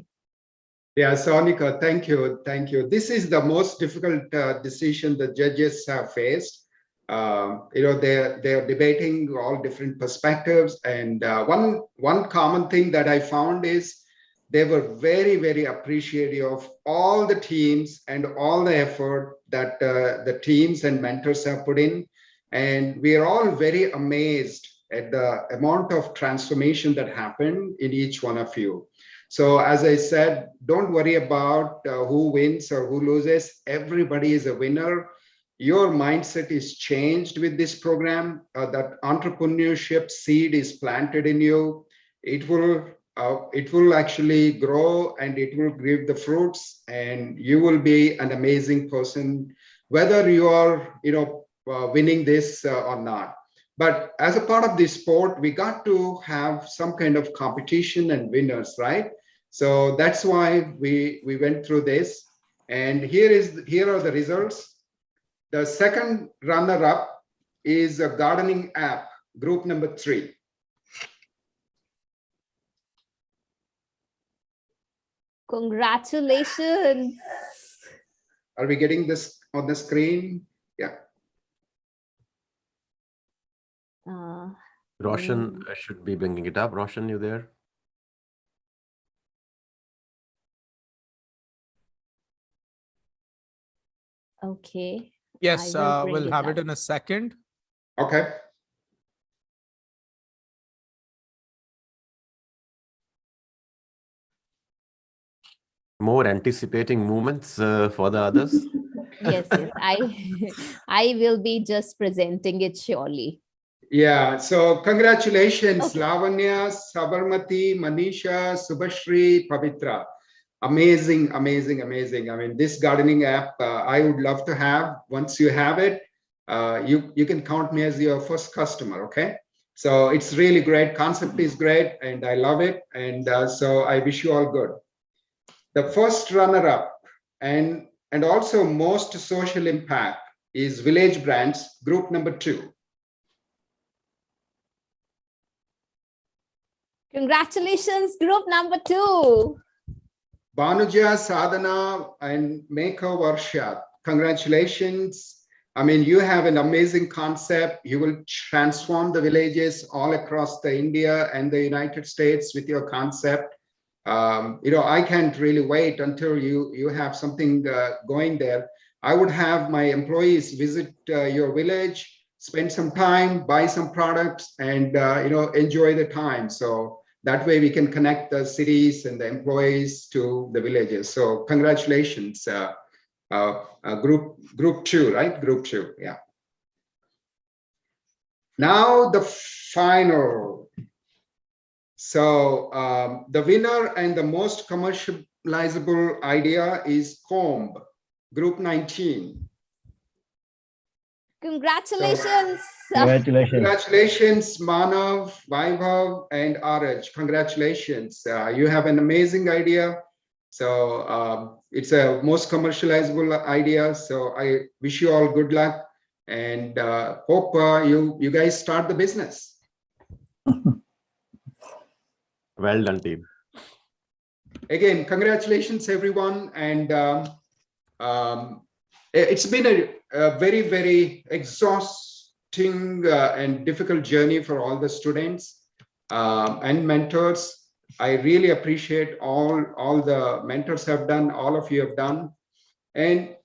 Yeah, Sonica, thank you. Thank you. This is the most difficult decision the judges have faced. They're debating all different perspectives. And one common thing that I found is they were very, very appreciative of all the teams and all the effort that the teams and mentors have put in. And we are all very amazed at the amount of transformation that happened in each one of you. So as I said, don't worry about who wins or who loses. Everybody is a winner. Your mindset is changed with this program. That entrepreneurship seed is planted in you. It will actually grow and it will give the fruits, and you will be an amazing person, whether you are winning this or not. But as a part of this sport, we got to have some kind of competition and winners, right? So that's why we went through this. And here are the results. The second runner-up is a gardening app, group number 3. Congratulations. Are we getting this on the screen? Yeah. Roshan should be bringing it up. Roshan, you there? Okay. Yes, we'll have it in a second. Okay. More anticipating movements for the others. Yes, I will be just presenting it surely. Yeah, so congratulations, Lavanya, Sabarmati, Manisha, Subhashri, Pavitra. Amazing, amazing, amazing. I mean, this gardening app, I would love to have. Once you have it, you can count me as your first customer, okay? So it's really great. Concept is great, and I love it. And so I wish you all good. The first runner-up and also most social impact is Village Brands, group number 2. Congratulations, group number 2. Banuja, Sadhana, and Meko Varsha. Congratulations. I mean, you have an amazing concept. You will transform the villages all across the India and the United States with your concept. I can't really wait until you have something going there. I would have my employees visit your village, spend some time, buy some products, and enjoy the time. So that way we can connect the cities and the employees to the villages. So congratulations, group 2, right? Group 2, yeah. Now the final. So the winner and the most commercializable idea is Comb, group 19. Congratulations. Congratulations, Manav, Vaibhav, and Araj. Congratulations. You have an amazing idea. So it's a most commercializable idea. So I wish you all good luck, and hope you guys start the business. Well done, team. Again, congratulations, everyone. And it's been a very, very exhausting and difficult journey for all the students and mentors. I really appreciate all the mentors have done, all of you have done. And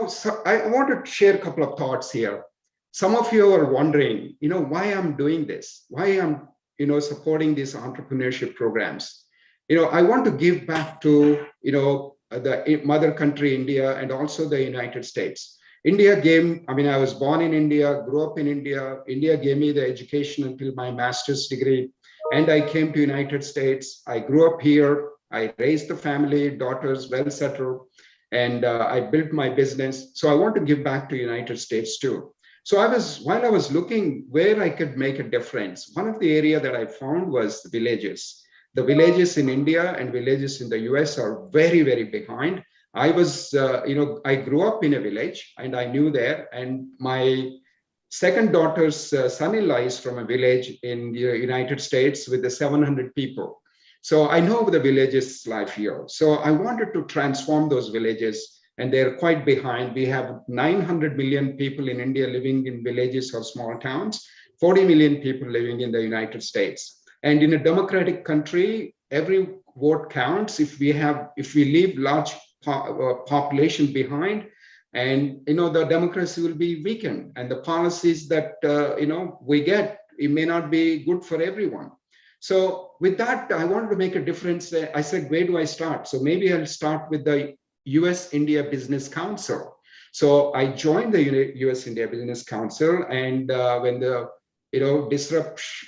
so I want to share a couple of thoughts here. Some of you are wondering, why I'm doing this, why I'm, supporting these entrepreneurship programs. I want to give back to, the mother country, India, and also the United States. India gave, I was born in India, grew up in India. India gave me the education until my master's degree. And I came to United States. I grew up here. I raised the family, daughters, well settled. And I built my business. So I want to give back to United States too. So while I was looking where I could make a difference, one of the area that I found was the villages. The villages in India and villages in the US are very, very behind. I was, I grew up in a village and I knew there, and my second daughter's son-in-law is from a village in the United States with the 700 people. So I know the villages life here. So I wanted to transform those villages, and they're quite behind. We have 900 million people in India living in villages or small towns, 40 million people living in the United States. And in a democratic country, every vote counts. If we leave large population behind, and the democracy will be weakened, and the policies that we get, it may not be good for everyone. So with that, I wanted to make a difference. I said, where do I start? So maybe I'll start with the US-India Business Council. So I joined the US-India Business Council, and when the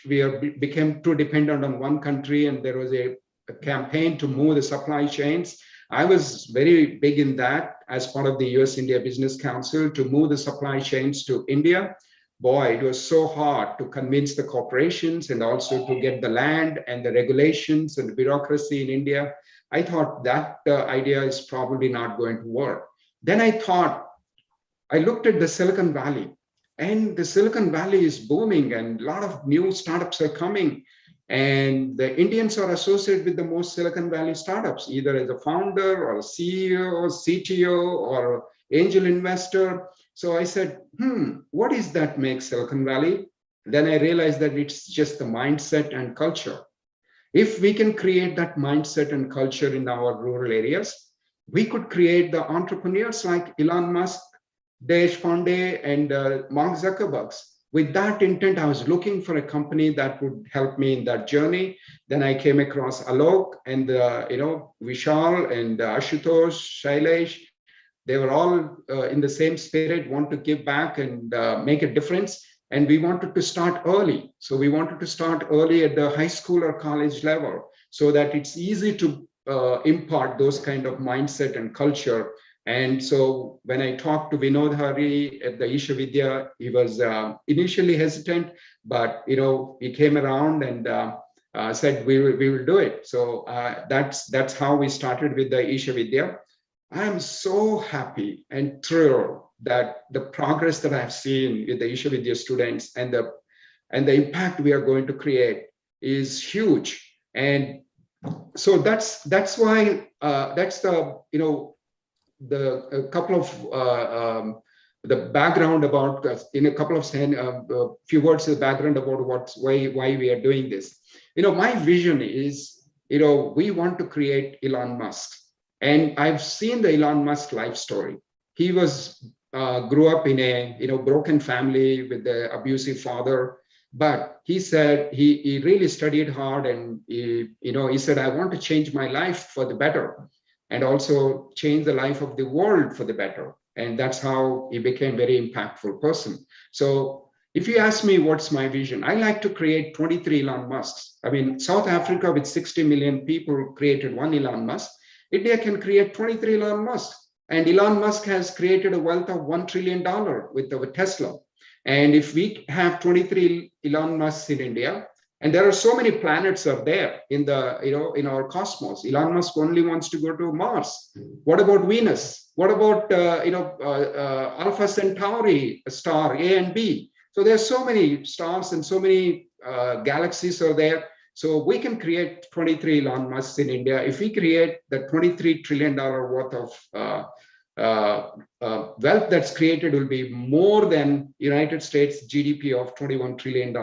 we became too dependent on one country, and there was a campaign to move the supply chains. I was very big in that as part of the US-India Business Council to move the supply chains to India. Boy, it was so hard to convince the corporations and also to get the land and the regulations and the bureaucracy in India. I thought that idea is probably not going to work. Then I looked at the Silicon Valley, and the Silicon Valley is booming and a lot of new startups are coming. And the Indians are associated with the most Silicon Valley startups, either as a founder or a CEO or CTO or angel investor. So I said, what is that makes Silicon Valley? Then I realized that it's just the mindset and culture. If we can create that mindset and culture in our rural areas, we could create the entrepreneurs like Elon Musk, Desh Pandey, and Mark Zuckerberg. With that intent, I was looking for a company that would help me in that journey. Then I came across Alok and Vishal and Ashutosh, Shailesh. They were all in the same spirit, want to give back and make a difference. And we wanted to start early. So we wanted to start early at the high school or college level so that it's easy to impart those kind of mindset and culture. And so when I talked to Vinod Hari at the Isha Vidhya, he was initially hesitant, but he came around and said we will do it. So that's how we started with the Isha Vidhya. I am so happy and thrilled that the progress that I've seen with the Isha Vidhya students and the impact we are going to create is huge. And so that's why that's the couple of the background about in a couple of few words of the background about why we are doing this. My vision is we want to create Elon Musk, and I've seen the Elon Musk life story. He grew up in a broken family with an abusive father, but he said he really studied hard, and he said, I want to change my life for the better, and also change the life of the world for the better. And that's how he became a very impactful person. So if you ask me what's my vision, I like to create 23 Elon Musks. I mean, South Africa with 60 million people created one Elon Musk. India can create 23 Elon Musk. And Elon Musk has created a wealth of $1 trillion with Tesla. And if we have 23 Elon Musks in India, and there are so many planets are there in the in our cosmos. Elon Musk only wants to go to Mars. What about Venus? What about Alpha Centauri star A and B? So there's so many stars and so many galaxies are there. So we can create 23 Elon Musks in India. If we create the $23 trillion worth of wealth that's created, will be more than United States GDP of $21 trillion.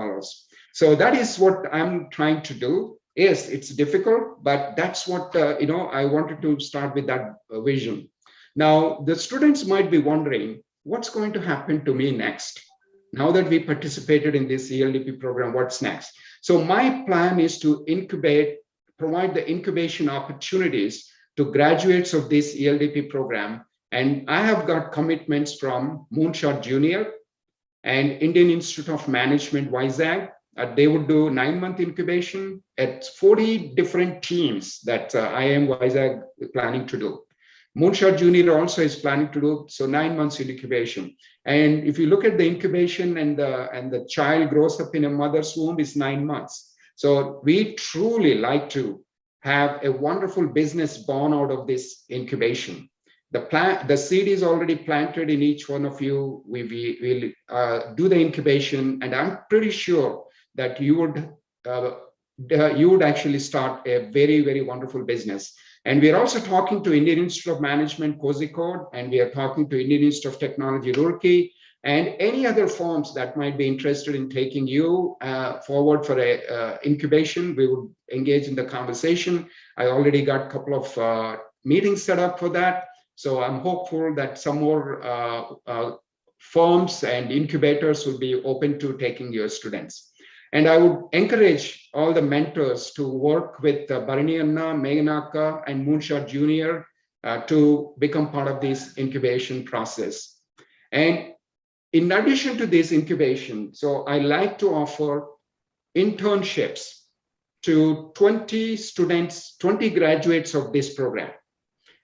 So that is what I'm trying to do. Yes, it's difficult, but that's what I wanted to start with that vision. Now, the students might be wondering, what's going to happen to me next? Now that we participated in this ELDP program, what's next? So my plan is to provide the incubation opportunities to graduates of this ELDP program. And I have got commitments from Moonshot Jr. and Indian Institute of Management, Vizag. They would do 9-month incubation at 40 different teams that IIM Vizag is planning to do. Moonshot Jr. also is planning to do, so 9 months in incubation. And if you look at the incubation and the child grows up in a mother's womb is 9 months. So we truly like to have a wonderful business born out of this incubation. The seed is already planted in each one of you. We will do the incubation, and I'm pretty sure that you would actually start a very, very wonderful business. And we are also talking to Indian Institute of Management, Kozhikode, and we are talking to Indian Institute of Technology, Roorkee, and any other firms that might be interested in taking you forward for a incubation. We would engage in the conversation. I already got a couple of meetings set up for that. So I'm hopeful that some more firms and incubators will be open to taking your students. And I would encourage all the mentors to work with Bharani Anna, Meghanaka, and Moonshot Jr. To become part of this incubation process. And in addition to this incubation, so I like to offer internships to 20 students, 20 graduates of this program.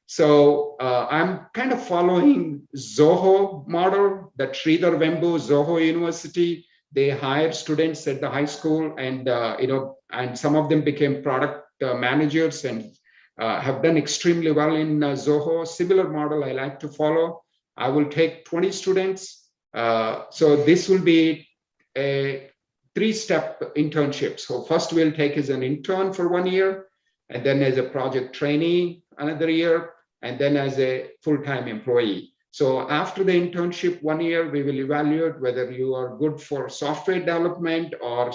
So I'm kind of following Zoho model, the Sridhar Vembu Zoho University. They hire students at the high school, and and some of them became product managers and have done extremely well in Zoho. Similar model I like to follow. I will take 20 students. So this will be a 3-step internship. So first we'll take as an intern for 1 year, and then as a project trainee another year, and then as a full-time employee. So after the internship 1 year, we will evaluate whether you are good for software development or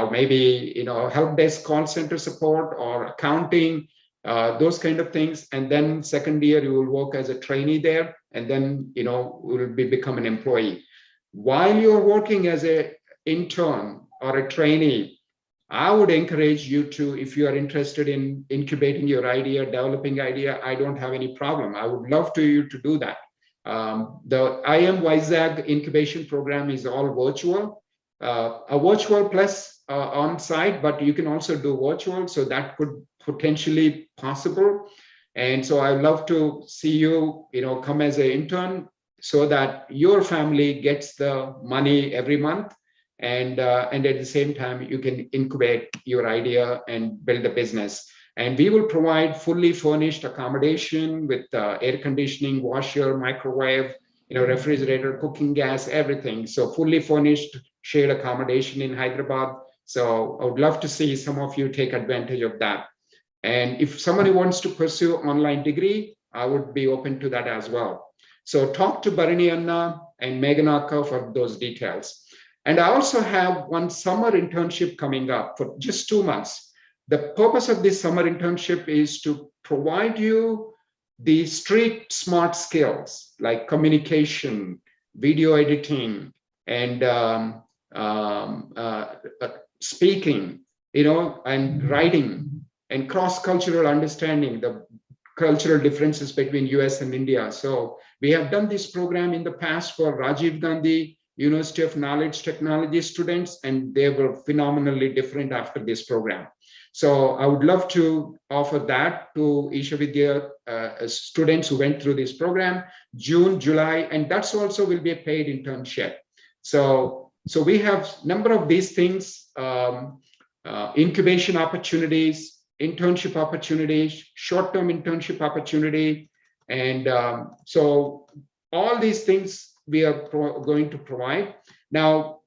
maybe help desk, call center support, or accounting, those kind of things. And then second year, you will work as a trainee there, and then will become an employee. While you're working as an intern or a trainee, I would encourage you to, if you are interested in incubating your idea, developing idea, I don't have any problem. I would love you to do that. The IIM Vizag incubation program is all virtual, a virtual plus on-site, but you can also do virtual, so that could potentially possible. And so I'd love to see you, come as an intern so that your family gets the money every month. And at the same time, you can incubate your idea and build a business. And we will provide fully furnished accommodation with air conditioning, washer, microwave, refrigerator, cooking gas, everything. So fully furnished shared accommodation in Hyderabad. So I would love to see some of you take advantage of that. And if somebody wants to pursue online degree, I would be open to that as well. So talk to Bharani Anna and Meghanaka for those details. And I also have one summer internship coming up for just 2 months. The purpose of this summer internship is to provide you the street smart skills like communication, video editing, and speaking, and writing, and cross-cultural understanding, the cultural differences between US and India. So we have done this program in the past for Rajiv Gandhi University of Knowledge Technology students, and they were phenomenally different after this program. So I would love to offer that to Isha Vidhya students who went through this program, June, July, and that's also will be a paid internship. So we have a number of these things, incubation opportunities, internship opportunities, short-term internship opportunity. And so all these things we are going to provide. Now,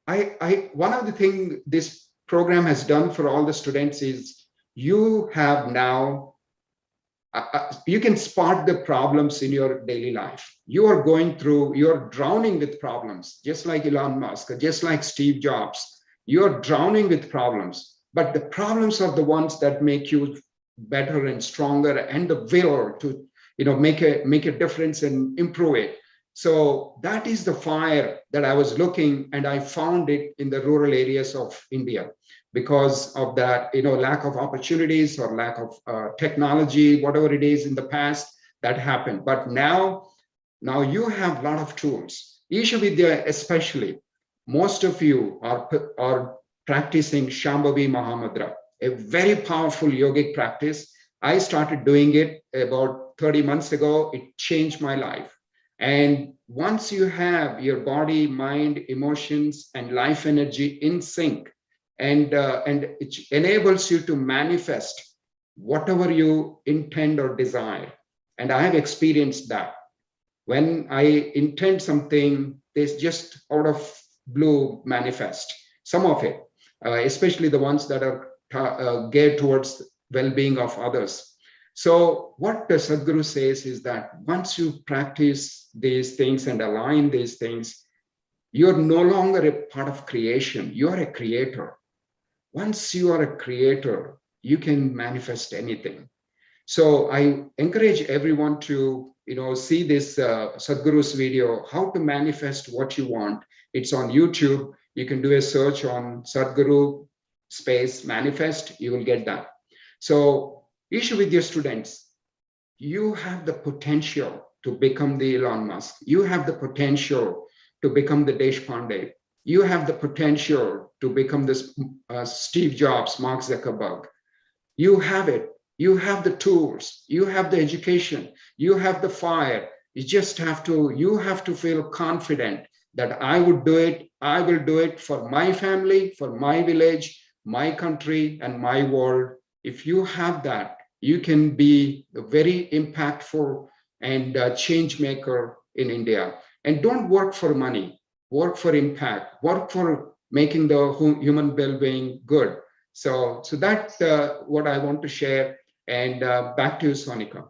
one of the things this program has done for all the students is you have now, you can spot the problems in your daily life. You are going through, you're drowning with problems, just like Elon Musk, just like Steve Jobs. You're drowning with problems, but the problems are the ones that make you better and stronger, and the will make a difference and improve it. So that is the fire that I was looking, and I found it in the rural areas of India because of that, lack of opportunities or lack of technology, whatever it is in the past that happened. But now you have a lot of tools. Isha Vidhya especially, most of you are practicing Shambhavi Mahamudra, a very powerful yogic practice. I started doing it about 30 months ago. It changed my life. And once you have your body, mind, emotions, and life energy in sync, and it enables you to manifest whatever you intend or desire. And I have experienced that. When I intend something, there's just out of blue manifest, some of it, especially the ones that are geared towards well-being of others. So what the Sadhguru says is that once you practice these things and align these things, you're no longer a part of creation, you're a creator. Once you are a creator, you can manifest anything. So I encourage everyone to see this Sadhguru's video, how to manifest what you want. It's on YouTube. You can do a search on Sadhguru space manifest, you will get that. So issue with your students, you have the potential to become the Elon Musk. You have the potential to become the Deshpande. You have the potential to become this Steve Jobs, Mark Zuckerberg. You have it. You have the tools. You have the education. You have the fire. You have to feel confident that I would do it. I will do it for my family, for my village, my country, and my world. If you have that, you can be a very impactful and change maker in India. And don't work for money, work for impact, work for making the human well-being good. So that's what I want to share. And back to you, Sonica.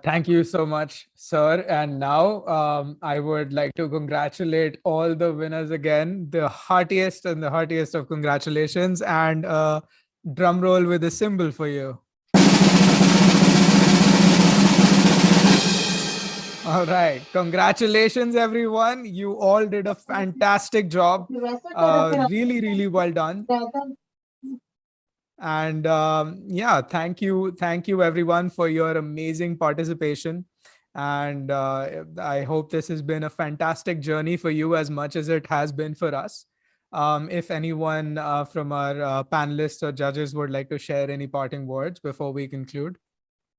Thank you so much, sir. And now I would like to congratulate all the winners again, the heartiest of congratulations, and drum roll with a cymbal for you. All right. Congratulations, everyone. You all did a fantastic job. Really, really well done. And yeah, thank you everyone for your amazing participation. And I hope this has been a fantastic journey for you as much as it has been for us. If anyone from our panelists or judges would like to share any parting words before we conclude.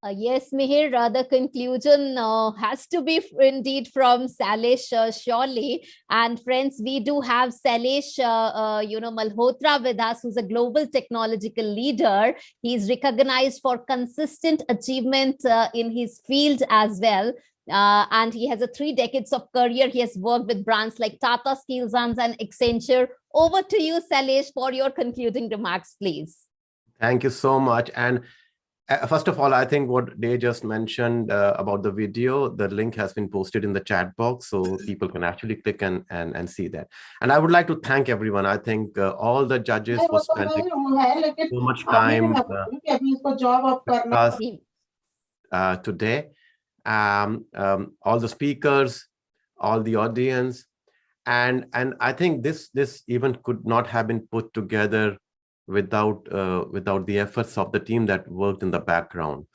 Yes, Mihir, the conclusion has to be indeed from Salesh, surely. And friends, we do have Salesh, Malhotra with us, who's a global technological leader. He's recognized for consistent achievement in his field as well. And he has 3 decades of career. He has worked with brands like Tata Steel, and Accenture. Over to you, Salesh, for your concluding remarks, please. Thank you so much. And first of all, I think what they just mentioned about the video, the link has been posted in the chat box, so people can actually click and see that. And I would like to thank everyone. I think all the judges for spending so much time today. All the speakers, all the audience, and I think this event could not have been put together without the efforts of the team that worked in the background.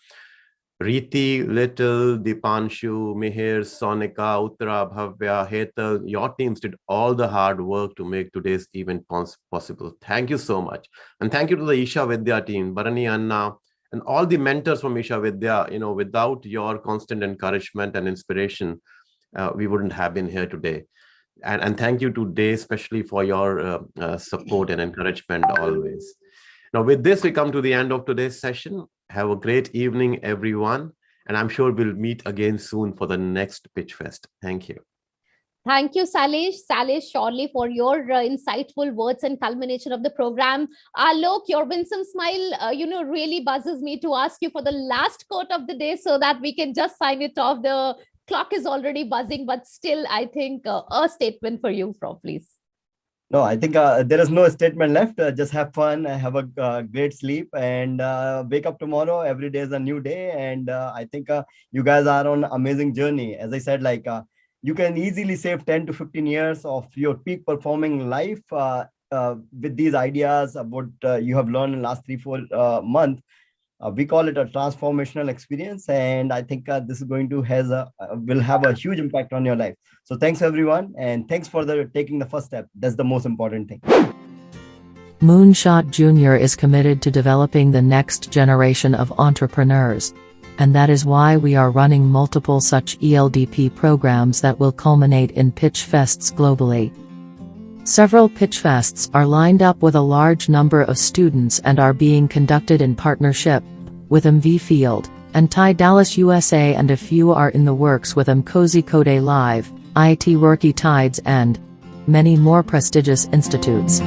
Riti, Little, Dipanshu, Mihir, Sonica, Uttara, Bhavya, Hetal, your teams did all the hard work to make today's event possible. Thank you so much. And thank you to the Isha Vidhya team, Bharani Anna, and all the mentors from Isha Vidhya. Without your constant encouragement and inspiration, we wouldn't have been here today. And thank you today, especially for your support and encouragement always. Now, with this, we come to the end of today's session. Have a great evening, everyone. And I'm sure we'll meet again soon for the next Pitchfest. Thank you. Thank you, Salesh. Salesh, surely for your insightful words and culmination of the program. Alok, your winsome smile, really buzzes me to ask you for the last quote of the day so that we can just sign it off. The clock is already buzzing, but still, I think a statement for you, Prof, please. No, I think there is no statement left. Just have fun, have a great sleep, and wake up tomorrow. Every day is a new day, and I think you guys are on an amazing journey. As I said, like you can easily save 10 to 15 years of your peak performing life with these ideas of what you have learned in the last 3-4 months. We call it a transformational experience, and I think this is going to will have a huge impact on your life. So thanks everyone, and thanks for taking the first step. That's the most important thing. Moonshot Jr is committed to developing the next generation of entrepreneurs, and that is why we are running multiple such ELDP programs that will culminate in pitchfests globally. Several pitchfests are lined up with a large number of students and are being conducted in partnership with MV Field and TI Dallas USA, and a few are in the works with Cozy Code Live, IIT Roorkee Tides, and many more prestigious institutes.